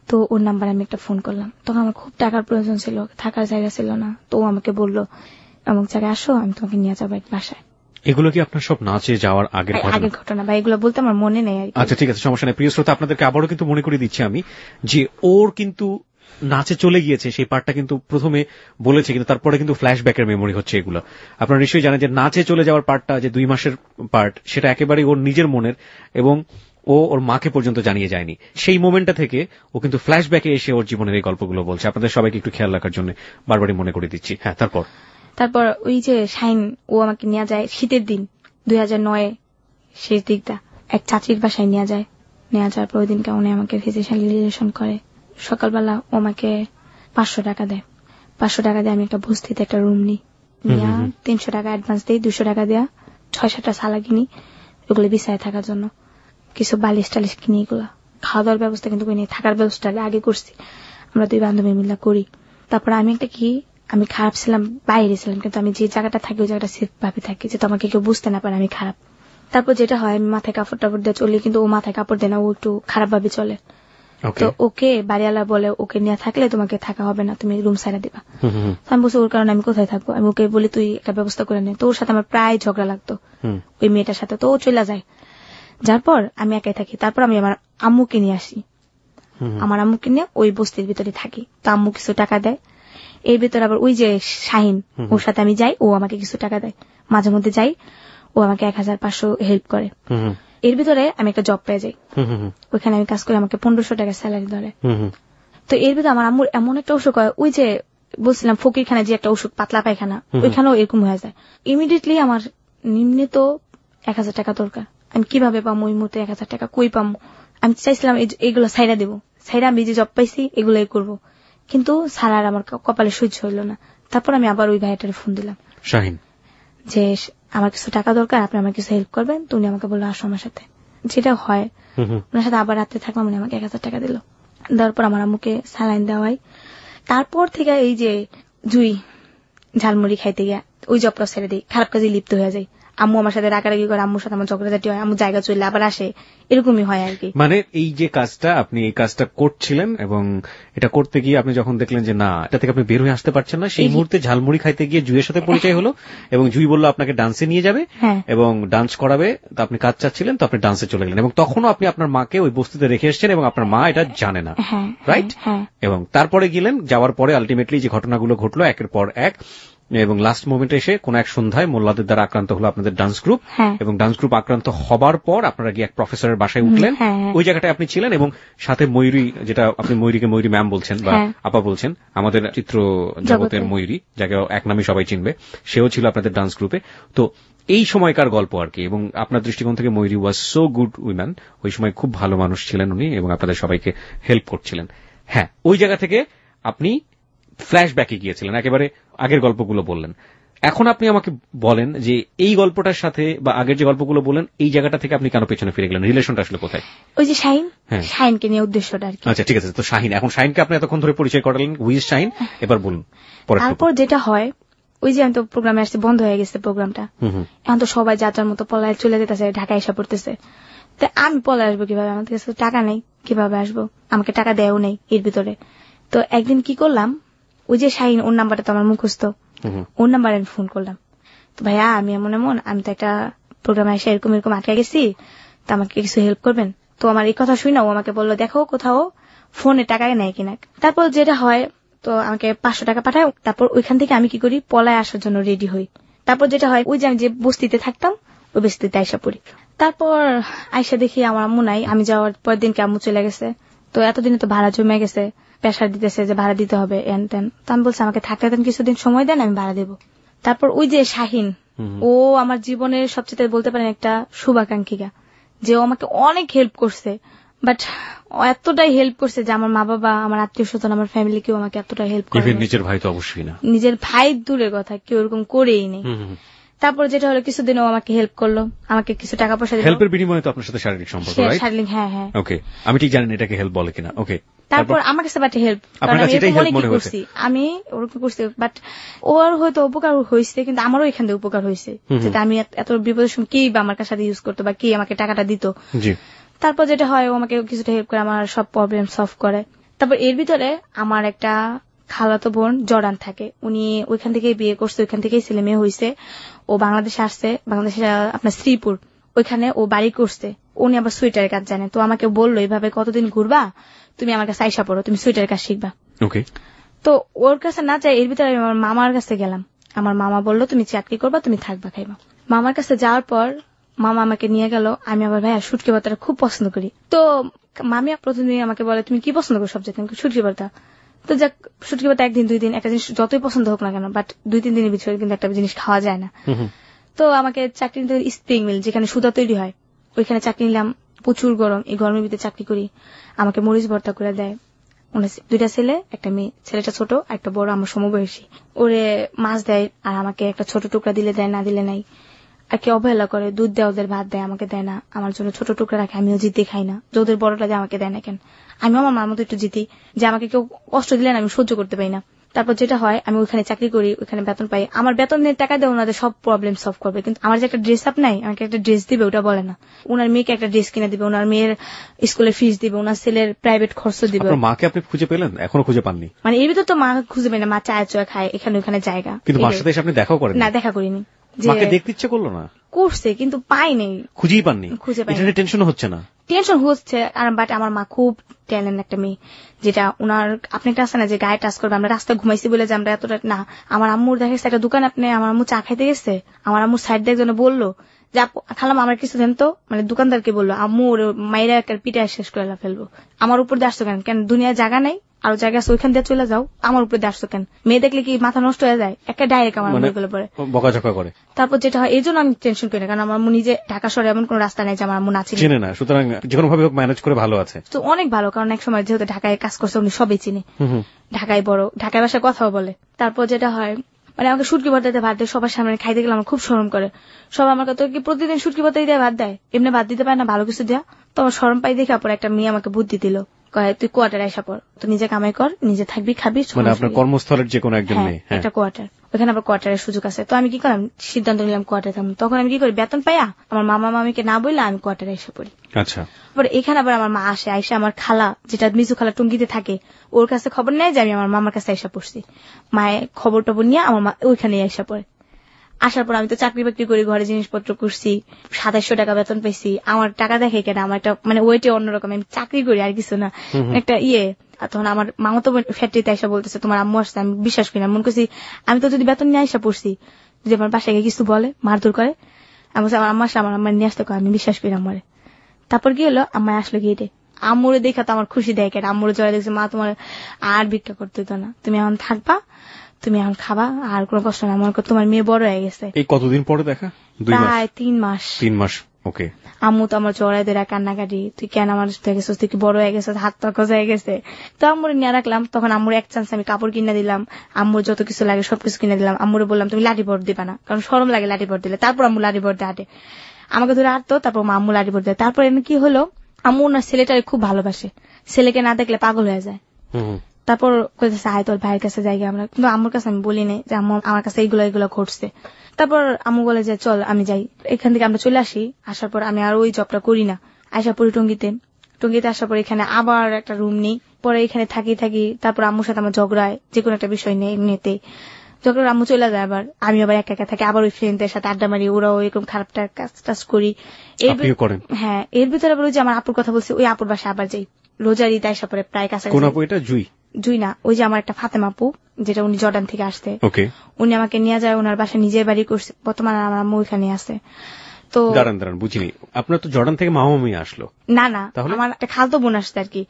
তো ওর নাম্বার আমি একটা ফোন করলাম। তখন আমার খুব টাকার প্রয়োজন ছিল, থাকার জায়গা ছিল না, তো ও আমাকে বললো এমন জায়গায় আসো, আমি তোমাকে নিয়ে যাবো এক বাসায়। এগুলো কি আপনার সব নাচে যাওয়ার আগের ঘটনা বা এগুলো বলতে আমার মনে নেই। আচ্ছা ঠিক আছে, সমস্যা নেই। প্রিয় শ্রোতা, আপনাদেরকে আবারও কিন্তু মনে করে দিচ্ছি আমি যে ওর কিন্তু নাচে চলে গিয়েছে, সেই পার্টটা কিন্তু প্রথমে বলেছে, কিন্তু তারপরে কিন্তু ফ্ল্যাশব্যাকের মেমোরি হচ্ছে এগুলো। আপনারা নিশ্চয়ই জানেন যে নাচে চলে যাওয়ার পার্টটা, যে 2 মাসের পার্ট, সেটা একেবারেই ওর নিজের মনের, এবং ও ওর মাকে পর্যন্ত জানিয়ে যায়নি। সেই মোমেন্টটা থেকে ও কিন্তু ফ্ল্যাশব্যাকে এসে ওর জীবনের এই গল্পগুলো বলছে। আপনাদের সবাইকে একটু খেয়াল রাখার জন্য বারবারই মনে করে দিচ্ছি। হ্যাঁ, তারপর ওই যে শাহিন ও আমাকে নিয়ে যায় শীতের দিন 2009 শেষ দিকটা, এক চাচির বাসায় নিয়ে যাওয়ার পর ওই দিন কেমন আমাকে ফিজিক্যালি রিলেশন করে। সকালবেলা ও আমাকে 500 টাকা দেয়। 500 টাকা দিয়ে আমি একটা বস্তিতে একটা রুম নিই, 300 টাকা অ্যাডভান্স দিই, 200 টাকা দেওয়া 6-7টা সালা কিনি, ওগুলো বিছায় থাকার জন্য, কিছু বালিশ টালিশ কিনি। এগুলা খাওয়া দাওয়ার ব্যবস্থা কিন্তু করি, থাকার ব্যবস্থা আগে করছি, আমরা 2 বান্ধবী মিলে করি। তারপর আমি একটা আমি খারাপ ছিলাম, বাইরে ছিলাম, কিন্তু আমি যে জায়গাটা থাকি ওই জায়গাটা সেফ ভাবে থাকি, যে তোমাকে কেউ বুঝতে না পারে আমি খারাপ। তারপর যেটা হয়, আমি মাথায় কাপড় টাপড় দিয়ে চলি, কিন্তু ও মাথায় কাপড় দেয় না, ও একটু খারাপ ভাবে চলে। তো ওকে বাড়িওয়ালা বলে ওকে নিয়ে থাকলে তোমাকে থাকা হবে না, তুমি রুম সাইডা দিবা। আমি বলছি ওর কারণে আমি কোথায় থাকবো, আমি ওকে বলি তুই একটা ব্যবস্থা করে নে। তো ওর সাথে আমার প্রায় ঝগড়া লাগতো ওই মেয়েটার সাথে, তো ও চলে যায়। যার পর আমি একাই থাকি। তারপর আমি আমার আম্মুকে নিয়ে আসি, আমার আম্মুকে নিয়ে ওই বস্তির ভিতরে থাকি। তো আম্মু কিছু টাকা দেয়, এর ভিতরে আবার ওই যে শাহিন, ওর সাথে আমি যাই, ও আমাকে কিছু টাকা দেয়, মাঝে মধ্যে যাই, ও আমাকে 1500 হেল্প করে। এর ভিতরে আমি একটা জব পেয়ে যাই, ওইখানে আমি কাজ করে আমাকে 1500 টাকা স্যালারি ধরে। তো এর ভিতরে আমার আম্মুর এমন একটা অসুখ হয়, ওই যে বলছিলাম ফকিরখানা যে একটা অসুখ, পাতলা পায়খানা, ওইখানেও এরকম হয়ে যায়। ইমিডিয়েটলি আমার নিম্নে তো 1000 টাকা দরকার, আমি কিভাবে পাবো ওই মুহূর্তে 1000 টাকা, কই পাবো? আমি চাইছিলাম এইগুলো সাইডা দেবো, সাইডা আমি যে জব পাইছি এগুলোই করবো, কিন্তু সারার আমার কপালে সহ্য হইল না। তারপর আমি আবার ওই ভাইটারে ফোন দিলাম, শাহিন যে আমার কিছু টাকা দরকার, আপনি আমার কিছু হেল্প করবেন। তো উনি আমাকে বললো আসো আমার সাথে, যেটা হয় ওনার সাথে আবার রাত্রে থাকলাম। উনি আমাকে 1000 টাকা দিল, দেওয়ার পর আমার আম্মুকে স্যালাইন দেওয়াই। তারপর থেকে এই যে জুই ঝালমুড়ি খাইতে গিয়া ওই জবটা ছেড়ে দিই, খারাপ কাজে লিপ্ত হয়ে যায়। আম্মু আমার সাথে রাগারাগি করে, আম্মুর সাথে আমার ঝগড়াঝাটি হয়, আম্মু জায়গা চলে আবার আসে, এরকমই হয় আর কি। মানে এই যে কাজটা আপনি এই কাজটা করছিলেন এবং এটা করতে গিয়ে আপনি যখন দেখলেন যে না এটা থেকে আপনি বের হয়ে আসতে পারছেন না, সেই মুহূর্তে ঝালমুড়ি খাইতে গিয়ে জুইয়ের সাথে পরিচয় হলো এবং জুই বলল আপনাকে ডান্সে নিয়ে যাবে এবং ডান্স করাবে। তো আপনি কাজ চাচ্ছিলেন, তো আপনি ডান্সে চলে গেলেন এবং তখনও আপনি আপনার মাকে ওই বস্তিতে রেখে এসেছেন এবং আপনার মা এটা জানে না, রাইট? এবং তারপরে গেলেন, যাওয়ার পরে আলটিমেটলি যে ঘটনাগুলো ঘটলো একের পর এক, এবং লাস্ট মোমেন্টে এসে কোন এক সন্ধ্যায় মোল্লাদের দ্বারা আক্রান্ত হলো আপনাদের ডান্স গ্রুপ। এবং ডান্স গ্রুপ আক্রান্ত হবার পর আপনারা গিয়ে এক প্রফেসরের বাসায় উঠলেন, ওই জায়গাটায় আপনি ছিলেন এবং সাথে ময়ূরী, যেটা আপনি ময়ূরীকে ময়ূরী ম্যাম বলছেন বা আপা বলছেন, আমাদের চিত্র জগতের ময়ূরী, যাকে এক নামে সবাই চিনবে, সেও ছিল আপনাদের ডান্স গ্রুপে। তো এই সময়কার গল্প আর কি। এবং আপনার দৃষ্টিকোণ থেকে ময়ূরী ওয়াজ সো গুড উইম্যান, ওই সময় খুব ভালো মানুষ ছিলেন উনি এবং আপনাদের সবাইকে হেল্প করছিলেন। হ্যাঁ, ওই জায়গা থেকে আপনি ফ্ল্যাশব্যাকে গিয়েছিলেন, একেবারে আগের গল্পগুলো বললেন। এখন আপনি আমাকে বলেন যে এই গল্পটার সাথে বা আগের যে গল্পগুলো বলেন এই জায়গাটা থেকে আপনি কেন পেছনে ফিরে গেলেন? রিলেশনটা আসলে কোথায়? ওই যে শাহিন, শাহিনকে নিয়ে উদ্দেশ্যটা আর কি। আচ্ছা ঠিক আছে, তো শাহিন, এখন শাহিনকে আপনি এতক্ষণ ধরে পরিচয় করালেন, হুইজ শাহিন, এবার বলুন। তারপর যেটা হয়, ওই যে আমি তো প্রোগ্রামে আসছি, বন্ধ হয়ে গেছে প্রোগ্রামটা, এখন তো সবাই যার যার মতো পলায় চলে যেতেছে, ঢাকায় এসে পড়তেছে। তো আমি পলায় আসবো কিভাবে? আমার কাছে টাকা নেই, কিভাবে আসবো? আমাকে টাকা দেয়ও নেই এর ভিতরে। তো একদিন কি করলাম, ওই যে শাহিন, ওর নাম্বারটা তো আমার মুখস্থ, ওর নাম্বারে আমি ফোন করলাম। তো ভাইয়া আমি এমন আমি তো একটা প্রোগ্রামে এসে এরকম এরকম আটকে গেছি, তো আমাকে কিছু হেল্প করবেন? তো আমার এই কথা শুনে ও আমাকে বললো দেখো কোথাও ফোনে টাকা নেয় কিনা। তারপর যেটা হয়, তো আমাকে 500 টাকা পাঠায়। তারপর ওইখান থেকে আমি কি করি, পলায় আসার জন্য রেডি হই। তারপর যেটা হয়, ওই যে আমি যে বস্তিতে থাকতাম ওই বস্তিতে আইসা পড়ি। তারপর আইসা দেখি আমার আম্মু নাই। আমি যাওয়ার পর দিনকে আম্মু চলে গেছে। তো এতদিনে তো ভাড়া জমে গেছে, প্রেশার দিতেছে যে ভাড়া দিতে হবে এন তেন। তো আমি বলছি আমাকে থাকতে দেন, কিছুদিন সময় দেন, আমি ভাড়া দেবো। তারপর ওই যে শাহিন, ও আমার জীবনের সবচেয়ে বলতে পারেন একটা শুভাকাঙ্ক্ষিকা, যে ও আমাকে অনেক হেল্প করছে। বাট এতটাই হেল্প করছে যে আমার মা বাবা, আমার আত্মীয় স্বজন, আমার ফ্যামিলি কেউ আমাকে এতটাই হেল্প করে। নিজের ভাই তো অবশ্যই না, নিজের ভাই দূরের কথা, কেউ এরকম করেই নেই। তারপর যেটা হলো, কিছুদিন ও আমাকে হেল্প করলো, আমাকে কিছু টাকা পয়সা দিল। হেল্পের বিনিময়ে তো আপনার সাথে শারীরিক সম্পর্ক, রাইট? শারীরিক, হ্যাঁ হ্যাঁ। ওকে, আমি ঠিক জানি না এটাকে হেল্প বলে কিনা। ওকে, তারপর আমার কাছে বাট হেল্প, আমি ওরকম করছি, বাট ওর হয়তো উপকার হয়েছে, কিন্তু আমারও এখান থেকে উপকার হয়েছে, যেটা আমি এত বিপদের সময় কি বা আমার কাছে ইউজ করতো বা কি আমাকে টাকাটা দিত। তারপর যেটা হয়, ও আমাকে কিছুটা হেল্প করে, আমার সব প্রবলেম সলভ করে। তারপর এর ভিতরে আমার একটা খালাতো বোন জর্ডান থাকে, উনি ওইখান থেকেই বিয়ে করছে, ওইখান থেকেই ছেলে মেয়ে হয়েছে। ও বাংলাদেশে আসছে, বাংলাদেশে আপনার শ্রীপুর, ওইখানে ও বাড়ি করছে। উনি আবার সুইটারের কাজ জানে। তো আমাকে বললো এইভাবে কতদিন ঘুরবা, তুমি আমার কাছে আইসা পড়ো, তুমি সুইটারের কাজ শিখবা। তো ওর কাছে না যাই, এর ভিতরে আমি আমার মামার কাছে গেলাম। আমার মামা বললো তুমি চাকরি করবা, তুমি থাকবা খাইবা। মামার কাছে যাওয়ার পর মামা আমাকে নিয়ে গেল। আমি আবার ভাইয়া শুটকি ভর্তাটা খুব পছন্দ করি। তো মামি প্রতিদিন আমাকে বলে তুমি কি পছন্দ করো সবচেয়ে? শুটকি ভর্তা। তো যাক, শুটকি ভর্তা একদিন দুই দিন, একটা জিনিস যতই পছন্দ হোক না কেন, বাট 2-3 দিনের ভিতরে কিন্তু একটা জিনিস খাওয়া যায় না। তো আমাকে চাকরি নিতে স্প্রিং মিল, যেখানে সুতা তৈরি হয়, ওইখানে চাকরি নিলাম। প্রচুর গরম, এই গরমের ভিতরে চাকরি করি। আমাকে মরিচ ভর্তা করে দেয়। 2টা ছেলে, একটা মেয়ে। ছেলেটা ছোট, একটা বড় আমার সমবয়সী। ওরে মাছ দেয়, আর আমাকে একটা ছোট টুকরা দিলে দেয়, না দিলে নাই। আর কি অবহেলা করে, দুধ দেয়, ওদের ভাত দেয়, আমাকে দেয় না। আমার জন্য ছোট টুকরা রাখে, আমিও জিতে খাই না। যে ওদের বড়টা দিয়ে আমাকে দেয় না কেন? আমি আমার মার মতো একটু জিতি, যে আমাকে কেউ কষ্ট দিলে না আমি সহ্য করতে পারি না। তারপর যেটা হয়, আমি ওইখানে চাকরি করি, ওইখানে বেতন পাই। আমার বেতনের টাকা দিয়ে ওনাদের সব প্রবলেম সলভ করবে, কিন্তু আমার যে একটা ড্রেস আপ নাই, আমাকে একটা ড্রেস দিবে ওটা বলে না। ওনার মেয়েকে একটা ড্রেস কিনে দিবে, ওনার মেয়ের স্কুলের ফিস দিবে, ওনার ছেলের প্রাইভেট খরচ দিবে। মাকে আপনি খুঁজে পেলেন? এখনো খুঁজে পাননি? মানে এর ভিতর তো মা খুঁজে পাই না, মা চায় চয়া খায় এখানে ওখানে জায়গা। কিন্তু মার সাথে আপনি দেখাও করেন না? দেখা করিনি। মাকে দেখতে ইচ্ছে করলো না? করছে, কিন্তু পাই নেই, খুঁজেই পাননি। খুঁজে পাই। এটা টেনশন হচ্ছে না? টেনশন হচ্ছে, আর বাট আমার মা খুব ট্যালেন্ট একটা মেয়ে, যেটা ওনার আপনি একটা আছে না যে গায়ে টাচ করবে। আমরা রাস্তায় ঘুমাইছি বলে যে আমরা এতটা না। আমার আম্মুর দেখা গেছে একটা দোকান, আপনি আমার আম্মু চা খাইতে গেছে, আমার আম্মুর সাইড দিয়ে একজনে বললো যে খালাম আমার কিছু দেন তো, মানে দোকানদারকে বললো, আম্মু ওর মাইরা একটা পিঠা শেষ করে ফেলবো। আমার উপর দিয়ে আসতো কেন? দুনিয়া জায়গা নাই, আরো জায়গা আছে, ওইখান দিয়ে চলে যাও, আমার উপরে দিয়ে আসতো কেন? মেয়ে দেখলে কি মাথা নষ্ট হয়ে যায়? একটা ডাইরেক্ট আমার বলে পরে বকাঝকা করে। তারপর যেটা হয়, এই জন্য আমি টেনশন করি না, কারণ আমার আম্মু নিজে ঢাকা শহরে এমন কোন রাস্তা নেই যে আমার আম্মু নাচি চিনে না, সুতরাং যেকোনো ভাবে ম্যানেজ করে ভালো আছে। তো অনেক ভালো, কারণ এক সময় যেহেতু ঢাকায় কাজ করছে, উনি সবই চিনে, ঢাকায় বড়, ঢাকায় বাসায় কথাও বলে। তারপর যেটা হয়, মানে আমাকে শুটকি ভর্তা দিয়ে ভাত দেয় সবার সামনে, খাইতে গেলে আমার খুব শরম করে। সবাই আমার কথা কি প্রতিদিন শুটকি ভর্তা দিয়ে ভাত দেয়, এমনি ভাত দিতে পারে না ভালো কিছু দেয়া। তো আমার শরম পাই দেখে পরে একটা মেয়ে আমাকে বুদ্ধি দিল, কয় তুই কোয়ার্টারে আইসা পড়, তুই নিজে কামাই কর, নিজে থাকবি খাবি। মানে আপনার কর্মস্থলের যে কোনো একজন মেয়ে? একটা কোয়ার্টার, ওখানে আবার কোয়ার্টারের সুযোগ আছে। তো আমি কি করলাম, সিদ্ধান্ত নিলাম কোয়ার্টারে থাকবো। তখন আমি কি করি, বেতন পাইয়া আমার মামা মামিকে না বললে আমি কোয়ার্টারে এসে পড়ি। আচ্ছা। পরে এখানে আবার আমার মা আসে, আইসা আমার খালা যেটা মিজু খালা টুঙ্গিতে থাকে ওর কাছে খবর নেয় যে আমি আমার মামার কাছে আইসা পড়ছি। মায়ের খবর টবর নিয়ে আমার মা ওইখানে আইসা পড়ে। আসার পর আমি তো চাকরি বাকরি করি, ঘরে জিনিসপত্র করছি, 2700 টাকা বেতন পাইছি। আমার টাকা দেখে কেন, আমার একটা মানে ওইটা অন্যরকম, আমি চাকরি করি আর কিছু না, একটা তখন আমার মামা তো ফ্যাক্টরিতে আইসা বলতেছে তোমার আম্মু আসছে। আমি বিশ্বাস করি না, মনে করছি আমি তো যদি বেতন নিয়ে আইসা পড়ছি, যদি আমার বাসায় গিয়ে কিছু বলে মারধর করে, আমি বলছি আমার আম্মা আসলে আমার আম্মা নিয়ে আসতে আমি বিশ্বাস করি আমারে। তারপর কি হলো, আম্মা আসলো গেটে, আম্মুরে দেখা তো আমার খুশি দেয় কেন, আম্মুরে জড়াই দেখছে, মা তোমার আর ভিক্ষা করতে হতো না, তুমি এখন থাকবা, তুমি এখন খাবা, আর কোনো কষ্ট না, আমার তোমার মেয়ে বড় হয়ে গেছে। এই কতদিন পরে দেখা? প্রায় 3 মাস। 3 মাস, ওকে। আম্মু তো আমার জড়াই ধরে কান্নাকাটি, তুই কেন আমার গেছিস, তুই কি বড় হয়ে গেছে, হাত পা খোঁজা হয়ে গেছে। তো আম্মুরে নিয়ে রাখলাম। তখন আম্মুর এক চান্স আমি কাপড় কিনে দিলাম, আম্মুর যত কিছু লাগে সবকিছু কিনে দিলাম। আম্মুরে বললাম তুমি লাঠি ভর দিবা না, কারণ শরম লাগে লাঠি ভর দিলে। তারপর আম্মু লাঠি ভর দিয়ে হাঁটে, আমাকে ধরে আটতো, তারপর আম্মু লাঠি ভর দেয়। তারপর কি হলো, আম্মু ওনার ছেলেটারে খুব ভালোবাসে, ছেলেকে না দেখলে পাগল হয়ে যায়। তারপর কইতেছে আয় তোর ভাইয়ের কাছে যাই আমরা, কিন্তু আম্মুর কাছে আমি বলি নাই যে আম্মু আমার কাছে এইগুলো ঘটছে। তারপর আম্মু বলে যে চল আমি যাই, এখান থেকে আমরা চলে আসি। আসার পর আমি আর ওই জবটা করি না, আইসা পড়ি টঙ্গিতে। টঙ্গিতে আসার পর এখানে আবার একটা রুম নেই, পরে এখানে থাকি। তারপর আম্মুর সাথে আমার ঝগড়ায়, যে কোনো একটা বিষয় নেই এমনিতে যখন আম্মু চলে যায়, আবার আমি আবার একা একা থাকি, আবার ওই ফ্রেন্ডদের সাথে আড্ডা মারি, ওরাও এরকম খারাপ কাজ করি। হ্যাঁ, এর ভিতরে আবার ওই যে আমার আপুর কথা বলছি, ওই আপুর বাসায় আবার যাই রোজার ঈদ আইসা পরে প্রায় কাছাকাছি। জুই না, ওই যে আমার একটা ফাতেমা আপু, যেটা উনি জর্ডান থেকে আসতে, উনি আমাকে নিয়ে যায় ওনার বাসায়, নিজের বাড়ি করছে। বর্তমানে আমার আম্মু ওইখানে আছে। তো দাঁড়ান বুঝিনি, আপনার তো জর্ডান থেকে মামা মামি আসলো? না, আমার একটা খালতো বোন আসছে আর কি,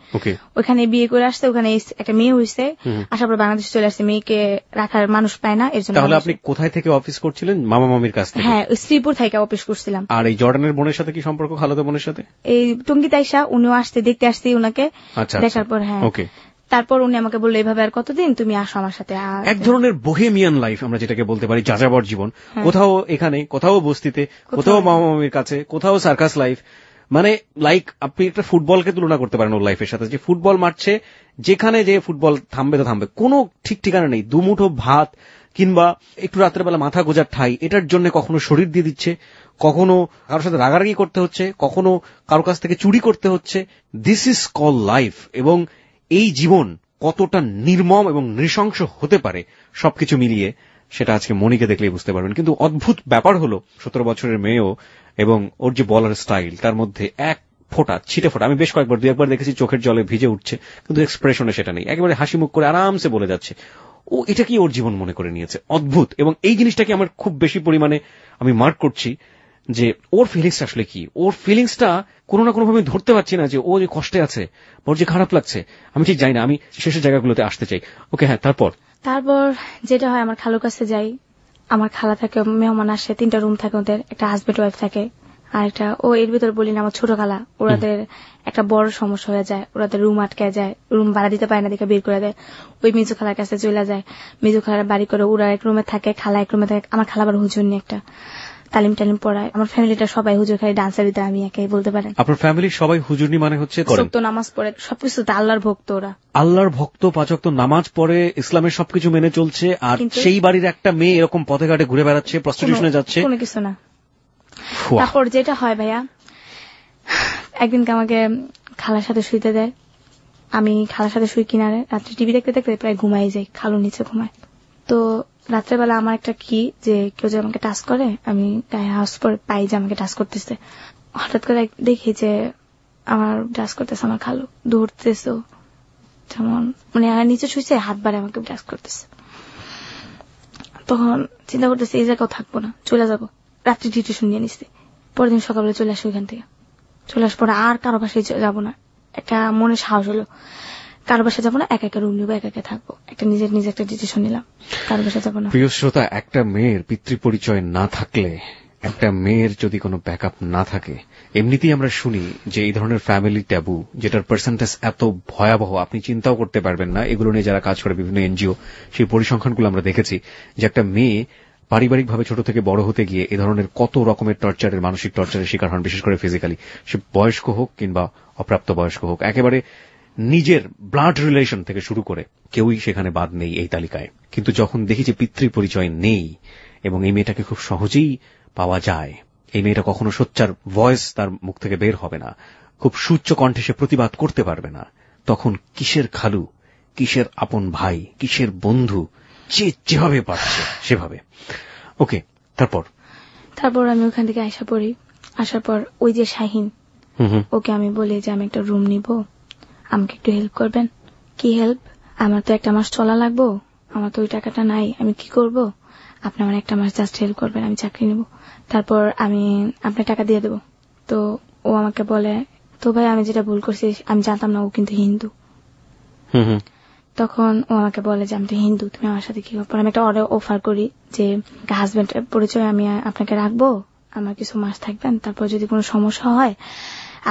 ওখানে বিয়ে করে আসছে, ওখানে একটা মেয়ে হয়েছে, আসার পর বাংলাদেশ চলে আসছে, মেয়েকে রাখার মানুষ পায় না, এর জন্য। তাহলে আপনি কোথায় থেকে অফিস করছিলেন? মামা মামির কাছ থেকে? হ্যাঁ, শ্রীপুর থেকে অফিস করছিলাম। আর এই জর্ডানের বোনের সাথে কি সম্পর্ক, খালাতো বোনের সাথে? এই টঙ্গিতে আইসা উনিও আসতে, দেখতে আসছি ওনাকে, দেখার পর হ্যাঁ, তারপর উনি আমাকে বললো এইভাবে আর কতদিন তুমি আসো আমার সাথে। এক ধরনের বোহেমিয়ান লাইফ আমরা যেটাকে বলতে পারি, যাযাবর জীবন, কোথাও এখানে, কোথাও বস্তিতে, কোথাও মামা মামির কাছে, কোথাও সার্কাস লাইফ। মানে লাইক আপনি একটা ফুটবলকে তুলনা করতে পারেন ওর লাইফের সাথে, যে ফুটবল মারছে, যেখানে যে ফুটবল থামবে তো থামবে, কোনো ঠিক ঠিকানা নেই। দুমুঠো ভাত কিংবা একটু রাত্রেবেলা মাথা গোজার ঠাই, এটার জন্য কখনো শরীর দিয়ে দিচ্ছে, কখনো কারোর সাথে রাগারাগি করতে হচ্ছে, কখনো কারোর কাছ থেকে চুরি করতে হচ্ছে। This is call life. এবং এই জীবন কতটা নির্মম এবং নৃশংস হতে পারে সবকিছু মিলিয়ে, সেটা আজকে মনিকে দেখলেই বুঝতে পারবেন। কিন্তু অদ্ভুত ব্যাপার হলো 17 বছরের মেয়েও, এবং ওর যে বলার স্টাইল, তার মধ্যে এক ফোঁটা ছিটে ফোঁটা, আমি বেশ কয়েকবার 2-1বার দেখেছি চোখের জলে ভিজে উঠছে, কিন্তু এক্সপ্রেশনে সেটা নেই, একেবারে হাসি মুখ করে আরামসে বলে যাচ্ছে। ও এটা কি ওর জীবন মনে করে নিয়েছে, অদ্ভুত। এবং এই জিনিসটাকে আমার খুব বেশি পরিমাণে আমি মার্ক করছি, যে ওর ফিলিংসটা আসলে কি। ওর ফিলিংসটা কোনো না কোনো ভাবে ধরতে পারছি না, যে ও যে কষ্টে আছে, ওর যে খারাপ লাগছে, আমি ঠিক জানি না। আমি শেষের জায়গাগুলোতে আসতে চাই। ওকে, হ্যাঁ, তারপর যেটা হয়, আমার খালুর কাছে যাই, আমার খালা থাকে, মেহমান আসে, 3টা রুম থাকে ওদের, একটা হাজবেন্ড ওয়াইফ থাকে, আর একটা এর ভিতরে বলি না আমার ছোট খালা, ওরাদের একটা বড় সমস্যা হয়ে যায়, ওরাদের রুম আটকে যায়, রুম ভাড়া দিতে পারে না, দেখে বের করে দেয়। ওই মিজু খালার কাছে চলে যায়, মিজু খালার বাড়ি করে, ওরা এক রুমে থাকে, খালা এক রুমে থাকে। আমার খালা আবার হুজুর নিয়ে একটা তালিম পড়ায়। আমার ফ্যামিলিটা সবাই হুজুর, খালি ডান্সার দিতে আমি একাই বলতে পারেন। আপনার ফ্যামিলির সবাই হুজুরনি মানে হচ্ছে তো নামাজ পড়ে, সবকিছু আল্লাহর ভক্ত, ওরা আল্লাহর ভক্ত, 5 ওয়াক্ত নামাজ পড়ে, ইসলামের সবকিছু মেনে চলছে। আর সেই বাড়ির একটা মেয়ে এরকম পথে ঘাটে ঘুরে বেড়াচ্ছে, প্রস্টিটিউশনে যাচ্ছে, কোনো কিছু না। তারপর যেটা হয় ভাইয়া, একদিনকে আমাকে খালার সাথে শুইতে দেয়, আমি খালার সাথে শুই কিনারে, রাত্রে টিভি দেখতে দেখতে প্রায় ঘুমাই যাই, খালু নিচে ঘুমায়। তো রাত্রেবেলা আমার একটা কি, যে কেউ যে আমাকে টাচ করে, আমি গায়ে হাউস পরে পাই যে আমাকে টাচ করতেছে। হঠাৎ করে দেখি যে আমার টাচ করতেছে আমার খালু, দৌড়তেছে, যেমন মানে নিচে শুইছে, হাত বাড়ে আমাকে টাচ করতেছে। তখন চিন্তা করতেছে এই জায়গাও থাকবো না, চলে যাবো। রাত্রি ডিউটি নিয়ে নিচ্ছে, পরের দিন সকালে চলে আসি ওইখান থেকে। চলে আসার পরে আর কারো বাসায় যাবো না, একটা মনে সাহস হলো, কারো বাসায় যাবো না, একা একা রুম নিবো, একা একা থাকবো, একটা নিজে একটা ডিসিশন নিলাম, কারো বাসায় যাবো না। প্রিয় শ্রোতা, একটা মেয়ের পিতৃ পরিচয় না থাকলে একটা মেয়ের যদি কোনো ব্যাকআপ না থাকে, এমনিতেই আমরা শুনি যে এই ধরনের ফ্যামিলি ট্যাবু যেটার পার্সেন্টেজ এত ভয়াবহ আপনি চিন্তাও করতে পারবেন না। এগুলো নিয়ে যারা কাজ করে বিভিন্ন এনজিও, সেই পরিসংখ্যানগুলো আমরা দেখেছি যে একটা মেয়ে পারিবারিকভাবে ছোট থেকে বড় হতে গিয়ে এ ধরনের কত রকমের টর্চারের, মানসিক টর্চারের শিকার হন, বিশেষ করে ফিজিক্যালি। সে বয়স্ক হোক কিংবা অপ্রাপ্ত বয়স্ক হোক, একেবারে নিজের ব্লাড রিলেশন থেকে শুরু করে কেউই সেখানে বাদ নেই এই তালিকায়। কিন্তু যখন দেখি যে পিতৃ পরিচয় নেই এবং এই মেয়েটাকে খুব সহজেই পাওয়া যায়, এই মেয়েটা কখনো সোচ্চার ভয়েস তার মুখ থেকে বের হবে না, খুব সুচ্চ কণ্ঠে সে প্রতিবাদ করতে পারবে না, তখন কিসের খালু, কিসের আপন ভাই, কিসের বন্ধু, যে যেভাবে পারছে সেভাবে। ওকে, তারপর আমি ওখান থেকে আসার পর ওই যে শাহিন, ওকে আমি বলি যে আমি একটা রুম নিব, আমাকে একটু হেল্প করবেন। কি হেল্প? আমার তো একটা মাস চলা লাগবো, আমার তো ওই টাকাটা নাই, আমি কি করব? আপনি আমার একটা মাস জাস্ট হেল্প করবেন, আমি চাকরি নিব, তারপর আমি আপনার টাকা দিয়ে দেবো। তো ও আমাকে বলে, তো ভাই আমি যেটা ভুল করছি, আমি জানতাম না ও কিন্তু হিন্দু। তখন ও আমাকে বলে যে আমি তো হিন্দু, তুমি আমার সাথে কি করবো? আমি একটা অফার করি যে হাজবেন্ড পরিচয় আমি আপনাকে রাখবো, আমার কিছু মাস থাকবেন, তারপর যদি কোনো সমস্যা হয়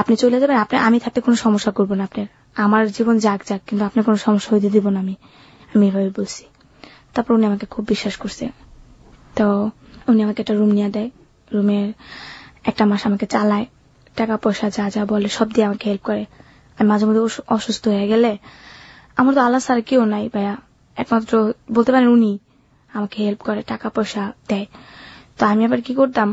আপনি চলে যাবেন, আমি থাকতে কোনো সমস্যা করবো না আপনার, আমার জীবন যাক কিন্তু আপনার কোনো সমস্যা হইতে দিব না আমি এভাবে বলছি। তারপর উনি আমাকে খুব বিশ্বাস করছে। তো উনি আমাকে একটা রুম নিয়ে দেয়, রুমের একটা মাস আমাকে চালায়, টাকা পয়সা যা যা বলে সব দিয়ে আমাকে হেল্প করে। আমি মাঝে মধ্যে অসুস্থ হয়ে গেলে, আমার তো আল্লাহ ছাড়া কেউ নাই ভাইয়া, একমাত্র বলতে পারেন উনি আমাকে হেল্প করে, টাকা পয়সা দেয়। তো আমি আবার কি করতাম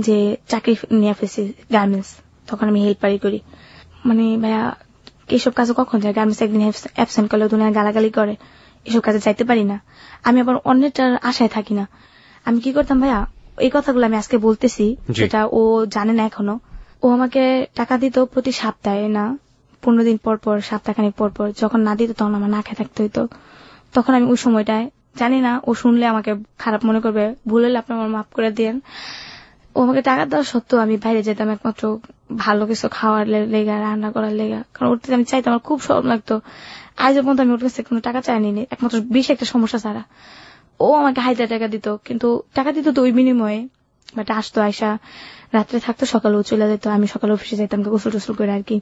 যে চাকরি নিয়ে ফেলছি গার্মেন্টস, তখন আমি হেল্পারই করি। মানে ভাইয়া এইসব কাজে কখন যায়? গার্মেন্টস একদিন অ্যাবসেন্ট করলে দুনিয়া গালাগালি করে, এসব কাজে যাইতে পারি না। আমি আবার অন্যটার আশায় থাকি না। আমি কি করতাম ভাইয়া, এই কথাগুলো আমি আজকে বলতেছি, যেটা ও জানে না এখনো। ও আমাকে টাকা দিত প্রতি সপ্তাহে, না 15 দিন পর পর, সপ্তাহখানিক পর পর। যখন না দিত তখন আমার না খেয়ে থাকতে হইতো। তখন আমি ওই সময়টায়, জানি না ও শুনলে আমাকে খারাপ মনে করবে, ভুল হলে আপনি আমার মাফ করে দিয়েন, ও আমাকে টাকা দেওয়া সত্ত্বেও আমি বাইরে যেতাম একমাত্র ভালো কিছু খাওয়ার লেগা, রান্না করার লেগা, কারণ ওর থেকে আমি চাইতাম, আমার খুব শরম লাগতো। আজ পর্যন্ত আমি ওর কাছে কোনো টাকা চাইনি, একমাত্র বেশি একটা সমস্যা ছাড়া। ও আমাকে হাজার টাকা দিত, কিন্তু টাকা দিত তো ওই বিনিময়ে, বাট আসতো, আয়সা রাত্রে থাকতো, সকালেও চলে যেত, আমি সকালে অফিসে যাইতাম গোসল টোসল করে আর কি।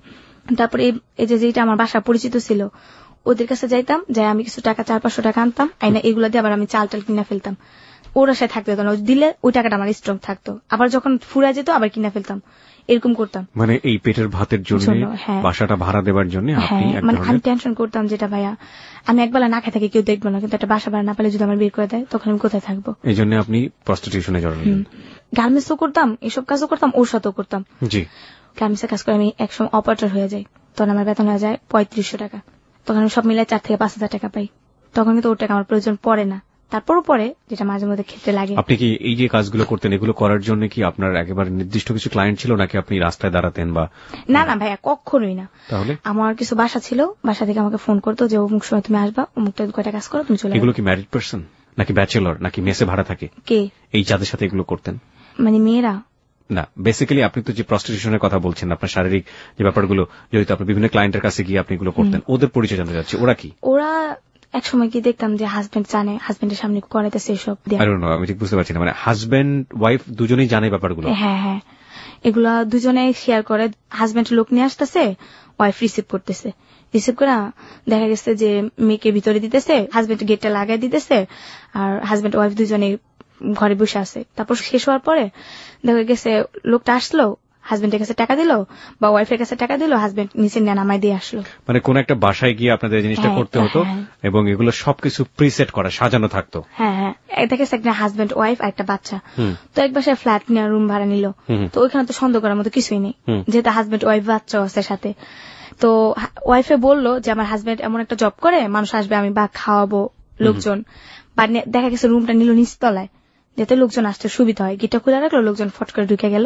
তারপরে এই যেটা আমার বাসা পরিচিত ছিল, ওদের কাছে যাইতাম, যাই আমি কিছু টাকা 400-500 টাকা আনতাম, আইনা এগুলা দিয়ে আবার আমি চাল টাল কিনা ফেলতাম। ওর আশায় থাকতে হতো না, দিলে ওই টাকাটা আমার স্ট্রং থাকতো, আবার যখন ফুরা যেত আবার কিনা ফেলতাম, এরকম করতাম। মানে এই পেটের ভাতের জন্য, বাসাটা ভাড়া দেওয়ার জন্য মানে আমি টেনশন করতাম, যেটা ভাইয়া আমি একবেলা না খেয়ে থাকি কেউ দেখবো না, কিন্তু একটা বাসা ভাড়া না পেলে যদি আমার বের করে দেয় তখন আমি কোথায় থাকবো? এই জন্য আপনি প্রস্টিটিউশনে জড়ালেন। গার্মেন্টসও করতাম, এসব কাজও করতাম, ওর সাথেও করতাম। জি, গার্মেন্টসের কাজ করে আমি একসময় অপারেটর হয়ে যাই, তখন আমার বেতন হয়ে যায় 3500 টাকা। তখন আমি সব মিলে 4 থেকে 5,000 টাকা পাই। তখন কিন্তু ওর টাকা আমার প্রয়োজন পড়ে না, তারপরও পরে, যেটা মাঝে মধ্যে ক্ষেত্রে লাগে। আপনি কি এই যে কাজগুলো করতেন, এগুলো করার জন্য কি আপনার একেবারে নির্দিষ্ট কিছু ক্লায়েন্ট ছিল, নাকি আপনি রাস্তায় দাঁড়াতেন? বা না ভাইয়া, কখনোই না। তাহলে আমার কিছু বাসা ছিল, বাসা থেকে আমাকে ফোন করতো যে অমুক সময় তুমি আসবা, অমুকটা কয়টা কাজ করো, তুমি চলে। এগুলো কি ম্যারিড পার্সন নাকি ব্যাচেলর নাকি মেসে ভাড়া থাকে? কে এই যাদের সাথে এগুলো করতেন? মানে মেয়েরা না, বেসিক্যালি আপনি তো যে প্রস্টিটিউশনের কথা বলছেন, আপনার শারীরিক যে ব্যাপারগুলো জড়িত, আপনি বিভিন্ন ক্লায়েন্টের কাছে গিয়ে আপনি এগুলো করতেন, ওদের পরিচয় জানতে চাচ্ছি। ওরা এক সময় কি দেখতাম যে হাজবেন্ড জানে, হাজবেন্ডের সামনে করাইতেছে এসব। আমি ঠিক বুঝতে পারছি না, মানে হাজবেন্ড ওয়াইফ দুজনেই জানে ব্যাপারগুলো? হ্যাঁ, এগুলা দুজনে শেয়ার করে। হাজবেন্ড লোক নিয়ে আসতেছে, ওয়াইফ রিসিভ করতেছে, রিসিভ করে দেখা গেছে যে মেয়েকে ভিতরে দিতেছে, হাজবেন্ড গেটটা লাগাই দিতেছে, আর হাজবেন্ড ওয়াইফ দুজনে ঘরে বসে আছে। তারপর শেষ হওয়ার পরে দেখা গেছে লোকটা আসলো, হাজবেন্ডের কাছে টাকা দিল বা ওয়াইফের কাছে টাকা দিল, হাজবেন্ড নিচে নামাই দিয়ে আসলো। মানে কোন একটা বাসায় গিয়ে আপনাদের জিনিসটা করতে হতো, এবং এগুলো সবকিছু প্রিসেট করা, সাজানো থাকতো। হ্যাঁ, দেখা গেছে একটা হাজবেন্ড ওয়াইফ আর একটা বাচ্চা, তো এক বাসায় ফ্ল্যাট নিয়ে রুম ভাড়া নিল। তো ওইখানে তো সন্দেহ করার মতো কিছুই নেই, যেহেতু হাজবেন্ড ওয়াইফ বাচ্চাও আছে সাথে। তো ওয়াইফে বললো যে আমার হাজবেন্ড এমন একটা জব করে, মানুষ আসবে, আমি বা খাওয়াবো লোকজন। বা দেখা গেছে রুমটা নিল নিচতলায়, যাতে লোকজন আসতে সুবিধা হয়, গেটটা খুলে রাখলো, লোকজন ফট করে ঢুকে গেল,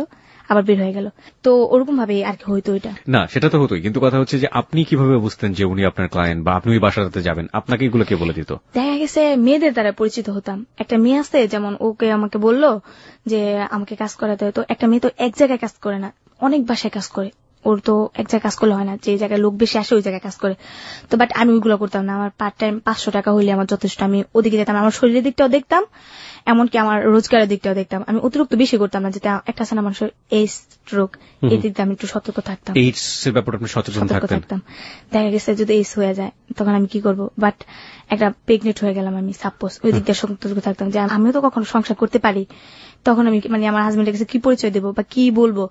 আবার বের হয়ে গেল। তো ওরকম ভাবে আর কি হইতো। এটা না, সেটা তো হতোই, কিন্তু কথা হচ্ছে যে আপনি কিভাবে বুঝতেন যে উনি আপনার ক্লায়েন্ট, বা আপনি ওই বাসাতে যাবেন? আপনাকে এগুলো কে বলে দিত? দেখা গেছে মেয়েদের দ্বারা পরিচিত হতাম। একটা মেয়ে আছে, যেমন ওকে আমাকে বললো যে আমাকে কাজ করাতে হয়। তো একটা মেয়ে তো এক জায়গায় কাজ করে না, অনেক বাসায় কাজ করে, ওর তো এক জায়গায় কাজ করলে হয় না, যে জায়গায় লোক বেশি আসে ওই জায়গায় কাজ করে। তো বাট আমি ওইগুলো করতাম না, আমার পার্ট টাইম 500 টাকা হইলে আমার যথেষ্ট। আমি ওদিকে যেতাম, আমার শরীরের দিকটাও দেখতাম, এমনকি আমার রোজগারের দিকটাও দেখতাম। আমি অতিরিক্ত বেশি করতাম না, যেটা একটা আছে না মানুষের এইডস রোগ, এই দিক দিয়ে আমি একটু সতর্ক থাকতাম। এইডস এর ব্যাপারে আপনি সচেতন থাকতেন? দেখা গেছে যদি এইডস হয়ে যায় তখন আমি কি করব, বাট একটা প্রেগনেন্ট হয়ে গেলাম আমি, সাপোজ ওই দিক দিয়ে সতর্ক থাকতাম যে আমিও তো কখনো সংসার করতে পারি, তখন আমি মানে আমার হাজবেন্ডের কাছে কি পরিচয় দেবো বা কি বলবো।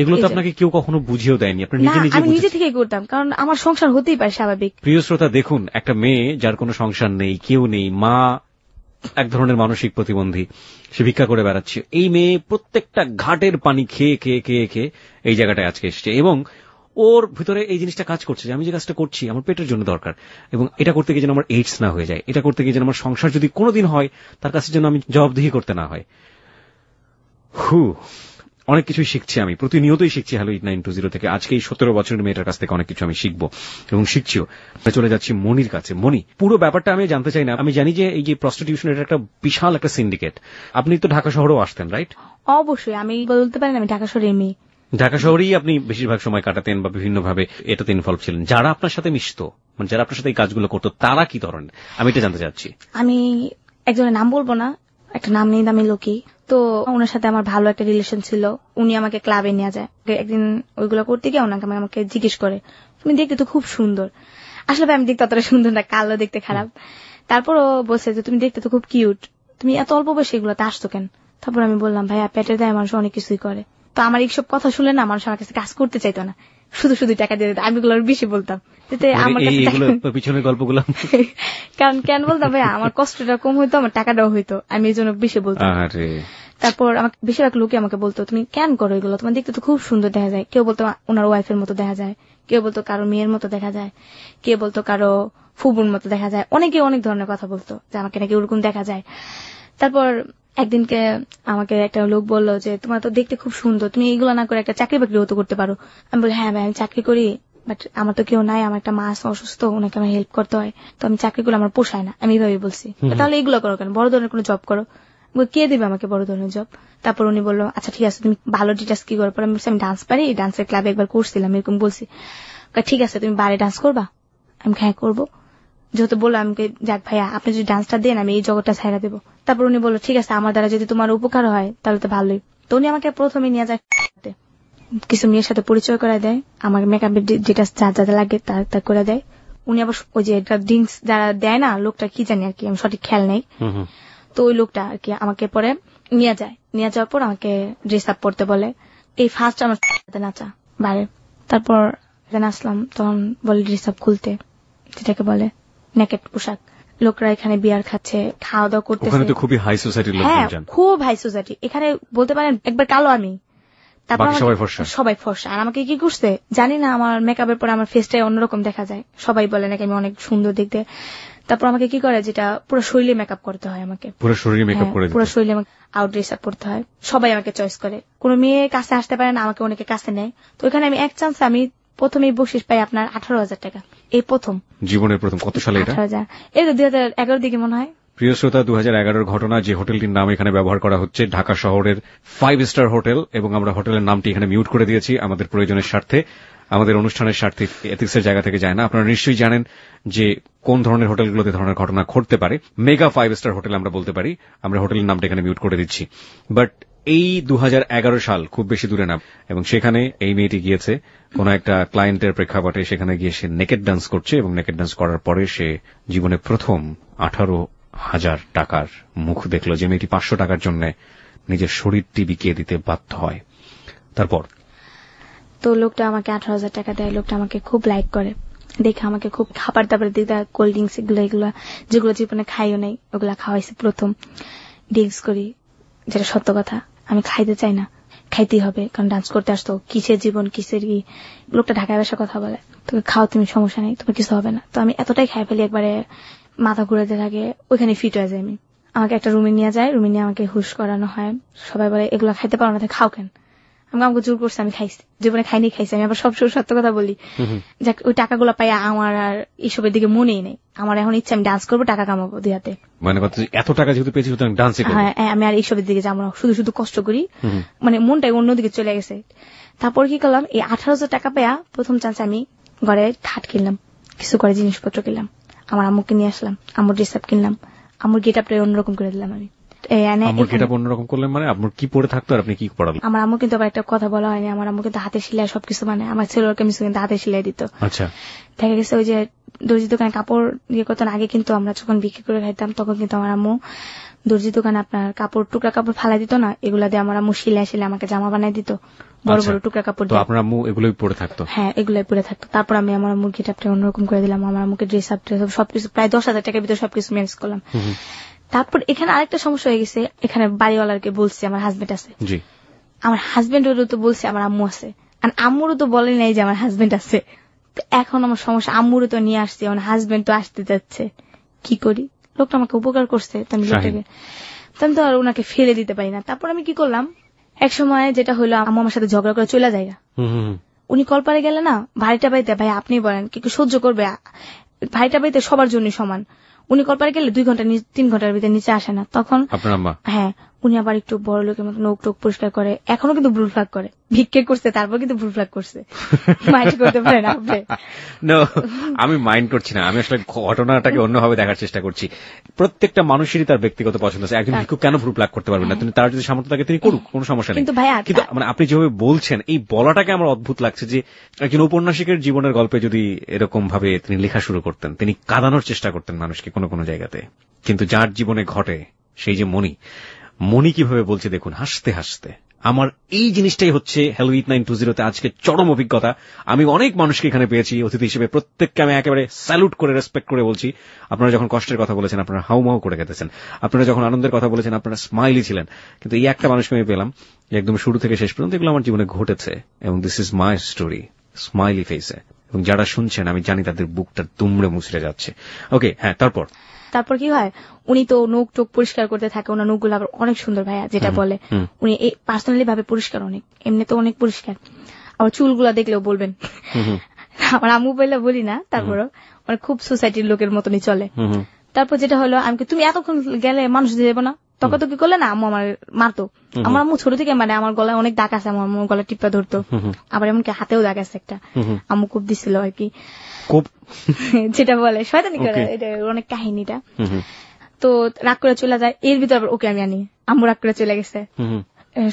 এগুলো তো আপনাকে কেউ কখনো বুঝিয়েও দেয়নি, আপনি নিজে নিজে? আমি নিজে থেকেই করতাম, কারণ আমার সংসার হতেই পারে স্বাভাবিক। প্রিয় শ্রোতা, দেখুন, একটা মেয়ে যার কোনো সংসার নেই, কেউ নেই, মা এক ধরনের মানসিক প্রতিবন্ধী, সে ভিক্ষা করে বেড়াচ্ছে। এই মেয়ে প্রত্যেকটা ঘাটের পানি খেয়ে খেয়ে খেয়ে খেয়ে এই জায়গাটায় আজকে এসছে, এবং ওর ভিতরে এই জিনিসটা কাজ করছে যে আমি যে কাজটা করছি আমার পেটের জন্য দরকার, এবং এটা করতে গিয়ে যেন আমার এইডস না হয়ে যায়, এটা করতে গিয়ে যেন আমার সংসার যদি কোনোদিন হয় তার কাছে যেন আমি জবাবদিহি করতে না হয়। অনেক কিছুই শিখছি, আমি প্রতিনিয়তই শিখছি হ্যালো 8920 থেকে। আজকে এই 17 বছরের মেয়েটার কাছ থেকে অনেক কিছু আমি শিখবো এবং শিখছিও। চলে যাচ্ছি মনির কাছে। মনি, পুরো ব্যাপারটা আমি জানতে চাই না। আমি জানি যে এই যে প্রস্টিটিউশন, এটা একটা বিশাল একটা সিন্ডিকেট। আপনি তো ঢাকা শহরেও আসতেন, রাইট? অবশ্যই, আমি বলতে পারি আমি ঢাকা শহরের মেয়ে। ঢাকা শহরেই আপনি বেশিরভাগ সময় কাটাতেন বা বিভিন্নভাবে এটাতে ইনভলভ ছিলেন। যারা আপনার সাথে মিশতো, মানে যারা আপনার সাথে এই কাজগুলো করতো, তারা কি ধরনের, আমি এটা জানতে চাচ্ছি। আমি একজনের নাম বলবো না, একটা নাম নেই দামি লোকই, তো ওনার সাথে আমার ভালো একটা রিলেশন ছিল। উনি আমাকে ক্লাবে নিয়ে যায়, একদিন ওইগুলো করতে গিয়ে ওনাকে আমাকে জিজ্ঞেস করে তুমি দেখতে তো খুব সুন্দর। আসলে আমি দেখতে অতটা সুন্দর না, কালো, দেখতে খারাপ। তারপরও বলছে যে তুমি দেখতে তো খুব কিউট, তুমি এত অল্প বয়সে এগুলোতে আসতো কেন? তারপর আমি বললাম ভাইয়া পেটের দায় মানুষ অনেক কিছুই করে। তো আমার এইসব কথা শুনে না মানুষ আমার কাছে কাজ করতে চাইতো না, শুধু শুধু টাকা দিয়ে দিত। আমি এগুলো বেশি বলতাম, আমার পিছনের গল্পগুলো কারণ কেন বলতাম ভাইয়া, আমার কষ্টটা কম হইতো, আমার টাকাটাও হইতো, আমি এই জন্য বেশি বলতাম। তারপর আমাকে বেশিরভাগ লোকে আমাকে বলতো তুমি কেন করো এগুলো, তোমার দেখতে তো খুব সুন্দর দেখা যায়। কেউ বলতো ওনার ওয়াইফের মতো দেখা যায়, কেউ বলতো কারো মেয়ের মতো দেখা যায়, কেউ বলতো কারো ফুবুর মতো দেখা যায়, অনেকে অনেক ধরনের কথা বলতো যে আমাকে নাকি ওরকম দেখা যায়। তারপর একদিনকে আমাকে একটা লোক বললো যে তোমার তো দেখতে খুব সুন্দর, তুমি এইগুলো না করে একটা চাকরি বাকরি তো করতে পারো। আমি বলি হ্যাঁ ভাই আমি চাকরি করি, বাট আমার তো কেউ নাই, আমার একটা মা অসুস্থ, ওনাকে আমার হেল্প করতে হয়, তো আমি চাকরি করলে আমার পোষায় না। আমি এইভাবে বলছি তাহলে এইগুলো করো কেন, বড় ধরনের কোনো জব করো। কে দিবে আমাকে বড় ধরনের জব? তারপর উনি বললো আচ্ছা ঠিক আছে তুমি ভালো ডিটেলস কি করো। পরে আমি বলছি আমি ডান্স পারি, ডান্সের ক্লাবে একবার করছিলাম, এরকম বলছি। ঠিক আছে তুমি বারে ডান্স করবা? আমি হ্যাঁ করবো। যেহেতু বললো আমাকে যাক ভাইয়া আপনি যদি ডান্সটা দেন আমি এই জগৎটা ছাইড়া দেবো। তারপর উনি বললো ঠিক আছে আমার দ্বারা যদি তোমার উপকার হয় তাহলে তো ভালোই। তো উনি আমাকে প্রথমে নিয়ে যায় কিছু মেয়ের সাথে পরিচয় করে দেয়, আমার মেকআপের ডিটেলস যা যা লাগে তা করে দেয়। উনি আবার ওই যে ড্রিঙ্কস যারা দেয় না, লোকটা কি জানি আর কি, আমি সঠিক খেয়াল নেই। তো ওই লোকটা আর কি আমাকে পরে নিয়ে যায়, নিয়ে যাওয়ার পর আমাকে ড্রেস আপ পরতে বলে। এই ফার্স্ট আমার নাচা বাইরে, তারপর নাচলাম, তখন বলে ড্রেস আপ খুলতে, যেটাকে বলে নেকেট পোশাক। লোকরা এখানে বিয়ার খাচ্ছে, খাওয়া দাওয়া করতেছে। খুবই হাই সোসাইটির লোক, হ্যাঁ খুব হাই সোসাইটি। এখানে বলতে পারেন একবার কালো আমি, তারপর সবাই ফর্সা। আর আমাকে কি করছে জানি না, আমার মেকআপের পরে আমার ফেসটাই অন্যরকম দেখা যায়, সবাই বলে নাকি আমি অনেক সুন্দর দেখতে। তারপর আমাকে কি করে, যেটা পুরো শরীরে মেকআপ করতে হয়, আমাকে পুরো শরীরে মেকআপ করে পুরো শরীরে আউট ড্রেস আপ করতে হয়। সবাই আমাকে চয়েস করে, কোনো মেয়ে কাছে আসতে পারে না, আমাকে অনেকে কাছে নেয়। তো এখানে আমি এক চান্স আমি প্রথমেই বকশিস পাই আপনার 18,000 টাকা, এই প্রথম জীবনের প্রথম। কত সালে এটা? 18,000, এই তো 2011 দিকে মনে হয়। প্রিয় শ্রোতা, 2011 ঘটনা। যে হোটেলটির নাম এখানে ব্যবহার করা হচ্ছে ঢাকা শহরের 5 স্টার হোটেল, এবং আমরা হোটেলের নামটি এখানে মিউট করে দিয়েছি আমাদের প্রয়োজনের স্বার্থে, আমাদের অনুষ্ঠানের স্বার্থে, এথিক্সের জায়গা থেকে যায় না। আপনারা নিশ্চয়ই জানেন যে কোন ধরনের হোটেলগুলোতে ধরনের ঘটনা ঘটতে পারে। মেগা 5 স্টার হোটেল আমরা বলতে পারি, আমরা হোটেলের নামটা এখানে মিউট করে দিচ্ছি। বাট এই 2011 সাল খুব বেশি দূরে না, এবং সেখানে এই মেয়েটি গিয়েছে কোন একটা ক্লায়েন্টের প্রেক্ষাপটে, সেখানে গিয়ে সে নেকেট ডান্স করছে, এবং নেকেট ডান্স করার পরে সে জীবনে প্রথম 18,000 টাকার মুখ দেখলো, যে মেয়েটি 500 টাকার জন্য নিজের শরীরটি বিকিয়ে দিতে বাধ্য হয়। তারপর তো লোকটা আমাকে 18,000 টাকা দেয়, লোকটা আমাকে খুব লাইক করে, দেখে আমাকে খুব খাবার দাবার দিতে, কোল্ড ড্রিঙ্কস এগুলো যেগুলো জীবনে খাইও নাই ওগুলা খাওয়াইছে প্রথম। ড্রিঙ্কস করি, যেটা সত্য কথা, আমি খাইতে চাই না, খাইতেই হবে, কারণ ডান্স করতে আসতো, কিসের জীবন কিসের কি। লোকটা ঢাকায় ভাষা কথা বলে, তুমি খাও, তুমি সমস্যা নেই, তোমার কিছু হবে না। তো আমি এতটাই খাই ফেলি, একবারে মাথা ঘুরাতে থাকে, ওইখানে ফিট হয়ে যায়। আমি আমাকে একটা রুমে নিয়ে যায়, রুমে নিয়ে আমাকে হুশ করানো হয়, সবাই বলে এগুলো খাইতে পারো না, খাও কেন? আমাকে জোর করছে, আমি খাইছি, জীবনে খাইছি। আমি আবার সবসময় সত্য কথা বলি, যাক ওই টাকাগুলো পাই আমার আর এইসবের দিকে মনেই নেই। আমার এখন ইচ্ছা আমি ডান্স করবো, টাকা কামাবো 2 হাতে। মানে এত টাকা যেহেতু পেয়েছি সুতরাং ডান্সই করব। হ্যাঁ, আমি আর এইসবের দিকে যাবো না, শুধু কষ্ট করি, মানে মনটাই অন্যদিকে চলে গেছে। তারপর কি করলাম, এই 18,000 টাকা পেয়া প্রথম চান্স আমি ঘরে খাট কিনলাম, কিছু করে জিনিসপত্র কিনলাম, আমার আম্মুকে নিয়ে আসলাম, আম্মুর ড্রেস আপ কিনলাম, আম্মুর গেট আপটা অন্যরকম করে দিলাম। আমি আম্মুর গেট আপ অন্যরকম করলেন মানে আম্মুর কি পরে থাকতো আর আপনি কি পড়ালেন? আমার আম্মু কিন্তু আবার একটা কথা বলা হয়নি, আমার আম্মু কিন্তু হাতে সেলাই সবকিছু, মানে আমার ছেলের কামিজ কিন্তু হাতে সেলাই দিত। আচ্ছা, দেখা গেছে ওই যে দর্জি দোকানে কাপড় ইয়ে করতেন আগে, কিন্তু আমরা যখন বিক্রি করে খাইতাম তখন কিন্তু আমার আম্মু দর্জি দোকানে আপনার কাপড় টুকরা কাপড় ফালাই দিত না, এগুলা দিয়ে আমার আম্মু সেলাই আমাকে জামা বানাই দিত, বড় বড় টুকরা কাপড়। তো আপনার আম্মু এগুলোই পরে থাকতো? হ্যাঁ, এগুলাই পরে থাকতো। তারপর আমি আমার আম্মুর গেট আপটা অন্যরকম করে দিলাম, আমার আম্মুকে ড্রেস আপ সবকিছু প্রায় 10,000 টাকার ভিতরে সবকিছু ম্যানেজ করলাম। তারপর এখানে আরেকটা সমস্যা হয়ে গেছে, এখানে বাড়িওয়ালাকে বলছি আমার হাজবেন্ড আছে, আমার হাজবেন্ডেরও তো বলছি আমার আম্মু আছে, আর আম্মুরও তো বলে নাই যে আমার হাজবেন্ড আছে। তো এখন আমার সমস্যা, আম্মুরও তো নিয়ে আসছি, আমার হাজবেন্ড তো আসতে যাচ্ছে, কি করি? লোকটা আমাকে উপকার করছে, তো আমি তো আর ওনাকে ফেলে দিতে পারি না। তারপর আমি কি করলাম, এক সময় যেটা হলো, আম্মু আমার সাথে ঝগড়া করে চলে যায়। উনি কলপারে গেলে না, ভাইটা বাড়িতে, ভাই আপনি বলেন কি সহ্য করবে? ভাইটা বাড়িতে সবার জন্য সমান, উনি কলপারে গেলে 2 ঘন্টা 3 ঘন্টার ভিতরে নিচে আসে না। তখন আপনার আম্মা, হ্যাঁ, উনি আবার একটু বড় লোকের মতো নখ টোক পরিষ্কার করে, এখনো কিন্তু ব্রু ফ্লাগ করে, ভিক্ষে করছে তারপর কিন্তু ব্রু ফ্লাগ করছে। মাইন্ড করতে পারেন আপনি? আমি মাইন্ড করছি না, আমি আসলে ঘটনাটাকে অন্যভাবে দেখার চেষ্টা করছি। প্রত্যেকটা মানুষেরই তার ব্যক্তিগত পছন্দ আছে, একজন ভিক্ষুক কেন ব্রু ফ্লাগ করতে পারবেন না? তার যদি সামর্থ্য থাকে তিনি করুক, কোনো সমস্যা নেই। কিন্তু মানে আপনি যেভাবে বলছেন এই বলাটাকে আমার অদ্ভুত লাগছে, যে একজন ঔপন্যাসিকের জীবনের গল্পে যদি এরকম ভাবে তিনি লেখা শুরু করতেন, তিনি কাঁদানোর চেষ্টা করতেন মানুষকে কোনো কোনো জায়গাতে, কিন্তু যার জীবনে ঘটে সেই যে মনি কিভাবে বলছে দেখুন, হাসতে হাসতে। আমার এই জিনিসটাই হচ্ছে হ্যালো ইট 920 আজকে চরম অভিজ্ঞতা। আমি অনেক মানুষকে এখানে পেয়েছি অতিথি হিসেবে, প্রত্যেককে আমি একেবারে স্যালুট করে রেসপেক্ট করে বলছি। আপনারা যখন কষ্টের কথা বলেছেন আপনারা হাউমাউ করে গেতেছেন, আপনারা যখন আনন্দের কথা বলেছেন আপনারা স্মাইলি ছিলেন, কিন্তু এই একটা মানুষকে আমি পেলাম একদম শুরু থেকে শেষ পর্যন্ত এগুলো আমার জীবনে ঘটেছে, এবং this is my story, smiley ফেসে। এবং যারা শুনছেন আমি জানি তাদের বুকটা দুমড়ে মুচড়ে যাচ্ছে। ওকে, হ্যাঁ, তারপর কি হয়, উনি তো নখ টোক পরিষ্কার করতে থাকে, ওনার নখগুলো আবার অনেক সুন্দর, ভাইয়া যেটা বলে, উনি পার্সোনালি ভাবে পরিষ্কার, অনেক এমনি তো অনেক পরিষ্কার, আবার চুলগুলা দেখলেও বলবেন। আমার আম্মু বললে বলি না, তারপরও মানে খুব সোসাইটির লোকের মতনই চলে। তারপর যেটা হলো, আমি তুমি এতক্ষণ গেলে মানুষ দিয়ে যাবো না, তখন তো কি করলে না, আম্মু আমার মারতো। আমার আম্মু ছোট থেকে মানে আমার গলায় অনেক দাগ আছে, আমার আম্মু গলা টিপা ধরতো, আবার এমনকি হাতেও দাগ আছে একটা, আম্মু খুব দিছিল আর কি, যেটা বলে শয়তানি করে, এটা অনেক কাহিনীটা। তো রাগ করে চলে যায়, এর ভিতর আবার ওকে আমি আনি, আম্মু রাগ করে চলে গেছে।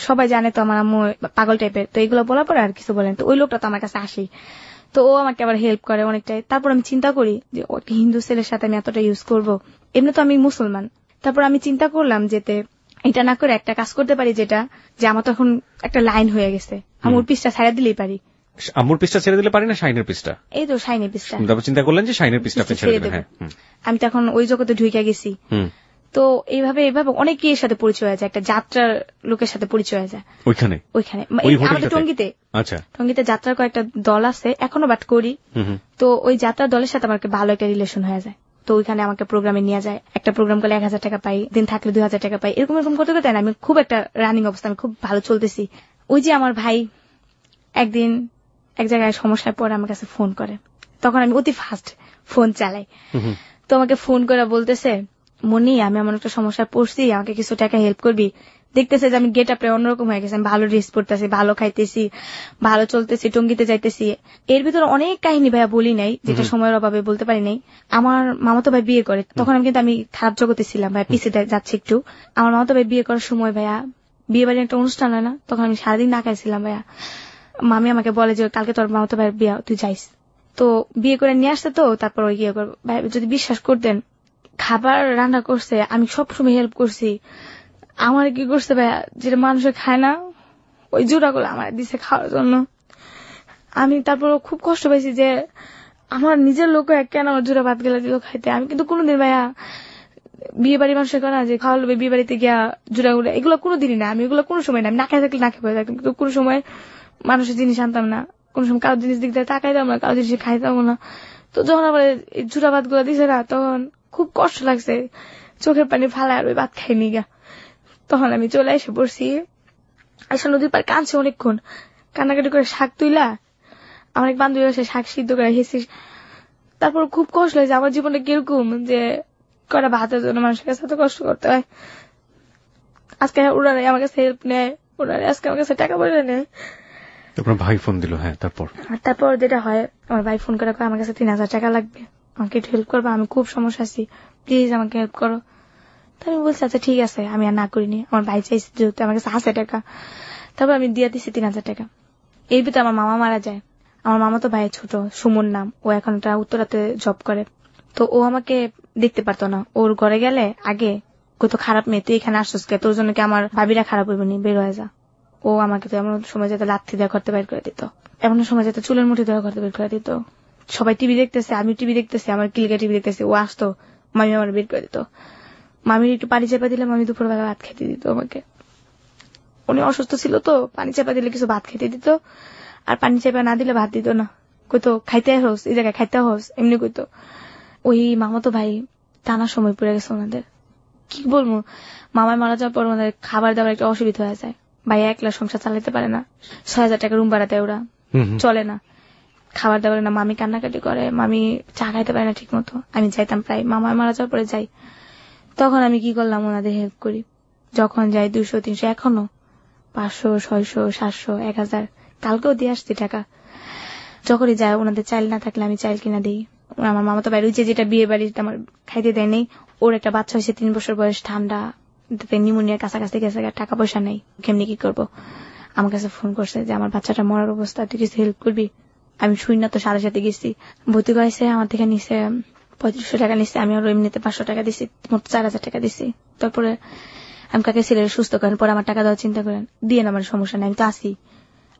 সবাই জানে তো আমার আম্মু পাগল টাইপের, তো এগুলো বলার পরে আর কিছু বলেন, তো ওই লোকটা তো আমার কাছে আসি, তো ও আমাকে আবার হেল্প করে অনেকটাই। তারপর আমি চিন্তা করি যে হিন্দু ছেলের সাথে আমি এতটা ইউজ করবো, এমনি তো আমি মুসলমান। তারপর আমি চিন্তা করলাম যেতে এটা না করে একটা কাজ করতে পারি, যেটা যে আমার তো এখন একটা লাইন হয়ে গেছে, আম্মুর পিসটা ছাড়া দিলেই পারি। আম্মুর পিসটা ছেড়ে দিলে পারি না, শাইনের পিসটা? এই তো শাইনের পিসটা। তারপর চিন্তা করলেন যে শাইনের পিসটা আপনি ছেড়ে দেবেন। আমি তো এখন ওই জগতে ঢুকে গেছি, তো এইভাবে অনেকের সাথে পরিচয় হয়ে যায়, একটা যাত্রার লোকের সাথে পরিচয় হয়ে যায় ওইখানে আমাদের টঙ্গীতে। আচ্ছা, টঙ্গীতে যাত্রার কয়েকটা দল আছে এখনো, বাট করি, তো ওই যাত্রার দলের সাথে আমার ভালো একটা রিলেশন হয়ে যায়। তো ওইখানে আমাকে প্রোগ্রামে নিয়ে যায়, একটা প্রোগ্রাম করলে 1,000 টাকা পাই, দিন থাকলে 2,000 টাকা পাই, এরকম করতে করতে আমি খুব একটা রানিং অবস্থা, আমি খুব ভালো চলতেছি। ওই যে আমার ভাই একদিন এক জায়গায় সমস্যায় পড়ে আমার কাছে ফোন করে, তখন আমি অতি ফাস্ট ফোন চালাই, তো আমাকে ফোন করে বলতেছে, মনি আমি এমন একটা সমস্যায় পড়ছি, আমাকে কিছু টাকা হেল্প করবি? দেখতেছে যে আমি গেট আপে অন্যরকম হয়ে গেছি, আমি ভালো ড্রেস পরতেছি, ভালো খাইতেছি, ভালো চলতেছি, টঙ্গিতে যাইতেছি। এর ভিতরে অনেক কাহিনী ভাইয়া বলি নাই, যেটা সময়ের অভাবে বলতে পারি নাই। আমার মামাতো ভাই বিয়ে করে, তখন আমি খারাপ জগতে ছিলাম ভাইয়া, পিছিয়ে যাচ্ছে একটু। আমার মামাতো ভাই বিয়ে করার সময় ভাইয়া, বিয়ে বাড়ির একটা অনুষ্ঠান হয় না, তখন আমি সারাদিন না খাইছিলাম ভাইয়া। মামি আমাকে বলে যে কালকে তোর মামাতো ভাইয়ের বিয়ে, তুই যাইস। তো বিয়ে করে নিয়ে আসতে, তো তারপর ওই ইয়ে করবো ভাই, যদি বিশ্বাস করতেন খাবার রান্না করছে, আমি সবসময় হেল্প করছি। আমার কি করছে ভাইয়া, যেটা মানুষে খায় না, ওই জোড়াগুলো আমার দিছে খাওয়ার জন্য। আমি তারপর খুব কষ্ট পাইছি যে আমার নিজের লোক কেন আমার জোড়া ভাত গেলা দিল খাইতে। আমি কিন্তু কোনোদিন ভাইয়া বিয়ে বাড়ি মানুষের করা যে খাওয়া লোবে বিয়ে বাড়িতে গিয়া জোড়াগুলো, এগুলো কোনোদিনই না, আমি এগুলো কোনো সময় না, আমি না খাই থাকলে না খেয়ে থাকতাম, কিন্তু কোনো সময় মানুষের জিনিস আনতাম না, কোন সময় কারোর জিনিস দিক দিয়ে তাকাইতাম না, কারোর জিনিস খাইতাম না। তো যখন আবার জোড়া ভাত গুলা দিছে না, তখন খুব কষ্ট লাগছে, চোখের পানি ফালায় আর ওই ভাত খাইনি গা। তখন আমি চলে এসে পড়ছি আইসা নদীর পার কাঁদছে অনেকক্ষণ, কান্নাকাটি করে শাক তুইলা আমার এক বান্ধবী আসে শাক সিদ্ধ করে হেসে। তারপর খুব কষ্ট হয়েছে আমার জীবনটা কিরকম যে কটা ভাতের জন্য মানুষের কাছে এত কষ্ট করতে হয়। আজকে ওরা আমার কাছে হেল্প নেয়, ওরা আজকে আমার কাছে টাকা পয়সা নেয়। আপনার ভাই ফোন দিল, হ্যাঁ তারপর যেটা হয় আমার ভাই ফোন করে আমার কাছে 3,000 টাকা লাগবে, আমাকে একটু হেল্প করবো, আমি খুব সমস্যা আছি, প্লিজ আমাকে হেল্প করো। তো আমি বলছি আচ্ছা ঠিক আছে, আমি আর না করিনি। আমার ভাই চাইছে যেহেতু আমার কাছে আছে টাকা, তারপর আমি দিয়ে দিচ্ছি 3,000 টাকা। এই ভিতরে আমার মামা মারা যায়। আমার মামা তো ভাই ছোট, সুমন নাম, ও এখন একটা উত্তরাতে জব করে। তো ও আমাকে দেখতে পারতো না, ওর ঘরে গেলে আগে কত খারাপ মেয়ে, তুই এখানে আসছিস কে, তোর জন্য কি আমার ভাবিরা খারাপ হইব নি, বের হয়ে যা। ও আমাকে তো এমন সময় যেতে লাথি দেওয়া করতে বের করে দিত, এমন সময় যেতে চুলের মুঠি দেওয়া করতে বের করে দিত। সবাই টিভি দেখতেছে, আমি টিভি দেখতেছি, আমার কিলকা টিভি দেখতেছি, ও আসতো, মামি আমার বের করে দিত। মামির একটু পানি চাপা দিলে মামি দুপুরবেলা ভাত খেতে দিত আমাকে। উনি অসুস্থ ছিল তো, পানি চাপা দিলে কিছু ভাত খেতে দিত, আর পানি চাপা না দিলে ভাত দিত না, কইতো খাইতে হোস এই জায়গায় খাইতে হোস, এমনি কইতো। ওই মামাতো ভাই টানা সময় পড়ে গেছে ওনাদের, কি বলবো। মামায় মারা যাওয়ার পর ওনাদের খাবার দাবার একটা অসুবিধা হয়ে যায়, ভাই একলা সংসার চালাতে পারে না, 6,000 টাকা রুম ভাড়া দেয়, ওরা চলে না, খাবার দাবার না। মামি কান্নাকাটি করে, মামি চা খাইতে পারে না ঠিক মতো। আমি যাইতাম প্রায়, মামায় মারা যাওয়ার পরে যাই। তখন আমি কি করলাম, ওনাদের হেল্প করি। যখন যাই 200, 300, এখনো 500, 600, 700, 1,000, কালকেও দিয়ে আসছি টাকা। যখনই যায় ওনাদের চাইল না থাকলে আমি চাইল কিনা দিই। আমার মামা তো বাইরে যেটা বিয়ে বাড়িতে আমার খাইতে দেয় নেই, ওর একটা বাচ্চা হয়েছে 3 বছর বয়স, ঠান্ডা, নিউমোনিয়ার কাছাকাছি গেছে, টাকা পয়সা নেই, কেমনি কি করবো। আমার কাছে ফোন করছে যে আমার বাচ্চাটা মরার অবস্থা, তুই কিছু হেল্প করবি। আমি শুই না তো, সাথে সাথে গেছি, ভর্তি করাইছে, আমার থেকে নিচে 3500 টাকা নিচ্ছে, আমি আরো এমনিতে 500 টাকা দিছি, মোট 4,000 টাকা দিছি। তারপরে আমি কাকে ছেলের সুস্থ করেন, পরে আমার টাকা দেওয়ার চিন্তা করেন, দিয়ে আমার সমস্যা নেই, আমি তো আসি,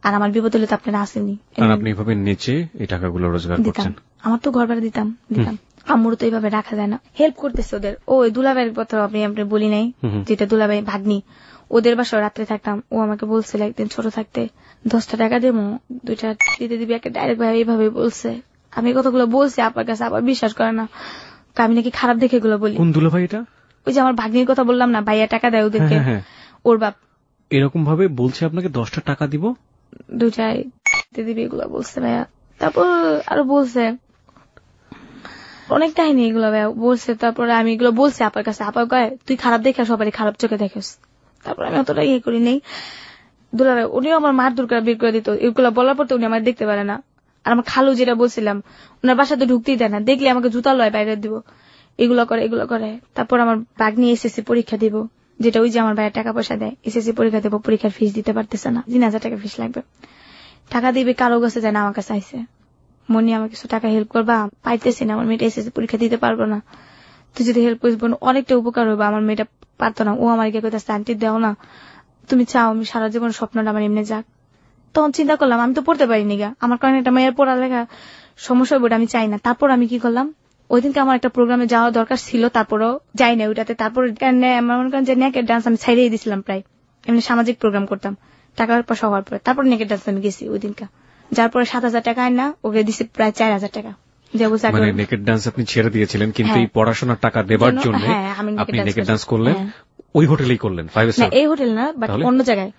আর আমার বিপদ হলে তো আপনারা আসেনি। আপনি এভাবে নিচে এই টাকাগুলো রোজগার করছেন? আমার তো ঘর ভাড়া দিতাম। আম্মুর তো এইভাবে রাখা যায় না, হেল্প করতেছে ওদের। ও দুলাভাইয়ের কথা আপনি বলি নাই, যেটা দুলাভাই ভাগ্নি, ওদের বাসায় রাত্রে থাকতাম। ও আমাকে বলছিল একদিন ছোট থাকতে 10টা টাকা দেবো, 2টা দিতে দিবি, একটা ডাইরেক্ট ভাই এইভাবে বলছে। আমি কতগুলো বলছি আপনার কাছে, আবার বিশ্বাস করে না, আমি নাকি খারাপ দেখে এগুলো বলি। কোন দুলাভাই এটা? ওই যে আমার ভাগ্নির কথা বললাম না, ভাইয়া টাকা দেয় ওদেরকে, ওর বাপ এরকম ভাবে বলছে আপনাকে 10টা টাকা দিব, 2টাই দিতে দিবি, এগুলো বলছে ভাইয়া। তারপর আরো বলছে অনেক কাহিনী, এগুলো ভাইয়া বলছে। তারপরে আমি এগুলো বলছি আপার কাছে, আপা কয় তুই খারাপ দেখে সবারই খারাপ চোখে দেখিস। তারপর আমি অতটা ইয়ে করি নেই। দুলাভাই উনিও আমার মার দূর করে বের করে দিত, এগুলো বলার পর তো উনি আমার দেখতে পারে না। আর আমার খালু যেটা বলছিলাম, ওনার বাসাতে ঢুকতেই দেয় না, দেখলে আমাকে জুতা লয় বাইরে দিব, এগুলো করে। তারপর আমার ভাগ্নি এসএসসি পরীক্ষা দিব, যেটা ওই যে আমার ভাইয়ের টাকা পয়সা দেয়, এসএসসি পরীক্ষা দেবো, পরীক্ষার ফিস দিতে পারতেছে না, 3,000 টাকা ফিস লাগবে। টাকা দিবে কারো কাছে যায় না, আমার কাছে আইসে, মনি আমার কিছু টাকা হেল্প করবা, পাইতেছি না, আমার মেয়েটা এসএসসি পরীক্ষা দিতে পারবো না, তুই যদি হেল্প করিস অনেকটা উপকার হইবা। আমার মেয়েটা পারতো না, ও আমার গিয়ে কইতাছে আন্টি দেও না, তুমি চাও আমি সারা জীবন স্বপ্নটা আমার এমনি যাক। তখন চিন্তা করলাম আমি তো পড়তে পারিনি গা, আমার কারণে একটা মেয়ের পড়ালেখা সমস্যা হবে, আমি চাই না। তারপর আমি কি করলাম, ওই দিনকে আমার একটা প্রোগ্রামে যাওয়া দরকার ছিল, তারপরও যাই না ওইটাতে। তারপর মনে করেন যে নেকের ডান্স আমি ছাইড়েই দিছিলাম, প্রায় এমনি সামাজিক প্রোগ্রাম করতাম টাকার পয়সা হওয়ার পরে। তারপর নেকের ডান্স আমি গেছি ওই দিনকা, যার পরে 7,000 টাকা আয় না, ওকে দিছি প্রায় 4,000 টাকা। মানে নেকেড ডান্স আপনি ছেড়ে দিয়েছিলেন, কিন্তু এই পড়াশোনার টাকা দেবার জন্য আপনি নেকেড ডান্স করলেন। ওই হোটেলেই করলেন? 5 স্টার? এই হোটেল না, বাট অন্য জায়গায়,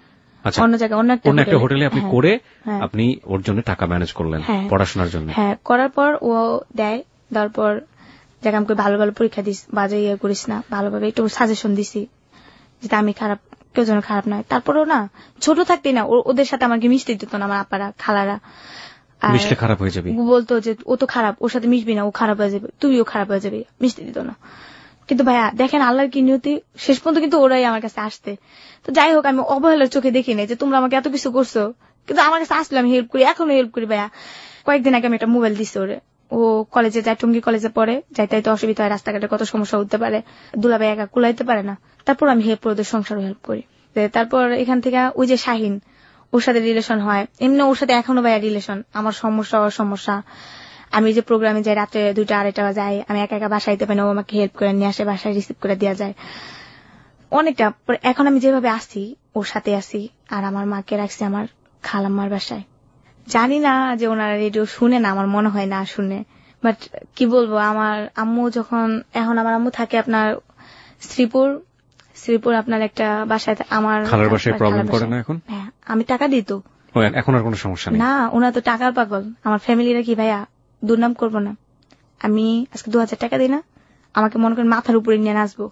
অন্য একটা হোটেলে আপনি করে আপনি ওর জন্য টাকা ম্যানেজ করলেন পড়াশোনার জন্য। হ্যাঁ, করার পর ও দেয়, তারপর যাকে আমাকে ভালো ভালো পরীক্ষা দিস, বাজে ইয়ে করিস না, ভালোভাবে একটু সাজেশন দিছি যেটা আমি খারাপ, কেউ যেন খারাপ নয়। তারপরও না, ছোট থাকতেই না ওদের সাথে আমাকে মিশতে দিত না, আমার আপারা খালারা, মিশলে খারাপ হয়ে যাবে বলতো যে ও তো খারাপ, ওর সাথে মিশবি না, ও খারাপ হয়ে যাবে, তুইও খারাপ হয়ে যাবে, মিশতে দিত না। কিন্তু ভাইয়া দেখেন আল্লাহর কি নিয়তি, শেষ পর্যন্ত কিন্তু ওরাই আমার কাছে আসতে। তো যাই হোক, আমি অবহেলার চোখে দেখি নাই যে তোমরা আমাকে এত কিছু করছো, কিন্তু আমার কাছে আসলে আমি হেল্প করি, এখনো হেল্প করি। ভাইয়া কয়েকদিন আগে আমি একটা মোবাইল দিচ্ছি ওরে, ও কলেজে যায়, টঙ্গী কলেজে পড়ে, যাইতে অসুবিধা হয়, রাস্তাঘাটে কত সমস্যা হতে পারে, দুলাভাই একা কুলাইতে পারে না। তারপর আমি হেল্প করে ওদের সংসারও হেল্প করি। তারপর এখান থেকে ওই যে শাহিন, ওর সাথে রিলেশন হয়, এমনি ওর সাথে এখনো ভাইয়া রিলেশন, আমার সমস্যা ওর সমস্যা। আমি যে প্রোগ্রামে যাই রাত্রে 2টা 2:30 যাই, আমি একা একা বাসাইতে পারি না, ও আমাকে হেল্প করে নিয়ে আসে, বাসায় রিসিভ করে দেওয়া যায় অনেকটা। এখন আমি যেভাবে আসি ওর সাথে আসি, আর আমার মাকে রাখছি আমার খালাম্মার বাসায়। জানি না যে ওনারা রেডিও শুনে না, আমার মনে হয় না শুনে, বাট কি বলবো, আমার আম্মু যখন, এখন আমার আম্মু থাকে আপনার শ্রীপুর শ্রীপুর আপনার একটা বাসায় আমার খালার বাসায় প্রবলেম খালার করে বাসায়। না এখন? হ্যাঁ, আমি টাকা দিই তো। ও, এখন আর কোনো সমস্যা নেই? না, ওনারা তো টাকার পাগল। আমার ফ্যামিলিরা কি ভাইয়া দুর্নাম করবো না? আমি আজকে 2000 টাকা দিই না, আমাকে মনে করেন মাথার উপরে নিয়ে নাচবো,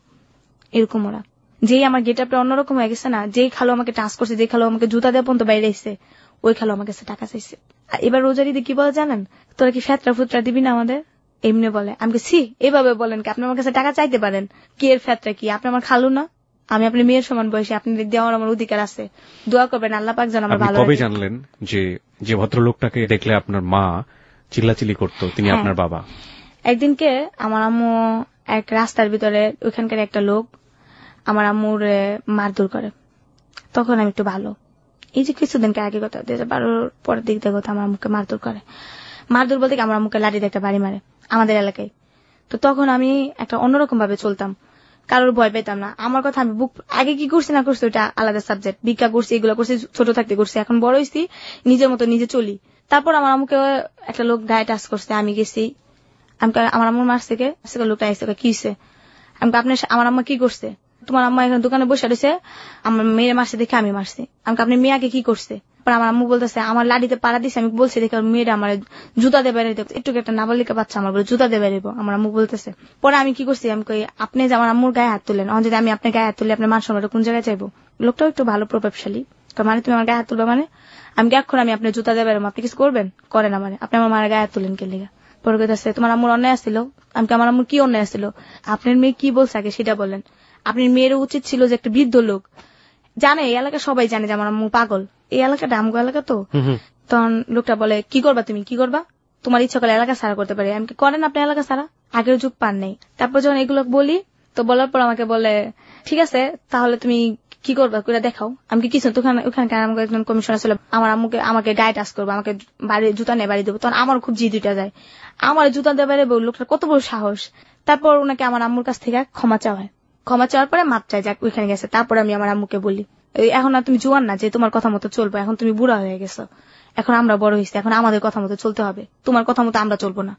এরকম ওরা। যেই আমার গেট আপটা অন্যরকম হয়ে গেছে না, যেই খালো আমাকে টাচ করছে, যেই খালো আমাকে জুতা দিয়ে পর্যন্ত বাইরে এসছে, ওই খালো আমার কাছে টাকা চাইছে। আর এবার রোজারিদি কি বলে জানেন, তোরা কি ফেতরা ফুতরা দিবি না আমাদের, এমনি বলে। আমি ছি, এভাবে বলেন কি? আপনি আমার কাছে টাকা চাইতে পারেন, কি এর ফেতরা কি? আপনি আমার খালু না? আমি আপনার মেয়ের সমান বয়সী, আপনি দেওয়ার আমার অধিকার আছে। দোয়া করবেন আল্লাহ পাক যেন আমার আপনি ভালো কবে রাখে। জানলেন যে যে ভদ্রলোকটাকে দেখলে আপনার মা চিল্লাচিল্লি করতো তিনি হ্যাঁ। আপনার বাবা? একদিনকে আমার আম্মু এক রাস্তার ভিতরে, ওইখানকার একটা লোক আমার আম্মুর মারধর করে। তখন আমি একটু ভালো, এই যে কিছুদিনকে আগে কথা, 2012 পরের দিক দিয়ে কথা, আমার আম্মুকে মারধর করে। মারধর বলতে কি, আমার আম্মুকে লাঠি দিয়ে একটা বাড়ি মারে আমাদের এলাকায়। তো তখন আমি একটা অন্যরকম ভাবে চলতাম, কারোর ভয় পেতাম না। আমার কথা আমি বুক, আগে কি করছি না করছি ওটা আলাদা সাবজেক্ট, ভিক্ষা করছি, এগুলো করছি, ছোট থাকতে করছি, এখন বড় হয়েছি, নিজের মতো নিজে চলি। তারপর আমার আম্মুকে একটা লোক গায়ে টাচ করছে, আমি গেছি, আমার আম্মুর মার থেকে লোকটা আসছে, কি হয়েছে? আপনার আমার আম্মা কি করছে? তোমার আম্মা এখানে দোকানে বসে রয়েছে, আমার মেয়ের মারছে দেখে আমি মারছি। আপনি মেয়ে আগে কি করছে? আমার আম্মু বলতেছে আমার লাঠিতে পাড়া দিছে, আমি বলছি দেখে মেয়েরা আমার জুতা দিয়ে বেড়ে দিতে, একটু একটা নাবালিকা বাচ্চা আমার বলে জুতা দিয়ে বেড়ে। আমার আম্মু বলতেছে, পরে আমি কি করছি, আমি কই আপনি যে আমার আম্মুর গায়ে হাত তুলেন, যদি আমি আপনার গায়ে হাত তুলি আপনার মান সম্মানটা কোন জায়গায় চাইবো? লোকটাও একটু ভালো প্রভাবশালী, মানে তুমি আমার গায়ে হাত তুলবে মানে? আমি এখন আমি আপনার জুতা দিয়ে বেরোবো, আপনি কিছু করবেন? করেন আমার, আপনি আমার মায়ের গায়ে হাত তুলেন কে লিগা? পরে কইতাছে তোমার আম্মুর অন্যায় আসছিল। আমি আমার আম্মুর কি অন্যায় আসছিল? আপনার মেয়ে কি বলছে আগে সেটা বলেন। আপনার মেয়ের উচিত ছিল যে একটা বৃদ্ধ লোক, জানে এই এলাকা সবাই জানে যে আমার আম্মু পাগল, এই এলাকাটা আমগো এলাকা তো। তখন লোকটা বলে কি করবা তুমি, কি করবা? তোমার ইচ্ছা করলে এলাকা সারা করতে পারি। আমি করেন আপনি এলাকা সারা, আগের যুগ পান নেই। তারপর যখন এগুলো বলি, তো বলার পর আমাকে বলে ঠিক আছে তাহলে তুমি কি করবা করে দেখাও। আমি কিছু ওখানকার আমাকে একজন কমিশনার ছিল, আমার আম্মুকে আমাকে গায়ে টাচ করবো, আমাকে বাড়ি জুতা নিয়ে বাড়ি দেবো। তখন আমার খুব জি দুইটা যায়, আমার জুতা দিয়ে বাড়ি দেবো, লোকটা কত বড় সাহস। তারপর ওনাকে আমার আম্মুর কাছ থেকে ক্ষমা চাওয়ায়, ক্ষমা চাওয়ার পরে মাপ চাই, যাক ওইখানে গেছে। তারপরে আমি আমার আম্মুকে বলি এখন আর তুমি জোয়ান না যে তোমার কথা মতো চলবো, এখন তুমি বুড়া হয়ে গেছো, এখন আমরা বড় হয়েছি, এখন আমাদের কথা মতো চলতে হবে, তোমার কথা মতো আমরা চলবো না।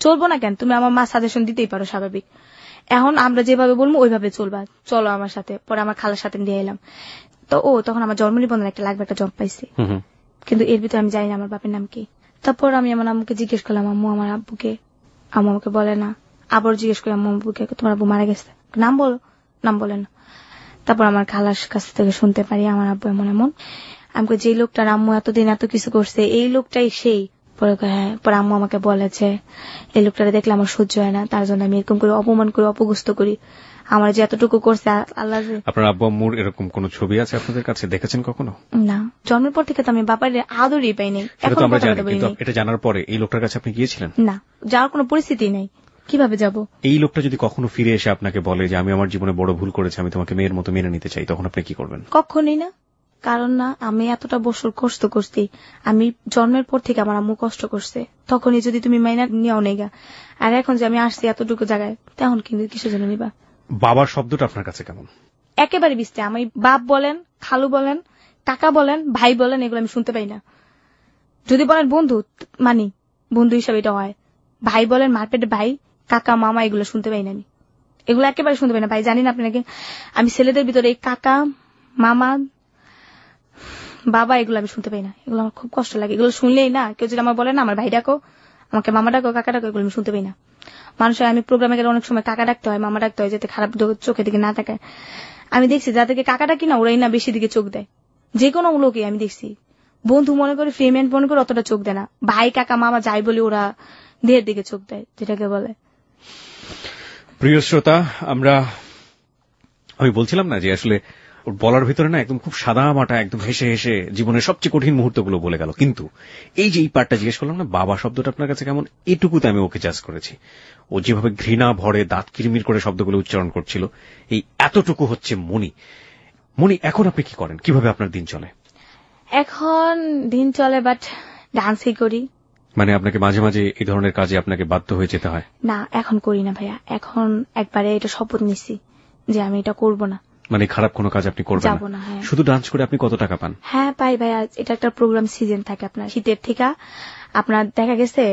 চলবো না কেন? তুমি আমার মা সাজেশন দিতেই পারো, স্বাভাবিক। এখন আমরা যেভাবে বলবো ওইভাবে চলবা, চলো আমার সাথে। পরে আমার খালার সাথে নিয়ে এলাম। তো তখন আমার জন্ম নিবন্ধন একটা লাগবে, একটা জব পাইছি, কিন্তু এর ভিতরে আমি জানি না আমার বাপের নাম কি। তারপর আমি আমার আম্মুকে জিজ্ঞেস করলাম আম্মু আমার আব্বুকে, আম্মু আমাকে বলে না। আবার জিজ্ঞেস করি আম্মু আব্বুকে, তোমার আব্বু মারা গেছে, নাম বলো, নাম বলে না। তারপর আমার খালার কাছ থেকে শুনতে পারি আমার আব্বু এমন এমন। আমাকে যে লোকটার আম্মু এতদিন এত কিছু করছে এই লোকটাই সেই। পরে হ্যাঁ, পরে আম্মু আমাকে বলেছে এই লোকটারে দেখলে আমার সহ্য হয় না, তার জন্য আমি এরকম করে অপমান করি, অপগুস্ত করি। আমার যে এতটুকু করছে আল্লাহ। আপনার আব্বু আম্মুর এরকম কোন ছবি আছে আপনাদের কাছে, দেখেছেন কখনো? না, জন্মের পর থেকে তো আমি বাবার আদরই পাই নাই। এখন আমরা জানি, কিন্তু এটা জানার পরে এই লোকটার কাছে আপনি গিয়েছিলেন? না, যাওয়ার কোনো পরিস্থিতি নেই, কিভাবে যাব? এই লোকটা যদি কখনো ফিরে এসে আপনাকে বলে যে আমি আমার জীবনে বড় ভুল করেছি, আমি তোমাকে মেয়ের মতো মেনে নিতে চাই, তখন আপনি কি করবেন? কখনই না। কারণ না, আমি এতটা বছর কষ্ট করছি, আমি জন্মের পর থেকে আমার আম্মু কষ্ট করছে, তখনই যদি তুমি মাইনা নিয়েও নেগা, আর এখন যে আমি আসছি এতটুকু জায়গায়, তখন কিন্তু কিসের জন্য নিবা? বাবার শব্দটা আপনার কাছে কেমন? একেবারে বিস্তে। আমি বাপ বলেন, খালু বলেন, কাকা বলেন, ভাই বলেন, এগুলো আমি শুনতে পাই না। যদি বলেন বন্ধু, মানি বন্ধু হিসাবে এটা হয়। ভাই বলেন, মারপেটে ভাই, কাকা, মামা, এগুলো শুনতে পাই না আমি, এগুলো একেবারে শুনতে পাই না। ভাই জানি না আপনাকে, আমি ছেলেদের ভিতরে এই কাকা, মামা, বাবা, এগুলো আমি শুনতে পাই না। এগুলো আমার খুব কষ্ট লাগে। এগুলো শুনলেই না, কেউ যদি আমার বলে না আমার ভাই ডাকো, আমাকে মামা ডাকো, কাকা ডাকো, এগুলো আমি শুনতে পাই না। মানুষের আমি প্রোগ্রামে গেলে অনেক সময় কাকা ডাকতে হয়, মামা ডাকতে হয়, যাতে খারাপ চোখের দিকে না তাকায়। আমি দেখছি যাদেরকে কাকা ডাকি না, ওরাই না বেশি দিকে চোখ দেয়। যে কোনো লোকে আমি দেখছি, বন্ধু মনে করে, ফ্রেন্ড মনে করে অতটা চোখ দেয় না। ভাই, কাকা, মামা যাই বলে ওরা দেহের দিকে চোখ দেয়, যেটাকে বলে। প্রিয় শ্রোতা, আমি বলছিলাম না যে আসলে ওর বলার ভিতরে না একদম খুব সাদা মাটা, একদম হেসে হেসে জীবনের সবচেয়ে কঠিন মুহূর্তগুলো বলে গেল। কিন্তু এই যে এই পার্টটা জিজ্ঞেস করলাম না, বাবা শব্দটা আপনার কাছে কেমন, এটুকুতে আমি ওকে জাজ করেছি। ও যেভাবে ঘৃণা ভরে দাঁত কিরমির করে শব্দগুলো উচ্চারণ করছিল, এই এতটুকু হচ্ছে মনি। এখন আপনি কি করেন, কিভাবে আপনার দিন চলে? এখন দিন চলে, বাট ডান্সই করি। মানে আপনাকে মাঝে মাঝে এই ধরনের কাজে আপনাকে বাধ্য হয়ে যেতে হয়? না, এখন করি না ভাইয়া। এখন একবারে এটা শপথ নিছি যে আমি এটা করব না। মানে খারাপ কোনো কাজ আপনি করবেন না? হ্যাঁ। শুধু ডান্স করে আপনি কত টাকা পান? হ্যাঁ পাই ভাইয়া, এটা একটা প্রোগ্রাম সিজন থাকে আপনার, শীতের থেকে আপনার দেখা গেছে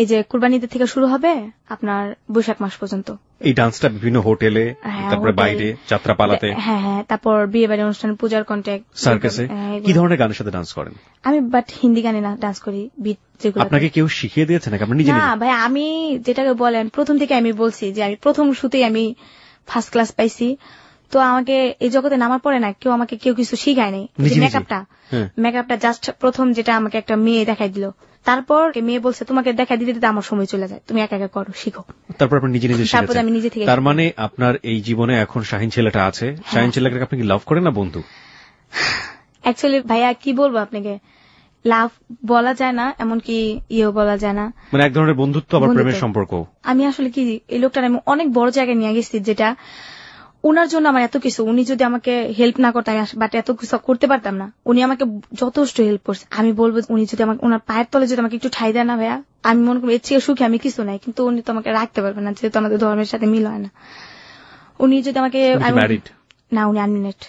এই যে কুরবানিদের থেকে শুরু হবে আপনার বৈশাখ মাস পর্যন্ত। এই ডান্সটা বিভিন্ন হোটেলে, তারপরে বাইরে যাত্রাপালাতে, হ্যাঁ, তারপর বিয়ে বাড়ি অনুষ্ঠান, পূজার কন্ট্যাক্ট, সার্কাসে। কি ধরনের গানের সাথে ডান্স করেন? আমি বাট হিন্দি গানে না ডান্স করি, বিট যেগুলো। আপনাকে কেউ শিখিয়ে দিয়েছে নাকি আপনি নিজে? না ভাই, আমি যেটাকে বলেন প্রথম থেকে আমি বলছি যে আমি প্রথম শুতেই আমি ফার্স্ট ক্লাস পাইছি। তো আমাকে এই জগতে নামার পরে না কেউ কিছু শিখায় নাই। মেকআপটা জাস্ট প্রথম যেটা আমাকে একটা মেয়ে দেখাই দিল, তারপর মেয়ে বলছে তোমাকে দেখা দিতে দিতে আমার সময় চলে যায়, তুমি একা একা করো, শিখো। তারপর আপনি নিজে নিজে তারপর আমি নিজে থেকে। তার মানে আপনার এই জীবনে এখন শাহিন ছেলেটা আছে, শাহিন ছেলেটাকে আপনি কি লাভ করেন না বন্ধু? অ্যাকচুয়ালি ভাইয়া কি বলবো আপনাকে, লাভ বলা যায় না, এমনকি ইয়েও বলা যায় না, মানে এক ধরনের বন্ধুত্ব আবার প্রেমের সম্পর্ক। আমি আসলে কি এই লোকটার আমি অনেক বড় জায়গায় নিয়ে গেছি, যেটা উনার জন্য আমার এত কিছু, উনি যদি আমাকে হেল্প না করতেন বাট এত কিছু করতে পারতাম না। উনি আমাকে যথেষ্ট হেল্প করছে। আমি বলবো উনি যদি আমাকে ওনার পায়ের তলে যদি আমাকে একটু ঠাই দেয় না ভাইয়া, আমি মনে করি এর চেয়ে সুখী আমি কিছু নাই। কিন্তু উনি তো আমাকে রাখতে পারবেন না, যেহেতু আমাদের ধর্মের সাথে মিল হয় না। উনি যদি আমাকে, না উনি আনম্যারিড।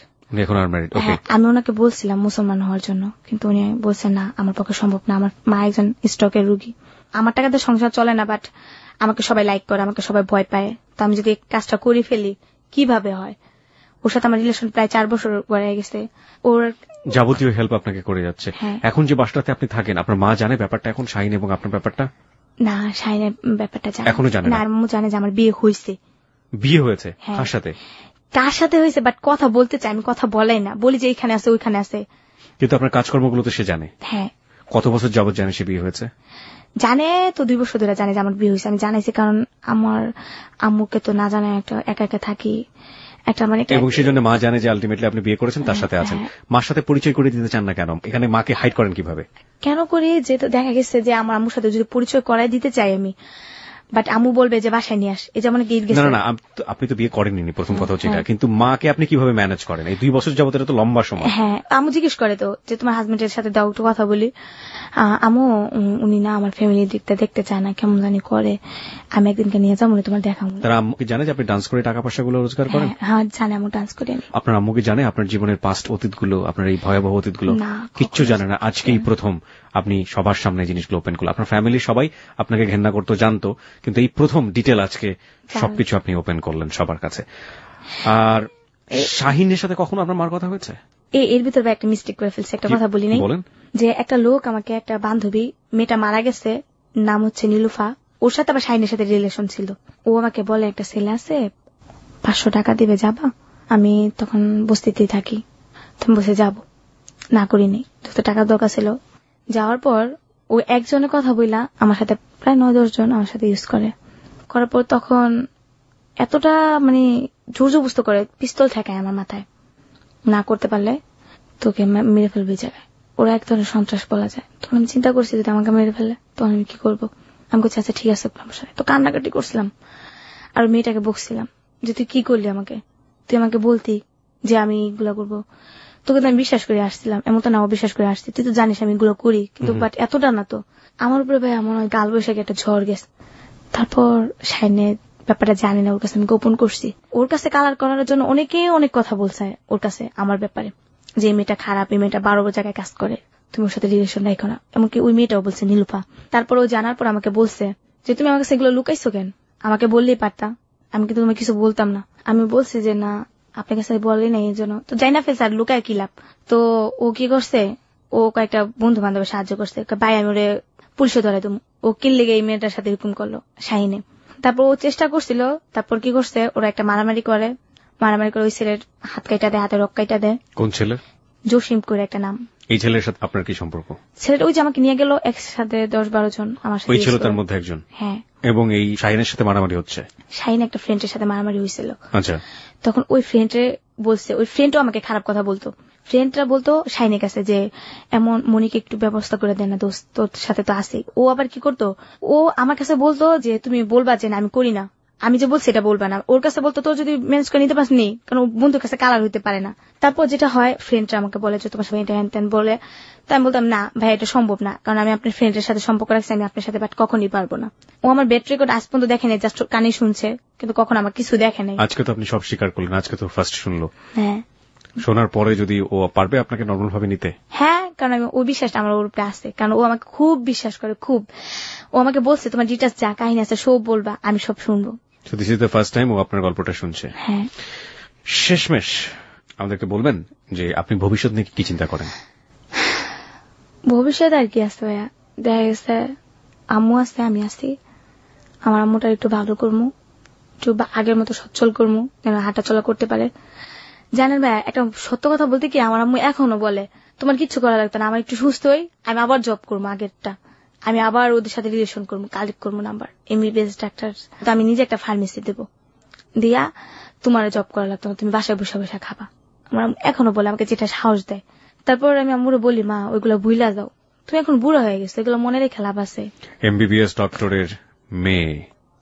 আমি ওনাকে বলছিলাম মুসলমান হওয়ার জন্য, কিন্তু উনি বলছেন না, আমার পক্ষে সম্ভব না, আমার মা একজন স্ট্রোকের রুগী, আমার টাকাতে সংসার চলে না, বাট আমাকে সবাই লাইক করে, আমাকে সবাই ভয় পায়, তো আমি যদি কাজটা করে ফেলি কিভাবে হয়। ওর সাথে আমার রিলেশন প্রায় 4 বছর গড়ে গেছে। ওর যাবতীয় হেল্প আপনাকে করে যাচ্ছে। এখন যে বাসটাতে আপনি থাকেন, আপনার মা জানে ব্যাপারটা এখন, শাহিন এবং আপনার ব্যাপারটা? না, শাহিনের ব্যাপারটা জানে এখনো জানে না। আম্মু জানে যে আমার বিয়ে হয়েছে। বিয়ে হয়েছে? কার সাথে? কার সাথে হয়েছে বাট কথা বলতে চাই, আমি কথা বলাই না, বলি যে এইখানে আছে ওইখানে আছে। কিন্তু আপনার কাজকর্মগুলো তো সে জানে। হ্যাঁ। কত বছর যাবত জানে সে বিয়ে হয়েছে? জানে তো 2 বছর ধরে জানে যে আমার বিয়ে হয়েছে। আমি জানাইছি কারণ আমার আম্মুকে তো না জানায় একটা একা একা থাকি একটা, মানে এবং সেই জন্য মা জানে যে আলটিমেটলি আপনি বিয়ে করেছেন, তার সাথে আছেন। মার সাথে পরিচয় করে দিতে চান না কেন? এখানে মাকে হাইড করেন কিভাবে? কেন করি, যে দেখা গেছে যে আমার আম্মুর সাথে যদি পরিচয় করাই দিতে চাই আমি, বাট আম্মু বলবে যে বাসায় নিয়ে আস, এই যেমন গিফট গেছে। না, আপনি তো বিয়ে করেননি, প্রথম কথা হচ্ছে এটা। কিন্তু মাকে আপনি কিভাবে ম্যানেজ করেন এই 2 বছর যাবত? এটা তো লম্বা সময়। হ্যাঁ, আম্মু জিজ্ঞেস করে তো যে তোমার হাজবেন্ডের সাথে দাও একটু কথা বলি। আম্মু উনি না আমার ফ্যামিলির দিকটা দেখতে চায় না, কেমন জানি করে, আমি একদিনকে নিয়ে যাবো, তোমার দেখাবো। তারা আম্মুকে জানে যে আপনি ডান্স করে টাকা পয়সা গুলো রোজগার করেন? হ্যাঁ জানে, আম্মু ডান্স করে। আপনার আম্মুকে জানে আপনার জীবনের পাস্ট অতীতগুলো, আপনার এই ভয়াবহ অতীতগুলো? কিচ্ছু জানে না। আজকেই প্রথম আপনি সবার সামনে জিনিসগুলো ওপেন করলেন। আপনার ফ্যামিলির সবাই আপনাকে ঘেন্না করতো, জানতো, কিন্তু এই প্রথম ডিটেল আজকে সবকিছু আপনি ওপেন করলেন সবার কাছে। আর শাহিনের সাথে কখনো আপনার মার কথা হয়েছে? এর ভিতরে একটা মিস্টেক করে ফেলছে, একটা কথা বলি নাই। যে একটা লোক আমাকে, একটা বান্ধবী, মেয়েটা মারা গেছে, নাম হচ্ছে নীলুফা, ওর সাথে আবার শাহিনের সাথে রিলেশন ছিল। ও আমাকে বলে একটা ছেলে আছে 500 টাকা দিবে, যাবা? আমি তখন বস্তিতেই থাকি, তুমি বসে যাব, না করিনি, যত টাকা দরকার ছিল। যাওয়ার পর ও একজনের কথা বইলা আমার সাথে প্রায় 9-10 জন আমার সাথে ইউজ করার পর তখন এতটা মানে জোর জবস্ত করে, পিস্তল ঠেকায় আমার মাথায়, না করতে পারলে তোকে মেরে ফেলবে জায়গায়। ওরা এক ধরনের সন্ত্রাস বলা যায়। তখন আমি চিন্তা করছি যদি আমাকে মেরে ফেলে তখন আমি কি করবো। আমি বলছি আচ্ছা ঠিক আছে, তো কান্নাকাটি করছিলাম আর মেয়েটাকে বকছিলাম যে তুই কি করলি আমাকে, তুই আমাকে বলতি যে আমি এগুলো করবো, তোকে তো আমি বিশ্বাস করে আসছিলাম, এমন তো না অবিশ্বাস করে আসছি, তুই তো জানিস আমি এগুলো করি, কিন্তু বাট এতটা না তো। আমার উপরে ভাই এমন হয় গাল বৈশাখী একটা ঝড় গেছে। তারপর শাইনের ব্যাপারটা জানি না, ওর কাছে আমি গোপন করছি। ওর কাছে কালার করার জন্য অনেকে অনেক কথা বলছে ওর কাছে আমার ব্যাপারে, যে এই মেয়েটা খারাপ, এই মেয়েটা 12 জায়গায় কাজ করে, তুমি ওর সাথে রিলেশন রাখো না। এমনকি ওই মেয়েটাও বলছে নীলুফা। তারপর ও জানার পর আমাকে বলছে যে তুমি আমার কাছে এগুলো লুকাইছো কেন, আমাকে বললেই পারতা, আমি কিন্তু তোমাকে কিছু বলতাম না। আমি বলছি যে না আপনার কাছে বললেই না, এই জন্য তো যাই না ফেলছে, আর লুকায় কি লাভ। তো ও কি করছে, ও কয়েকটা বন্ধু বান্ধবের সাহায্য করছে, ভাই আমি ওরে পুলিশে ধরাই তুমি, ও কিল লেগে এই মেয়েটার সাথে এরকম করলো শাহিনে। তারপর ও চেষ্টা করছিল, তারপর কি করছে, ওরা একটা মারামারি করে ওই ছেলের হাত কাইটা দেয়, হাতে রক কাইটা দেয়। কোন ছেলে? জসিম করে একটা নাম। এই ছেলের সাথে আপনার কি সম্পর্ক? ছেলেটা ওই যে আমাকে নিয়ে গেল একসাথে 10-12 জন আমার সাথে। ওই ছিল তার মধ্যে একজন? হ্যাঁ। এবং এই শাহিনের সাথে মারামারি হচ্ছে? শাহিন একটা ফ্রেন্ডের সাথে মারামারি হয়েছিল। আচ্ছা। তখন ওই ফ্রেন্ডে বলছে, ওই ফ্রেন্ডও আমাকে খারাপ কথা বলতো, ফ্রেন্ডরা বলতো শাহিনের কাছে যে এমন মনিকে একটু ব্যবস্থা করে দেয় না দোস্ত, তোর সাথে তো আসে। ও আবার কি করতো, ও আমার কাছে বলতো যে তুমি বলবা যে না আমি করি না, আমি যে বলছি এটা বলবা না। ওর কাছে বলতো তোর যদি ম্যানেজ করে নিতে পারস নি, কারণ বন্ধুর কাছে কালার হইতে পারে না। তারপর যেটা হয়, ফ্রেন্ডরা আমাকে বলে যে তোমার সাথে হ্যান ত্যান বলে, তাই আমি বলতাম না ভাই এটা সম্ভব না, কারণ আমি আপনার ফ্রেন্ডের সাথে সম্পর্ক রাখছি, আমি আপনার সাথে বাট কখনই পারবো না। ও আমার বেড রেকর্ড আজ পর্যন্ত দেখে নেই, জাস্ট কানে শুনছে, কিন্তু কখনো আমার কিছু দেখে নাই। আজকে তো আপনি সব স্বীকার করলেন, আজকে তো ফার্স্ট শুনলো। হ্যাঁ। শোনার পরে যদি ও পারবে আপনাকে নর্মাল ভাবে নিতে? হ্যাঁ, কারণ আমি ওই বিশ্বাসটা আমার ওর উপরে আছে, কারণ ও আমাকে খুব বিশ্বাস করে, খুব। ও আমাকে বলছে তোমার ডিটেলস যা কাহিনী আছে সব বলবা, আমি সব শুনবো। So this is the first time ও আপনার গল্পটা শুনছে। হ্যাঁ। শেষমেশ আমাদেরকে বলবেন যে আপনি ভবিষ্যৎ নিয়ে কি চিন্তা করেন? ভবিষ্যৎ আর কি আছে ভাইয়া, দেখা গেছে আম্মু আছে, আমি আছি, আমার আম্মুটা একটু ভালো করবো, একটু আগের মতো সচ্ছল করবো, যেন হাঁটা চলা করতে পারে। জানেন ভাই, একটা সত্য কথা বলতে কি, আমার আম্মু এখনো বলে তোমার কিচ্ছু করা লাগতো না, আমার একটু সুস্থ হই, আমি আবার জব করবো আগেরটা, আমি আবার ওদের সাথে রিলেশন করবো, কালেক্ট করবো নাম্বার, MBBS ডাক্তার, তো আমি নিজে একটা ফার্মেসি দেবো, দিয়া তোমার জব করা লাগতো না, তুমি বাসায় বসে বসে খাবা। আমার আম্মু এখনো বলে, আমাকে যেটা সাহস দেয়। তারপর আমি আম্মুরে বলি, মা ওইগুলো ভুইলা যাও, তুমি এখন বুড়ো হয়ে গেছো, এগুলো মনে রেখে লাভ আছে। MBBS ডক্টরের মেয়ে,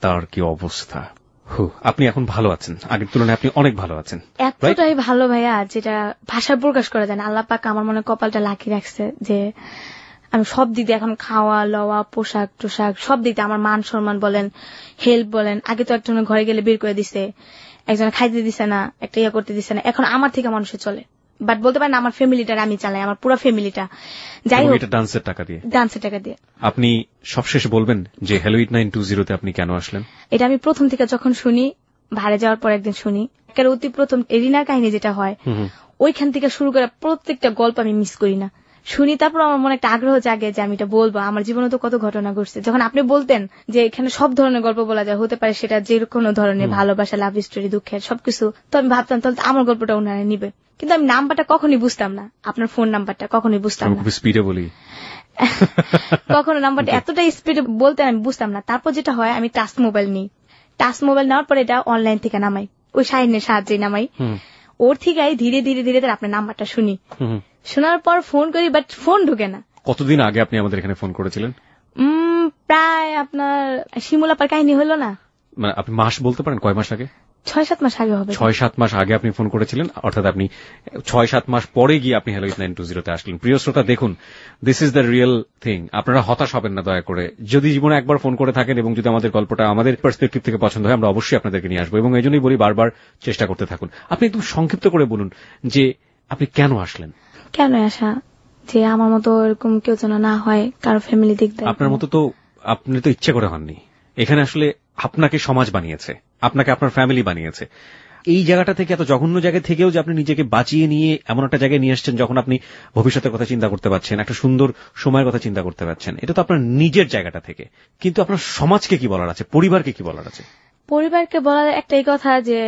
তার কি অবস্থা। আপনি এখন ভালো আছেন, আগের তুলনায় আপনি অনেক ভালো আছেন। এতটাই ভালো ভাইয়া, যেটা ভাষায় প্রকাশ করা যায় না। আল্লাহ পাক আমার মনে কপালটা লাকি রাখছে যে আমি সব দিক দিয়ে এখন খাওয়া লওয়া পোশাক টোশাক সব দিক দিয়ে আমার মান সম্মান বলেন, হেল্প বলেন। আগে তো একজনের ঘরে গেলে বের করে দিছে, একজনে খাইতে দিছে না, একটা ইয়ে করতে দিছে না। এখন আমার থেকে মানুষে চলে, বাট বলতে পারেন আমার ফ্যামিলিটা আমি চালাই, আমার পুরো ফ্যামিলিটা। যাই হোক, এটা ডান্সের টাকা দিয়ে। আপনি সবশেষ বলবেন যে হ্যালো 8920 তে আপনি কেন আসলেন? এটা আমি প্রথম থেকে যখন শুনি, ভাড়ে যাওয়ার পর একদিন শুনি, অতি প্রথম এরিনার কাহিনী যেটা হয়, ওইখান থেকে শুরু করে প্রত্যেকটা গল্প আমি মিস করি না, শুনি। তারপর আমার মনে একটা আগ্রহ জাগে যে আমি এটা বলবো, আমার জীবনে তো কত ঘটনা ঘটছে। যখন আপনি বলতেন যে এখানে সব ধরনের গল্প বলা যায়, হতে পারে সেটা যে কোনো ধরনের ভালোবাসা, লাভ স্টোরি, দুঃখের সবকিছু, তো আমি ভাবতাম তাহলে আমার গল্পটা ওনারা নিবে। কিন্তু আমি নাম্বারটা কখনই বুঝতাম না, আপনার ফোন নাম্বারটা কখনই বুঝতাম না, খুব স্পিডে বলি কখনো নাম্বারটা এতটা স্পিডে বলতেন আমি বুঝতাম না। তারপর যেটা হয়, আমি টাচ মোবাইল নিই, টাচ মোবাইল নেওয়ার পরে এটা অনলাইন থেকে নামাই, ওই শাহিনের সাহায্যে নামাই, ওর থেকে ধীরে ধীরে ধীরে ধীরে আপনার নাম্বারটা শুনি, শোনার পর ফোন করি, বাট ফোন ঢুকে না। কতদিন আগে আপনি আমাদের এখানে ফোন করেছিলেন? প্রায় আপনার শিমুলাপার কাহিনী হলো না, মানে আপনি মাস বলতে পারেন কয় মাস আগে? 6-7 মাস আগে হবে। 6-7 মাস আগে আপনি ফোন করেছিলেন, অর্থাৎ আপনি 6-7 মাস পরে গিয়ে আপনি হ্যালো 8920 তে আসলেন। প্রিয় শ্রোতা, দেখুন, this is the real thing. আপনারা হতাশ হবেন না দয়া করে। যদি জীবনে একবার ফোন করে থাকেন এবং যদি আমাদের গল্পটা আমাদের পার্সপেক্টিভ থেকে পছন্দ হয়, আমরা অবশ্যই আপনাদেরকে নিয়ে আসবো, এবং এই জন্যই বলি বারবার চেষ্টা করতে থাকুন। আপনি একদম সংক্ষিপ্ত করে বলুন যে আপনি কেন আসলেন। কেন আসা, যে আমার মতো এরকম কেউ যেন না হয়, কারো ফ্যামিলি দিক দিয়ে। আপনার মতো তো আপনি তো ইচ্ছে করে হননি, এখানে আসলে আপনাকে সমাজ বানিয়েছে, আপনাকে আপনার ফ্যামিলি বানিয়েছে। এই জায়গাটা থেকে, এত জঘন্য জায়গা থেকেও যে আপনি নিজেকে বাঁচিয়ে নিয়ে এমন একটা জায়গায় নিয়ে আসছেন যখন আপনি ভবিষ্যতের কথা চিন্তা করতে পারছেন, একটা সুন্দর সময়ের কথা চিন্তা করতে পারছেন, এটা তো আপনার নিজের জায়গাটা থেকে। কিন্তু আপনার সমাজকে কি বলার আছে, পরিবারকে কি বলার আছে? পরিবারকে বলার একটাই কথা যে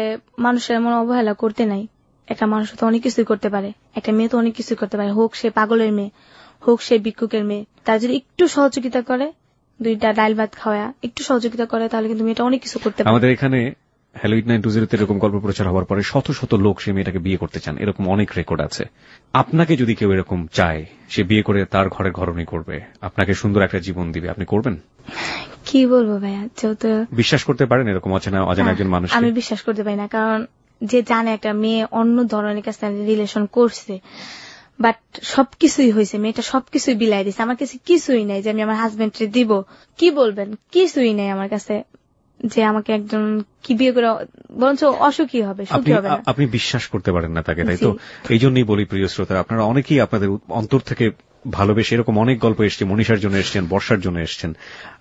মানুষের এমন অবহেলা করতে নাই। একটা মানুষ তো অনেক কিছুই করতে পারে, একটা মেয়ে তো অনেক কিছুই করতে পারে, হোক সে পাগলের মেয়ে, হোক সে ভিক্ষুকের মেয়ে। তার যদি একটু সহযোগিতা করে, 2টা ডাল ভাত খাওয়া, একটু সহযোগিতা করে, তাহলে কিন্তু মেয়েটা অনেক কিছু করতে পারে। আমাদের এখানে হ্যালো 8920 তে এরকম গল্প প্রচার হওয়ার পরে শত শত লোক সে মেয়েটাকে বিয়ে করতে চান, এরকম অনেক রেকর্ড আছে। আপনাকে যদি কেউ এরকম চায়, সে বিয়ে করে তার ঘরের ঘরণী করবে, আপনাকে সুন্দর একটা জীবন দিবে, আপনি করবেন? কি বলবো ভাইয়া, যেহেতু বিশ্বাস করতে পারেন এরকম অজানা একজন মানুষ? আমি বিশ্বাস করতে পারি না, কারণ যে জানে একটা মেয়ে অন্য ধরনের কাছে রিলেশন করছে, বাট সবকিছুই হয়েছে, মেয়েটা সবকিছুই বিলাই দিছে, আমার কাছে কিছুই নাই যে আমি আমার হাজবেন্ডকে দিব। কি বলবেন, কিছুই নাই আমার কাছে যে আমাকে একজন কি বিয়ে করে বরঞ্চ অসুখী হবে, সুখী হবে না। আপনি বিশ্বাস করতে পারেন না তাকে, তাই তো? এই জন্যই বলি প্রিয় শ্রোতা, আপনারা অনেকেই আপনাদের অন্তর থেকে ভালোবেসে এরকম অনেক গল্প এসছে, মনীষার জন্য এসছেন, বর্ষার জন্য এসছেন।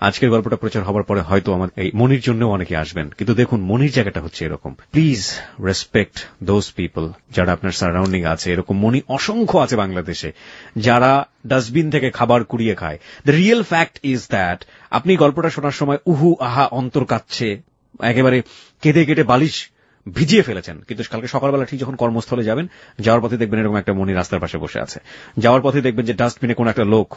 আজকের গল্পটা প্রচার হওয়ার পরে হয়তো আমার এই মনির জন্যও অনেকে আসবেন, কিন্তু দেখুন মনির জায়গাটা হচ্ছে এরকম। প্লিজ রেসপেক্ট দোজ পিপল যারা আপনার সারাউন্ডিং আছে। এরকম মনি অসংখ্য আছে বাংলাদেশে যারা ডাস্টবিন থেকে খাবার কুড়িয়ে খায়। The real fact is that আপনি গল্পটা শোনার সময় উহু আহা অন্তর কাঁদছে, একেবারে কেঁদে কেটে বালিশ ভিজিয়ে ফেলেছেন, কিন্তু কালকে সকালবেলা ঠিক যখন কর্মস্থলে যাবেন, যাওয়ার পথে দেখবেন এরকম একটা মনি রাস্তার পাশে বসে আছে। যাওয়ার পথে দেখবেন যে ডাস্টবিনে কোন একটা লোক,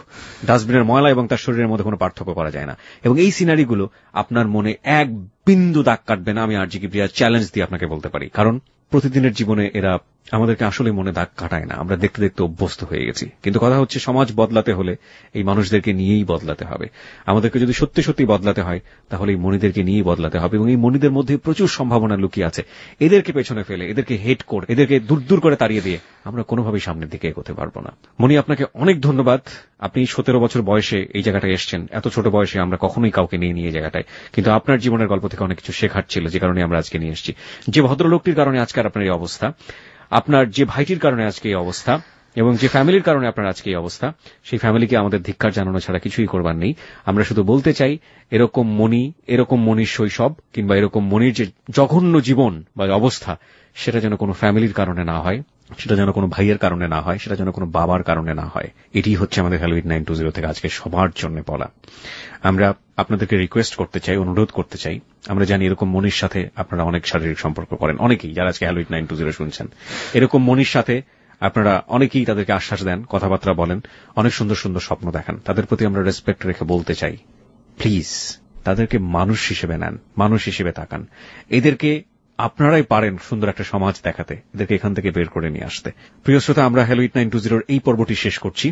ডাস্টবিনের ময়লা এবং তার শরীরের মধ্যে কোনো পার্থক্য করা যায় না। এবং এই সিনারিগুলো আপনার মনে এক বিন্দু দাগ কাটবে না, আমি আরজি কিবরিয়া চ্যালেঞ্জ দিয়ে আপনাকে বলতে পারি। কারণ প্রতিদিনের জীবনে এরা আমাদেরকে আসলে মনে দাগ কাটায় না, আমরা দেখতে দেখতে অভ্যস্ত হয়ে গেছি। কিন্তু কথা হচ্ছে, সমাজ বদলাতে হলে এই মানুষদেরকে নিয়েই বদলাতে হবে। আমাদেরকে যদি সত্যি সত্যি বদলাতে হয়, তাহলে এই মনিদেরকে নিয়েই বদলাতে হবে। এবং এই মনিদের মধ্যে প্রচুর সম্ভাবনা লুকিয়ে আছে। এদেরকে পেছনে ফেলে, এদেরকে হেট করে, এদেরকে দূর দূর করে তাড়িয়ে দিয়ে আমরা কোনোভাবেই সামনের দিকে এগোতে পারবো না। মনি, আপনাকে অনেক ধন্যবাদ। আপনি 17 বছর বয়সে এই জায়গাটায় এসছেন। এত ছোট বয়সে আমরা কখনোই কাউকে নিয়ে এই জায়গাটায়, কিন্তু আপনার জীবনের গল্প থেকে অনেক কিছু শেখার ছিল, যে কারণে আমরা আজকে নিয়ে এসেছি। যে ভদ্রলোকটির কারণে আজকাল আপনার এই অবস্থা, আপনার যে ভাইটির কারণে আজকে এই অবস্থা এবং যে ফ্যামিলির কারণে আপনার আজকে এই অবস্থা, সেই ফ্যামিলিকে আমাদের ধিক্কার জানানো ছাড়া কিছুই করবার নেই। আমরা শুধু বলতে চাই, এরকম মনির শৈশব কিংবা এরকম মনির যে জঘন্য জীবন বা অবস্থা, সেটা যেন কোনো ফ্যামিলির কারণে না হয়, সেটা যেন কোনো ভাইয়ের কারণে না হয়, সেটা যেন কোনো বাবার কারণে না হয়। এটি হচ্ছে আমাদের হ্যালো 8920 থেকে আজকে সবার জন্য বলা। আমরা আপনাদেরকে রিকোয়েস্ট করতে চাই, অনুরোধ করতে চাই, আমরা জানি এরকম মনির সাথে আপনারা অনেক শারীরিক সম্পর্ক করেন, অনেকেই যারা আজকে হ্যালো 8920 শুনছেন, এরকম মনির সাথে আপনারা অনেকেই তাদেরকে আশ্বাস দেন, কথাবার্তা বলেন, অনেক সুন্দর সুন্দর স্বপ্ন দেখান। তাদের প্রতি আমরা রেসপেক্ট রেখে বলতে চাই, প্লিজ তাদেরকে মানুষ হিসেবে নেন, মানুষ হিসেবে তাকান। এদেরকে আপনারাই পারেন সুন্দর একটা সমাজ দেখাতে, এদেরকে এখান থেকে বের করে নিয়ে আসতে। প্রিয় শ্রোতা, আমরা হ্যালো 8920 এই পর্বটি শেষ করছি।